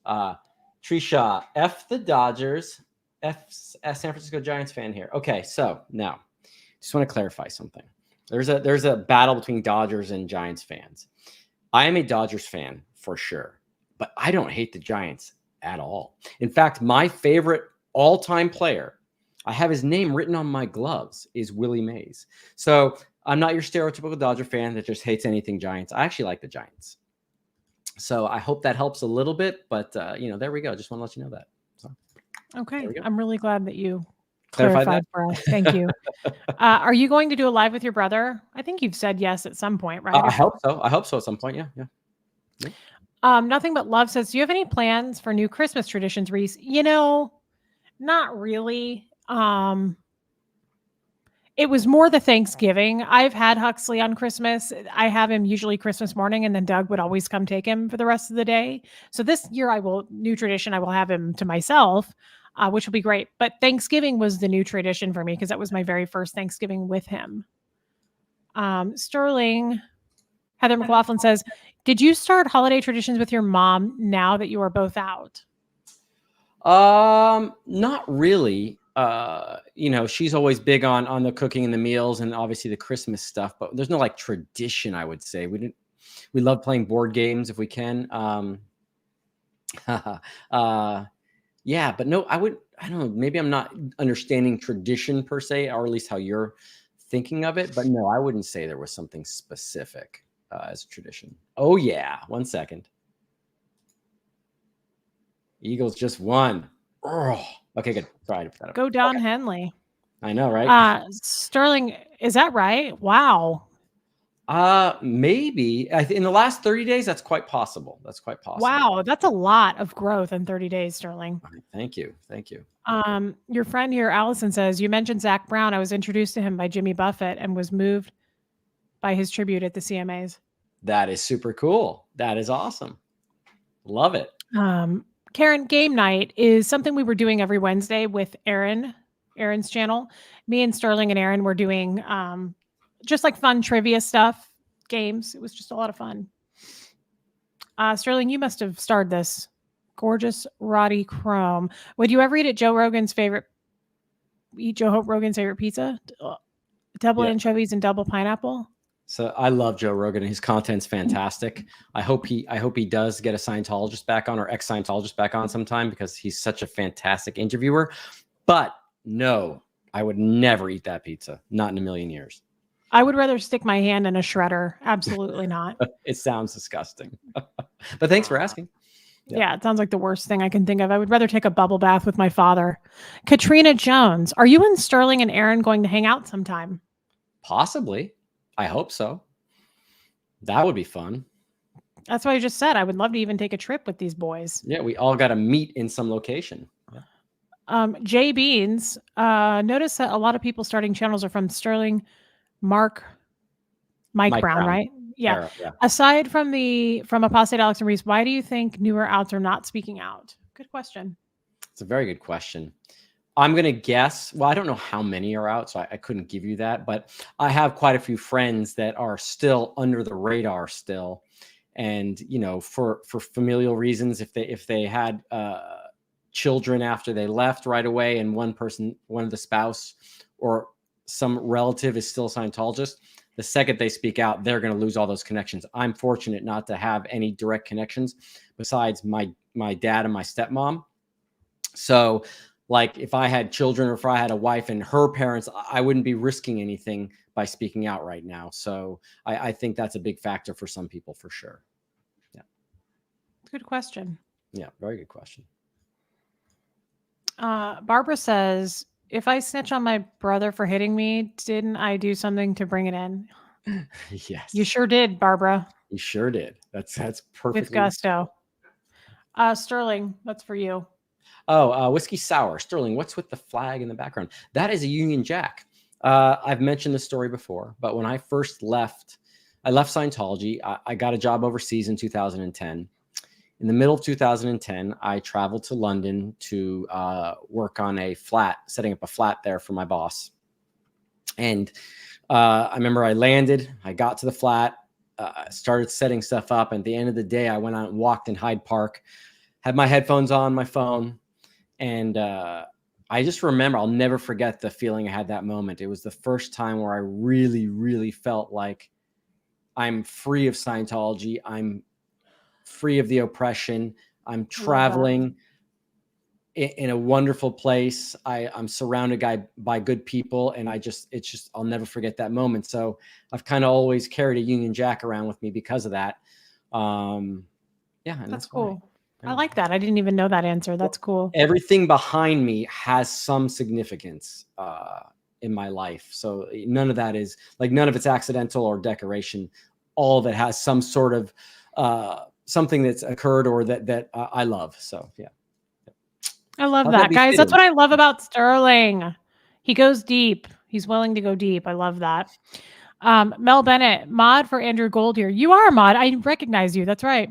Trisha, F the Dodgers, F San Francisco Giants fan here. Okay, so now just want to clarify something. There's a battle between Dodgers and Giants fans. I am a Dodgers fan for sure, but I don't hate the Giants at all. In fact, my favorite all-time player, I have his name written on my gloves, is Willie Mays. So I'm not your stereotypical Dodger fan that just hates anything Giants. I actually like the Giants. So I hope that helps a little bit, but there we go. Just want to let you know that. So,
okay. I'm really glad that you
clarified
that for us. Thank you. Are you going to do a live with your brother? I think you've said yes at some point, right?
I hope so. I hope so at some point. Yeah.
Nothing but love says, do you have any plans for new Christmas traditions, Reese? Not really. It was more the Thanksgiving. I've had Huxley on Christmas. I have him usually Christmas morning, and then Doug would always come take him for the rest of the day. So this year, new tradition, I will have him to myself, which will be great. But Thanksgiving was the new tradition for me because that was my very first Thanksgiving with him. Sterling, Heather McLaughlin says, did you start holiday traditions with your mom now that you are both out?
Not really. She's always big on the cooking and the meals and obviously the Christmas stuff, but there's no like tradition, I would say. We love playing board games if we can. Yeah, but no, I don't know, maybe I'm not understanding tradition per se, or at least how you're thinking of it, but no, I wouldn't say there was something specific as a tradition. Oh yeah, 1 second. Eagles just won. Oh, okay, good. Sorry.
Go Don Henley.
I know, right?
Sterling, is that right? Wow.
Maybe in the last 30 days, that's quite possible. That's quite possible.
Wow, that's a lot of growth in 30 days, Sterling.
Thank you. Thank you.
Your friend here, Allison, says, you mentioned Zach Brown. I was introduced to him by Jimmy Buffett and was moved by his tribute at the CMAs.
That is super cool. That is awesome. Love it.
Karen, game night is something we were doing every Wednesday with Aaron's channel. Me and Sterling and Aaron were doing just like fun trivia stuff, games. It was just a lot of fun. Sterling, you must have starred this. Gorgeous Roddy Chrome. Would you ever eat Joe Rogan's favorite pizza? Double anchovies and double pineapple?
So I love Joe Rogan. His content's fantastic. I hope he does get a Scientologist back on, or ex-Scientologist back on sometime, because he's such a fantastic interviewer. But no, I would never eat that pizza. Not in a million years.
I would rather stick my hand in a shredder. Absolutely not.
It sounds disgusting. But thanks for asking.
Yeah, it sounds like the worst thing I can think of. I would rather take a bubble bath with my father. Katrina Jones, are you and Sterling and Aaron going to hang out sometime?
Possibly. I hope so. That would be fun.
That's what I just said. I would love to even take a trip with these boys.
Yeah, we all got to meet in some location.
Jay Beans, notice that a lot of people starting channels are from Sterling, Mike Brown, right? Yeah.
Yeah.
Aside from Apostate Alex and Reese, why do you think newer outs are not speaking out? Good question.
It's a very good question. I'm going to guess. Well, I don't know how many are out, so I couldn't give you that. But I have quite a few friends that are still under the radar still. And, for familial reasons, if they had children after they left right away, and one of the spouse or some relative is still a Scientologist, the second they speak out, they're going to lose all those connections. I'm fortunate not to have any direct connections besides my dad and my stepmom. So, like, if I had children or if I had a wife and her parents, I wouldn't be risking anything by speaking out right now. So I think that's a big factor for some people, for sure. Yeah.
Good question.
Yeah, very good question.
Barbara says, if I snitch on my brother for hitting me, didn't I do something to bring it in?
Yes.
You sure did, Barbara.
You sure did. That's perfect.
With gusto. Sterling, that's for you.
Oh, whiskey sour. Sterling, what's with the flag in the background? That is a Union Jack. I've mentioned this story before, but when I first left Scientology. I got a job overseas in 2010. In the middle of 2010, I traveled to London to work on setting up a flat there for my boss. And I remember I landed, I got to the flat, started setting stuff up. And at the end of the day, I went out and walked in Hyde Park, had my headphones on, my phone. And I just remember, I'll never forget the feeling I had that moment. It was the first time where I really, really felt like I'm free of Scientology. I'm free of the oppression. I'm traveling in a wonderful place. I'm surrounded by good people. And I'll never forget that moment. So I've kind of always carried a Union Jack around with me because of that. And that's
cool. Why. I like that. I didn't even know that answer. That's cool.
Everything behind me has some significance in my life. So none of it's accidental or decoration. All of it has some sort of something that's occurred or that I love. So yeah.
I love
How'd
that,
be
guys. That's
fitting?
what I love about Sterling. He goes deep. He's willing to go deep. I love that. Mel Bennett, mod for Andrew Gold here. You are a mod. I recognize you. That's right.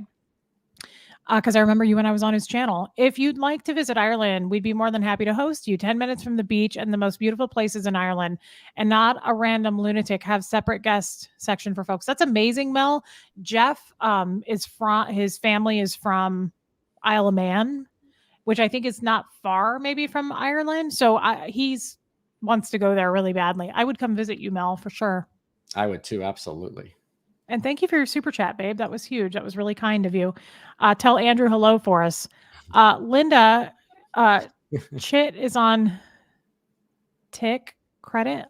Because I remember you when I was on his channel. If you'd like to visit Ireland, we'd be more than happy to host you. 10 minutes from the beach and the most beautiful places in Ireland, and not a random lunatic. Have separate guest section for folks. That's amazing, Mel. Jeff is from, his family is from Isle of Man, which I think is not far maybe from Ireland. So he's wants to go there really badly. I would come visit you, Mel, for sure.
I would too, absolutely.
And thank you for your super chat, babe. That was huge. That was really kind of you. Tell Andrew hello for us. Linda, Chit is on tick credit.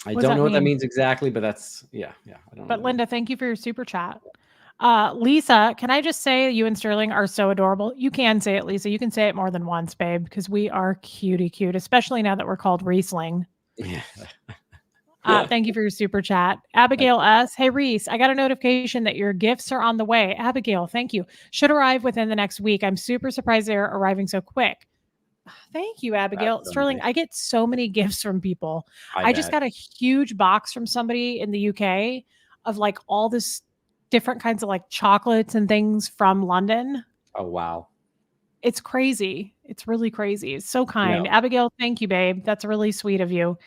I
What does
don't
that
know what that
mean?
means exactly, but that's yeah. I don't
But
know.
Linda, thank you for your super chat. Lisa, can I just say you and Sterling are so adorable? You can say it, Lisa. You can say it more than once, babe, because we are cutie cute, especially now that we're called Riesling.
Yeah.
Thank you for your super chat. Abigail S. Hey, Reese, I got a notification that your gifts are on the way. Abigail, thank you. Should arrive within the next week. I'm super surprised they're arriving so quick. Thank you, Abigail.
That's
Sterling,
amazing.
I get so many gifts from people.
I
just
bet.
got a huge box from somebody in the UK of like all this different kinds of like chocolates and things from London.
Oh wow.
It's crazy. It's really crazy. It's so kind.
No.
Abigail, thank you, babe. That's really sweet of you.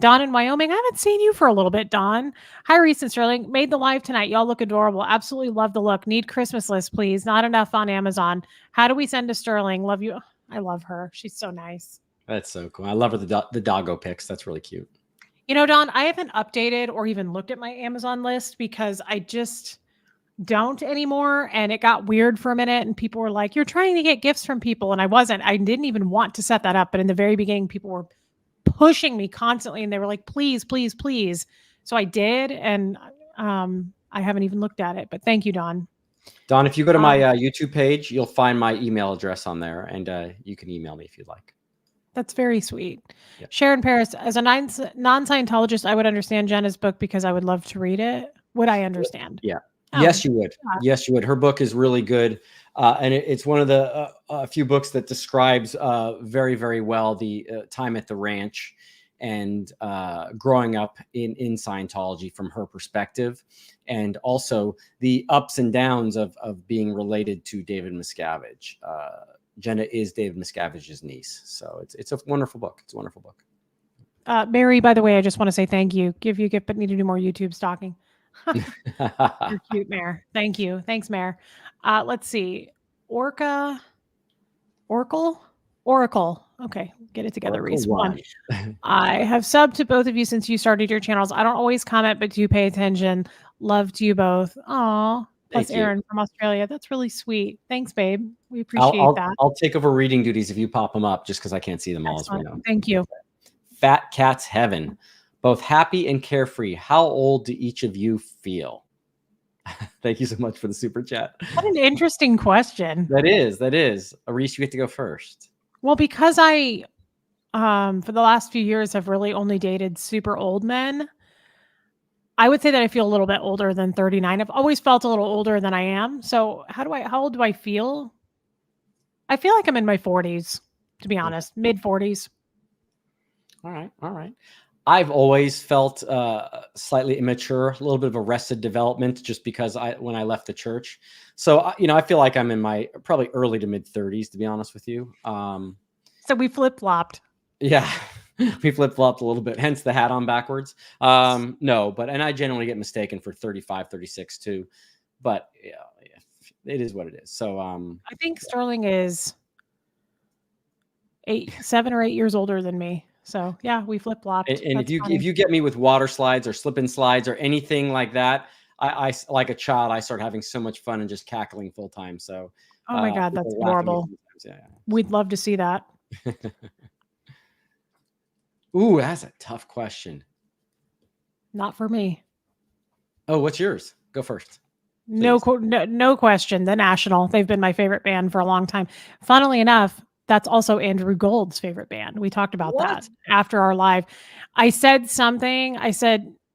Dawn in Wyoming. I haven't seen you for a little bit, Dawn. Hi, Reese and Sterling. Made the live tonight. Y'all look adorable. Absolutely love the look. Need Christmas list, please. Not enough on Amazon. How do we send to Sterling? Love you. I love her. She's so nice.
That's so cool. I love her the doggo pics. That's really cute.
You know, Dawn, I haven't updated or even looked at my Amazon list because I just don't anymore. And it got weird for a minute. And people were like, you're trying to get gifts from people. And I wasn't. I didn't even want to set that up. But in the very beginning, people were pushing me constantly. And they were like, please, please, please. So I did. And I haven't even looked at it. But thank you, Dawn.
Dawn, if you go to my YouTube page, you'll find my email address on there. And you can email me if you'd like.
That's very sweet.
Yep.
Sharon Paris, as a non-Scientologist, I would understand Jenna's book because I would love to read it. Would I understand?
Yeah.
Oh,
yes, you would.
yeah.
Yes, you would. Her book is really good. And it's one of the few books that describes very, very well the time at the ranch and growing up in Scientology from her perspective, and also the ups and downs of being related to David Miscavige. Jenna is David Miscavige's niece. So it's a wonderful book. It's a wonderful book.
Mary, by the way, I just want to say thank you. Give you a gift, but need to do more YouTube stalking. You're cute, Mare. Thank you. Thanks, Mare. Let's see. Oracle. Okay, get it together,
Oracle
Reese.
One.
I have subbed to both of you since you started your channels. I don't always comment, but do pay attention. Love to you both. Aw. Plus
Thank you.
Aaron from Australia. That's really sweet. Thanks, babe. We appreciate that.
I'll take over reading duties if you pop them up, just because I can't see them all.
Excellent.
As we know.
Thank you.
Fat Cat's Heaven. Both happy and carefree. How old do each of you feel? Thank you so much for the super chat.
What an interesting question.
That is. Reese, you get to go first.
Well, because I, for the last few years, have really only dated super old men, I would say that I feel a little bit older than 39. I've always felt a little older than I am. So how old do I feel? I feel like I'm in my 40s, to be honest, mid 40s.
All right. I've always felt slightly immature, a little bit of arrested development, just because when I left the church. So I feel like I'm in my probably early to mid 30s, to be honest with you.
So we flip-flopped.
Yeah, we flip-flopped a little bit, hence the hat on backwards. No, and I generally get mistaken for 35, 36 too. But yeah, it is what it is. So
I think Sterling is 7 or 8 years older than me. So yeah, we flip-flopped.
And if you get me with water slides or slip and slides or anything like that, I like a child, I start having so much fun and just cackling full time. So
oh my God, that's adorable.
Yeah.
We'd love to see that.
Ooh, that's a tough question.
Not for me.
Oh, what's yours? Go first.
No question. The National. They've been my favorite band for a long time. Funnily enough, that's also Andrew Gold's favorite band. We talked about that after our live. I said something.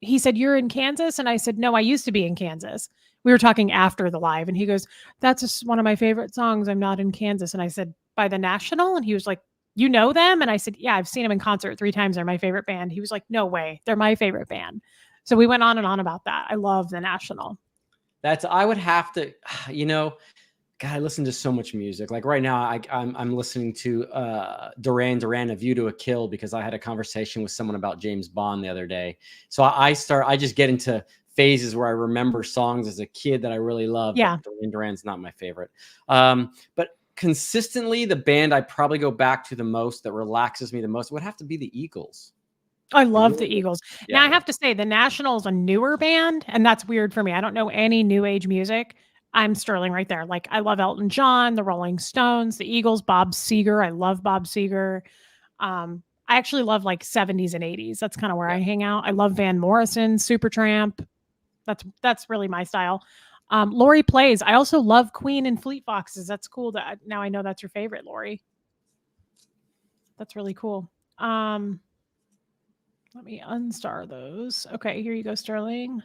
He said, you're in Kansas? And I said, no, I used to be in Kansas. We were talking after the live. And he goes, that's just one of my favorite songs. I'm not in Kansas. And I said, by The National, and he was like, "You know them?" And I said, "Yeah, I've seen them in concert 3 times. They're my favorite band." He was like, "No way, they're my favorite band." So we went on and on about that. I love The National.
I would have to, God, I listen to so much music. Like right now, I'm listening to Duran Duran, A View to a Kill, because I had a conversation with someone about James Bond the other day. So I just get into phases where I remember songs as a kid that I really love.
Yeah.
But Duran Duran's not my favorite. But consistently, the band I probably go back to the most, that relaxes me the most, would have to be the Eagles.
I love the Eagles.
Yeah.
Now I have to say The National is a newer band, and that's weird for me. I don't know any new age music. I'm Sterling right there. Like I love Elton John, the Rolling Stones, the Eagles, Bob Seger. I love Bob Seger. I actually love like 70s and 80s. That's kind of where I hang out. I love Van Morrison, Supertramp. That's really my style. Lori plays. I also love Queen and Fleet Foxes. That's cool. That now I know that's your favorite, Lori. That's really cool. Let me unstar those. Okay, here you go, Sterling.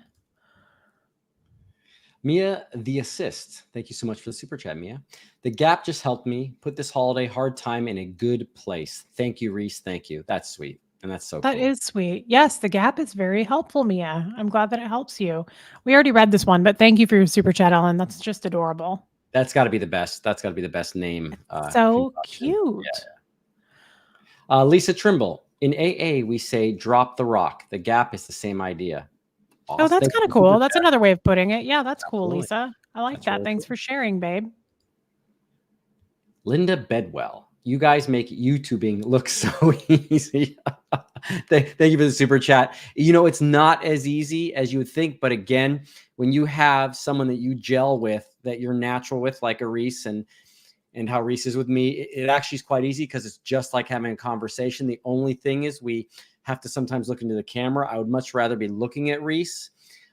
Mia, the assist. Thank you so much for the super chat, Mia. The Gap just helped me put this holiday hard time in a good place. Thank you, Reese. Thank you. That's sweet. And that's so
That
cool.
is sweet. Yes, the Gap is very helpful, Mia. I'm glad that it helps you. We already read this one, but thank you for your super chat, Ellen. That's just adorable.
That's got to be the best. That's got to be the best name.
So cute.
Yeah. Lisa Trimble. In AA, we say drop the rock. The Gap is the same idea.
Awesome. Oh, that's kind of cool. That's another way of putting it. Yeah, that's cool, Lisa. I like that.
Really
Thanks for sharing, babe.
Linda Bedwell. You guys make YouTubing look so easy. Thank you for the super chat. It's not as easy as you would think. But again, when you have someone that you gel with, that you're natural with, like a Reese and how Reese is with me, it actually is quite easy because it's just like having a conversation. The only thing is we have to sometimes look into the camera. I would much rather be looking at Reese,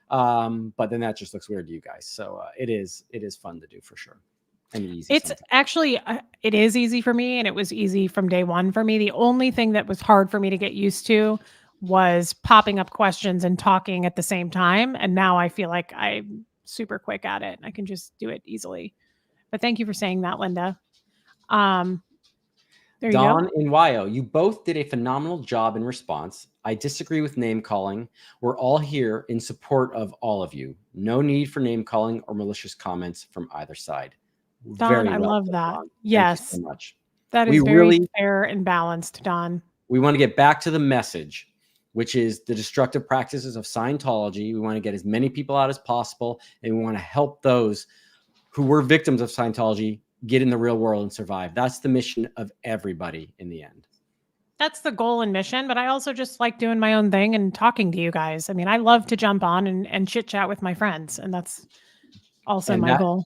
but then that just looks weird to you guys. So it is fun to do for sure. And easy.
It's sometimes. Actually, it is easy for me, and it was easy from day one for me. The only thing that was hard for me to get used to was popping up questions and talking at the same time. And now I feel like I'm super quick at it. I can just do it easily. But thank you for saying that, Linda. There you
Don
go.
and Wyo, you both did a phenomenal job in response. I disagree with name calling. We're all here in support of all of you. No need for name calling or malicious comments from either side.
Don, I love that.
Don.
Yes.
Thank you so much.
That is very fair and balanced, Don.
We want to get back to the message, which is the destructive practices of Scientology. We want to get as many people out as possible, and we want to help those who were victims of Scientology get in the real world and survive. That's the mission of everybody in the end.
That's the goal and mission, but I also just like doing my own thing and talking to you guys. I mean, I love to jump on and chit chat with my friends, and that's also my goal.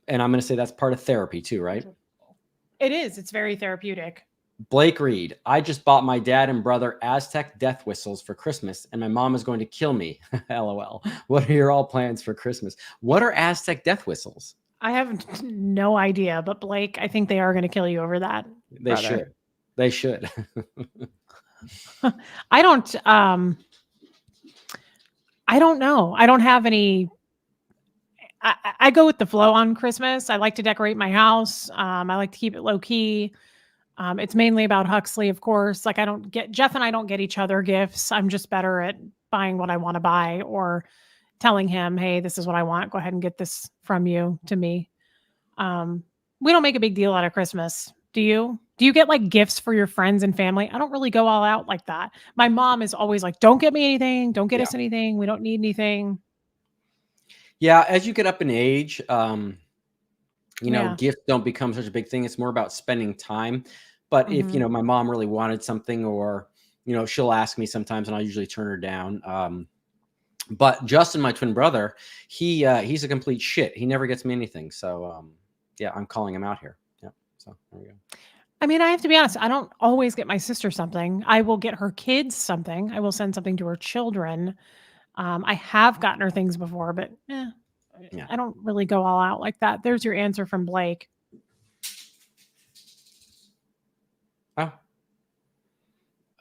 And I'm going to say that's part of therapy too, right?
It is. It's very therapeutic.
Blake Reed, I just bought my dad and brother Aztec death whistles for Christmas, and my mom is going to kill me. LOL. What are your all plans for Christmas? What are Aztec death whistles?
I have no idea, but Blake, I think they are going to kill you over that.
They should. They should.
I don't know. I don't have any. I go with the flow on Christmas. I like to decorate my house. I like to keep it low key. It's mainly about Huxley, of course. Like Jeff and I don't get each other gifts. I'm just better at buying what I want to buy or telling him, hey, this is what I want. Go ahead and get this from you to me. We don't make a big deal out of Christmas. Do you? Do you get like gifts for your friends and family? I don't really go all out like that. My mom is always like, don't get me anything. Don't get us anything. We don't need anything.
Yeah. As you get up in age, gifts don't become such a big thing. It's more about spending time. But if, my mom really wanted something or, she'll ask me sometimes and I'll usually turn her down. But Justin, my twin brother, he's a complete shit. He never gets me anything. So, I'm calling him out here. Yeah. So there we go.
I mean, I have to be honest. I don't always get my sister something. I will get her kids something. I will send something to her children. I have gotten her things before, but I don't really go all out like that. There's your answer from Blake.
Oh.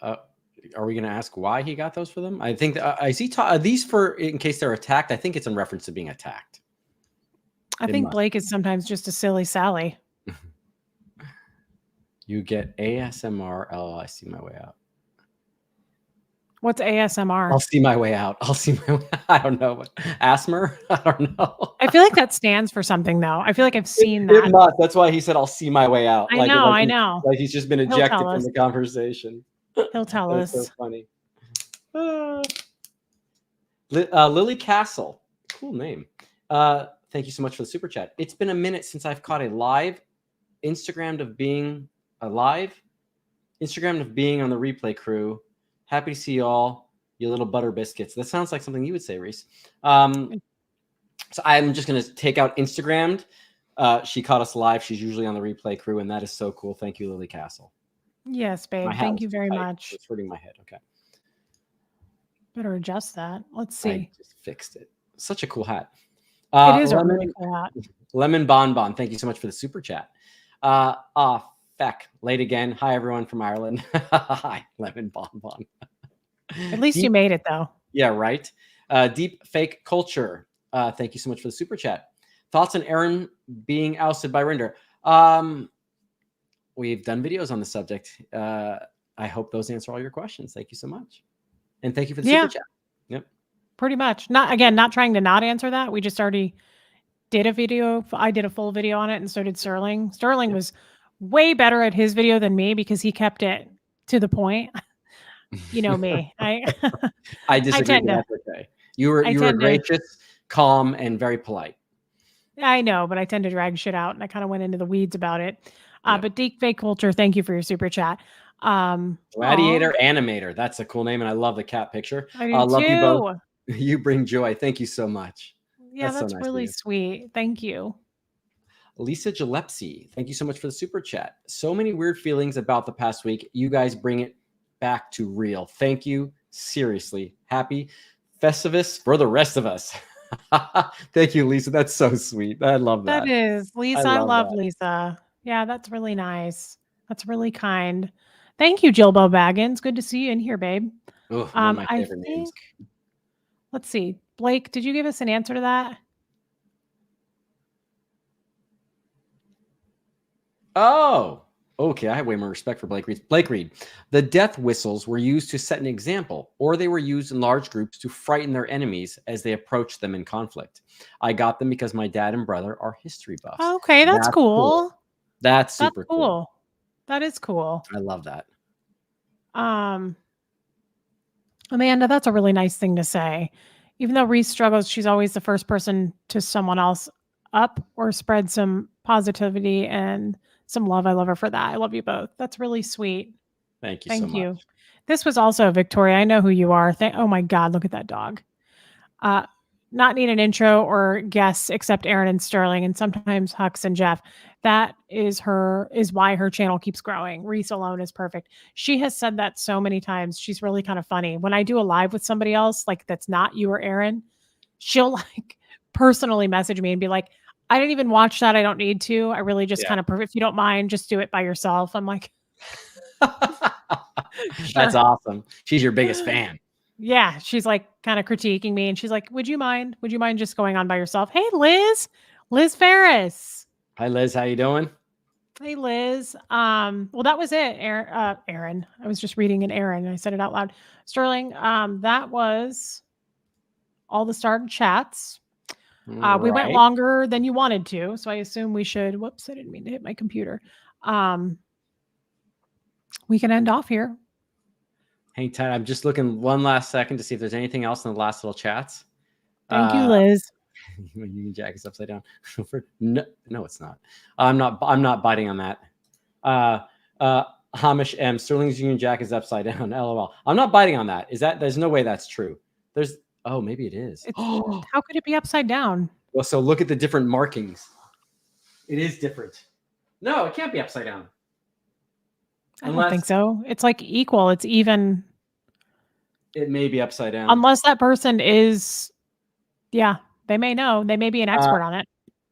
Are we going to ask why he got those for them? I think are these for in case they're attacked? I think it's in reference to being attacked.
I think Blake is sometimes just a silly Sally.
You get ASMR. Oh, I see my way out.
What's ASMR?
I'll see my way out. I'll see my way out. I don't know. Asthma? I don't know.
I feel like that stands for something, though. I feel like I've seen
It
that.
must. That's why he said, I'll see my way out.
I know, I know.
Like he's just been
He'll
ejected
tell
from
us.
the conversation.
He'll tell
That's
us.
so funny. Lily Castle. Cool name. Thank you so much for the super chat. It's been a minute since I've caught a live Instagrammed of being alive. Instagrammed of being on the replay crew. Happy to see you all, you little butter biscuits. That sounds like something you would say, Reese. So I'm just going to take out Instagrammed. She caught us live. She's usually on the replay crew, and that is so cool. Thank you, Lily Castle.
Yes, babe. Thank you very much.
It's hurting my head. Okay.
Better adjust that. Let's
I
see.
just fixed it. Such a cool hat.
It is a really cool hat.
Lemon Bonbon. Thank you so much for the super chat. Feck. Late again. Hi, everyone from Ireland. Hi, Lemon Bonbon.
At least you made it, though.
Yeah, right. Deep Fake Culture. Thank you so much for the super chat. Thoughts on Aaron being ousted by Rinder? We've done videos on the subject. I hope those answer all your questions. Thank you so much. And thank you for the super chat. Yep.
Pretty much. Not trying to not answer that. We just already did a video. I did a full video on it, and so did Sterling. Sterling was way better at his video than me because he kept it to the point. You know me. I
disagree with that. Okay. You were gracious, calm, and very polite.
I know, but I tend to drag shit out, and I kind of went into the weeds about it. But Deep Fake Culture, thank you for your super chat.
Gladiator Animator. That's a cool name, and I love the cat picture.
I do
love
too.
you both. You bring joy. Thank you so much.
Yeah, that's
so nice
really sweet. Thank you.
Lisa Gillespie, thank you so much for the super chat. So many weird feelings about the past week. You guys bring it back to real. Thank you. Seriously. Happy Festivus for the rest of us. Thank you, Lisa. That's so sweet. I love that.
That is. Lisa, I love Lisa. Yeah, that's really nice. That's really kind. Thank you, Jilbo Baggins. Good to see you in here, babe.
One of my favorite names.
Let's see. Blake, did you give us an answer to that?
Oh, okay. I have way more respect for Blake Reed. Blake Reed. The death whistles were used to set an example, or they were used in large groups to frighten their enemies as they approached them in conflict. I got them because my dad and brother are history buffs.
Okay, that's cool.
That's super cool.
That is cool.
I love that.
Amanda, that's a really nice thing to say. Even though Reese struggles, she's always the first person to someone else up or spread some positivity and some love. I love her for that. I love you both. That's really sweet.
Thank you so much.
This was also Victoria. I know who you are. Oh my God, look at that dog. Not need an intro or guests except Aaron and Sterling, and sometimes Hux and Jeff. That is why her channel keeps growing. Reese alone is perfect. She has said that so many times. She's really kind of funny. When I do a live with somebody else, like that's not you or Aaron, she'll like personally message me and be like, I didn't even watch that. I don't need to. I really just kind of, if you don't mind, just do it by yourself. I'm like,
That's awesome. She's your biggest fan.
Yeah. She's like kind of critiquing me. And she's like, would you mind just going on by yourself? Hey, Liz Ferris.
Hi, Liz. How you doing?
Hey, Liz. Well, that was it. Aaron. I was just reading an Aaron. I said it out loud. Sterling. That was all the started chats. We went longer than you wanted to. So I assume we should, whoops, I didn't mean to hit my computer. We can end off here.
Hang tight. I'm just looking one last second to see if there's anything else in the last little chats.
Thank you, Liz.
Union Jack is upside down. No, it's not. I'm not biting on that. Hamish M. Sterling's Union Jack is upside down. LOL. I'm not biting on that. There's no way that's true. Maybe it is.
How could it be upside down?
Well, so look at the different markings. It is different. No, it can't be upside down.
I don't think so. It's like equal. It's even.
It may be upside down.
Unless that person is, they may know. They may be an expert on it.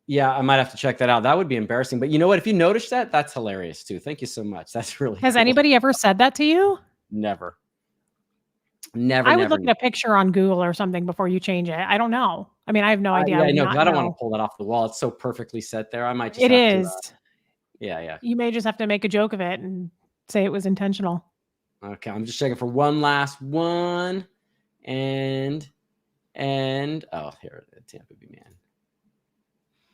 Yeah, I might have to check that out. That would be embarrassing. But you know what? If you noticed that, that's hilarious too. Thank you so much. That's really
Has
cool.
anybody ever said that to you?
Never.
I would look at a picture on Google or something before you change it. I don't know. I mean, I have no idea.
I know. I don't want to pull that off the wall. It's so perfectly set there. I might just.
It is.
Yeah.
You may just have to make a joke of it and say it was intentional.
Okay, I'm just checking for one last one. And oh, here, Tampa B man.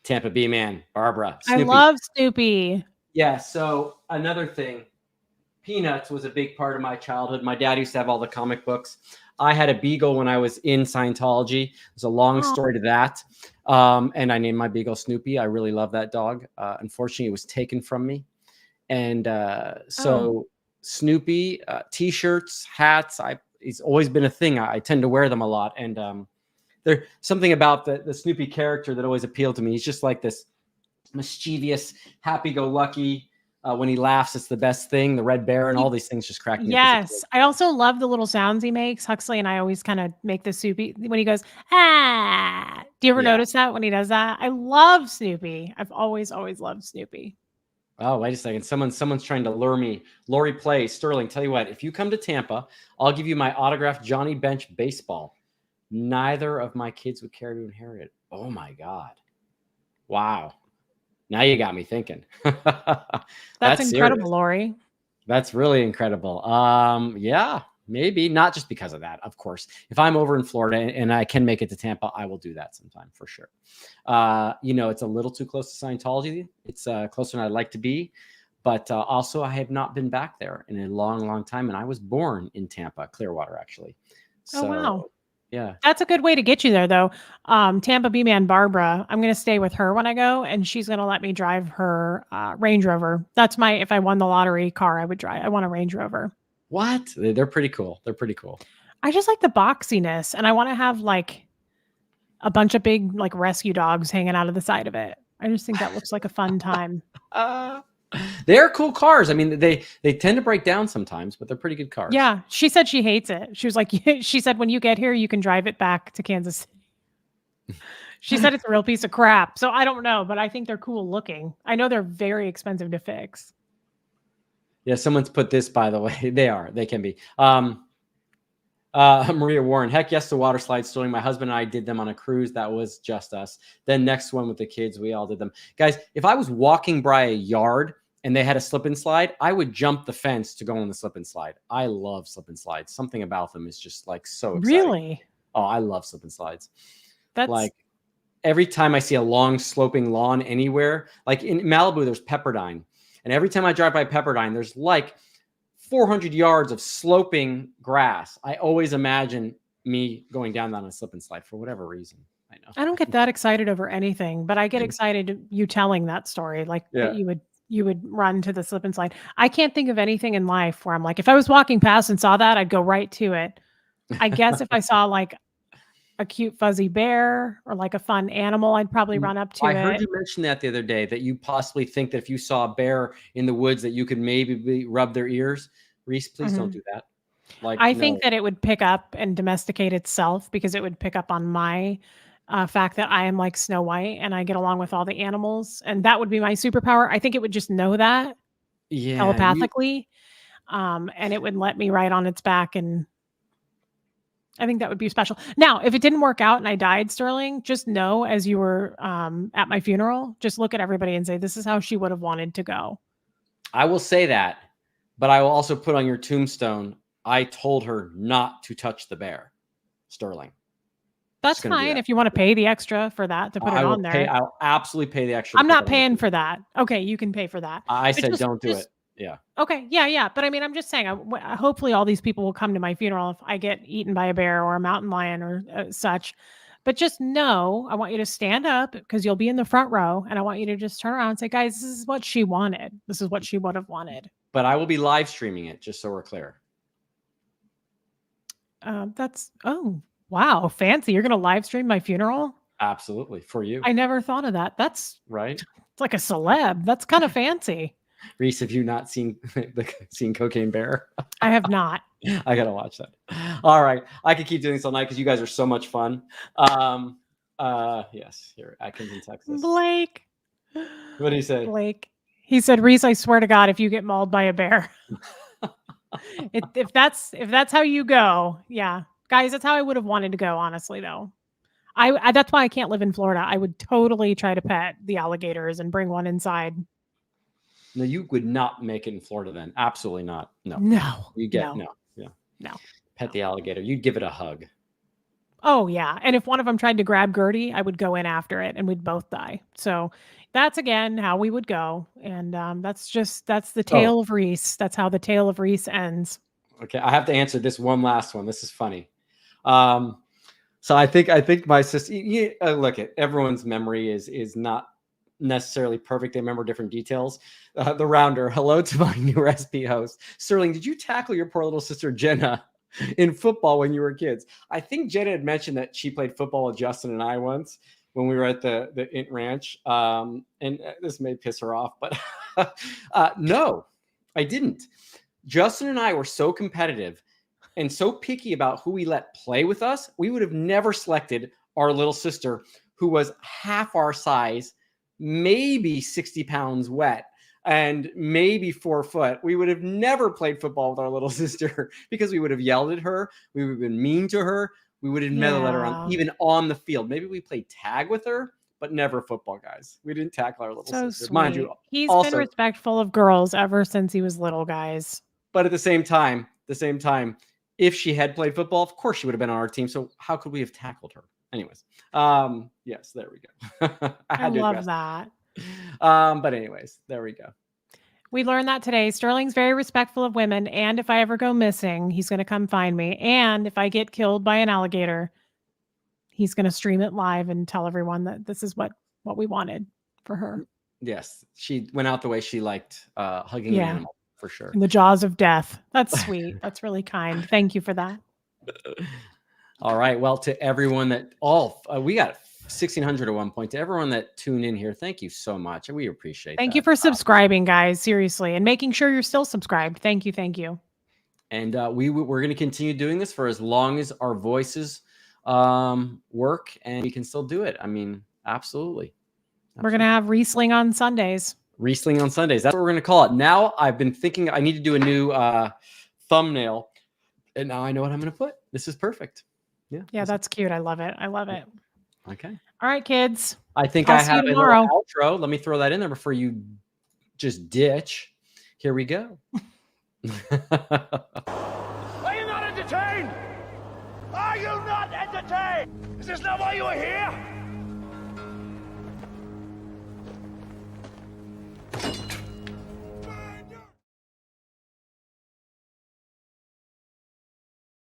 Tampa B man, Barbara.
I
Snoopy.
love Snoopy.
Yeah, so another thing, Peanuts was a big part of my childhood. My dad used to have all the comic books. I had a beagle when I was in Scientology. There's a long story to that. And I named my beagle Snoopy. I really love that dog. Unfortunately, it was taken from me. And Snoopy, t-shirts, hats, it's always been a thing. I tend to wear them a lot. And there's something about the Snoopy character that always appealed to me. He's just like this mischievous, happy-go-lucky. When he laughs, it's the best thing. The red bear and all these things just crack me up.
Yes. I also love the little sounds he makes. Huxley and I always kind of make the Snoopy when he goes, ah. Do you ever notice that when he does that? I love Snoopy. I've always loved Snoopy.
Oh, wait a second. Someone's trying to lure me. Lori Play, Sterling, tell you what, if you come to Tampa, I'll give you my autographed Johnny Bench baseball. Neither of my kids would care to inherit it. Oh my God. Wow. Now you got me thinking.
That's incredible,
serious.
Lori.
That's really incredible. Yeah, maybe not just because of that, of course. If I'm over in Florida and I can make it to Tampa, I will do that sometime for sure. It's a little too close to Scientology. It's closer than I'd like to be. But also, I have not been back there in a long, long time. And I was born in Tampa, Clearwater, actually. So,
oh, wow.
Yeah.
That's a good way to get you there, though. Tampa B man Barbara, I'm going to stay with her when I go, and she's going to let me drive her Range Rover. That's if I won the lottery car, I would drive. I want a Range Rover.
What? They're pretty cool. They're pretty cool.
I just like the boxiness, and I want to have like a bunch of big like rescue dogs hanging out of the side of it. I just think that looks like a fun time.
They're cool cars. I mean, they tend to break down sometimes, but they're pretty good cars.
Yeah. She said she hates it. She was like, she said, when you get here, you can drive it back to Kansas City. She said it's a real piece of crap. So I don't know, but I think they're cool looking. I know they're very expensive to fix.
Yeah. Someone's put this, by the way. They can be. Maria Warren, heck yes to water slide story. My husband and I did them on a cruise. That was just us. Then next one with the kids, we all did them. Guys, if I was walking by a yard and they had a slip and slide, I would jump the fence to go on the slip and slide. I love slip and slides. Something about them is just like so exciting.
Really?
Oh, I love slip and slides.
That's
like every time I see a long sloping lawn anywhere, like in Malibu, there's Pepperdine. And every time I drive by Pepperdine, there's like 400 yards of sloping grass. I always imagine me going down on a slip and slide for whatever reason. I know.
I don't get that excited over anything, but I get excited you telling that story, like that you would run to the slip and slide. I can't think of anything in life where I'm like, if I was walking past and saw that, I'd go right to it. I guess if I saw like a cute fuzzy bear or like a fun animal, I'd probably run up to it.
I heard you mention that the other day, that you possibly think that if you saw a bear in the woods that you could maybe rub their ears. Reese, please don't do that. Like,
I think that it would pick up and domesticate itself because it would pick up on my fact that I am like Snow White and I get along with all the animals, and that would be my superpower. I think it would just know that telepathically, and it would let me ride on its back, and I think that would be special. Now, if it didn't work out and I died, Sterling, just know as you were at my funeral, just look at everybody and say, this is how she would have wanted to go.
I will say that, but I will also put on your tombstone, I told her not to touch the bear, Sterling.
That's fine if you want to pay the extra for that to put it on there.
I'll absolutely pay the extra.
I'm not paying for that. Okay, you can pay for that.
I said don't do it. Yeah.
Okay. Yeah. But I mean, I'm just saying, hopefully all these people will come to my funeral if I get eaten by a bear or a mountain lion or such. But just know, I want you to stand up because you'll be in the front row. And I want you to just turn around and say, guys, this is what she wanted. This is what she would have wanted.
But I will be live streaming it, just so we're clear.
Oh, wow. Fancy. You're going to live stream my funeral?
Absolutely. For you.
I never thought of that. That's
right.
It's like a celeb. That's kind of fancy.
Reese, have you not seen Cocaine Bear?
I have not.
I gotta watch that. All right, I could keep doing this all night because you guys are so much fun. Yes, here Atkins in Texas.
Blake,
what did he say?
Blake, he said, Reese, I swear to God, if you get mauled by a bear, if that's how you go, yeah, guys, that's how I would have wanted to go. Honestly, though, I that's why I can't live in Florida. I would totally try to pet the alligators and bring one inside.
No, you would not make it in Florida then. Absolutely not. No.
No.
You get
no.
Yeah.
No.
Pet the alligator. You'd give it a hug.
Oh yeah. And if one of them tried to grab Gertie, I would go in after it and we'd both die. So that's again how we would go. And that's the tale of Reese. That's how the tale of Reese ends.
Okay, I have to answer this one last one. This is funny. So I think my sister. Look, at everyone's memory is not necessarily perfect. They remember different details. The rounder. Hello to my new SP host, Sterling. Did you tackle your poor little sister Jenna in football when you were kids? I think Jenna had mentioned that she played football with Justin and I once when we were at the Int Ranch. And this may piss her off, but no, I didn't. Justin and I were so competitive and so picky about who we let play with us. We would have never selected our little sister, who was half our size, maybe 60 pounds wet, and maybe 4 foot. We would have never played football with our little sister because we would have yelled at her. We would have been mean to her. We would have never let her on, even on the field. Maybe we played tag with her, but never football, guys. We didn't tackle our little sister.
Sweet.
Mind you,
he's
also
been respectful of girls ever since he was little, guys.
But at the same time, if she had played football, of course she would have been on our team. So how could we have tackled her? Anyways, yes, there we go.
I love that.
But anyways, there we go.
We learned that today. Sterling's very respectful of women, and if I ever go missing, he's going to come find me. And if I get killed by an alligator, he's going to stream it live and tell everyone that this is what we wanted for her.
Yes, she went out the way she liked, hugging an animal. For sure.
In the jaws of death. That's sweet. That's really kind. Thank you for that.
All right. Well, to everyone that we got 1,600 at one point. To everyone that tuned in here, thank you so much. We appreciate
Thank
that.
you for subscribing, guys. Seriously. And making sure you're still subscribed. Thank you. Thank you.
And we're going to continue doing this for as long as our voices work and we can still do it. I mean, absolutely.
We're going to have Riesling on Sundays.
Riesling on Sundays. That's what we're going to call it. Now I've been thinking I need to do a new thumbnail. And now I know what I'm going to put. This is perfect. Yeah,
that's cute. I love it. I love it.
Okay.
All right, kids.
I think
I'll
I
see you
have a
tomorrow.
little outro. Let me throw that in there before you just ditch. Here we go.
Are you not entertained? Are you not entertained? Is this not why you are here?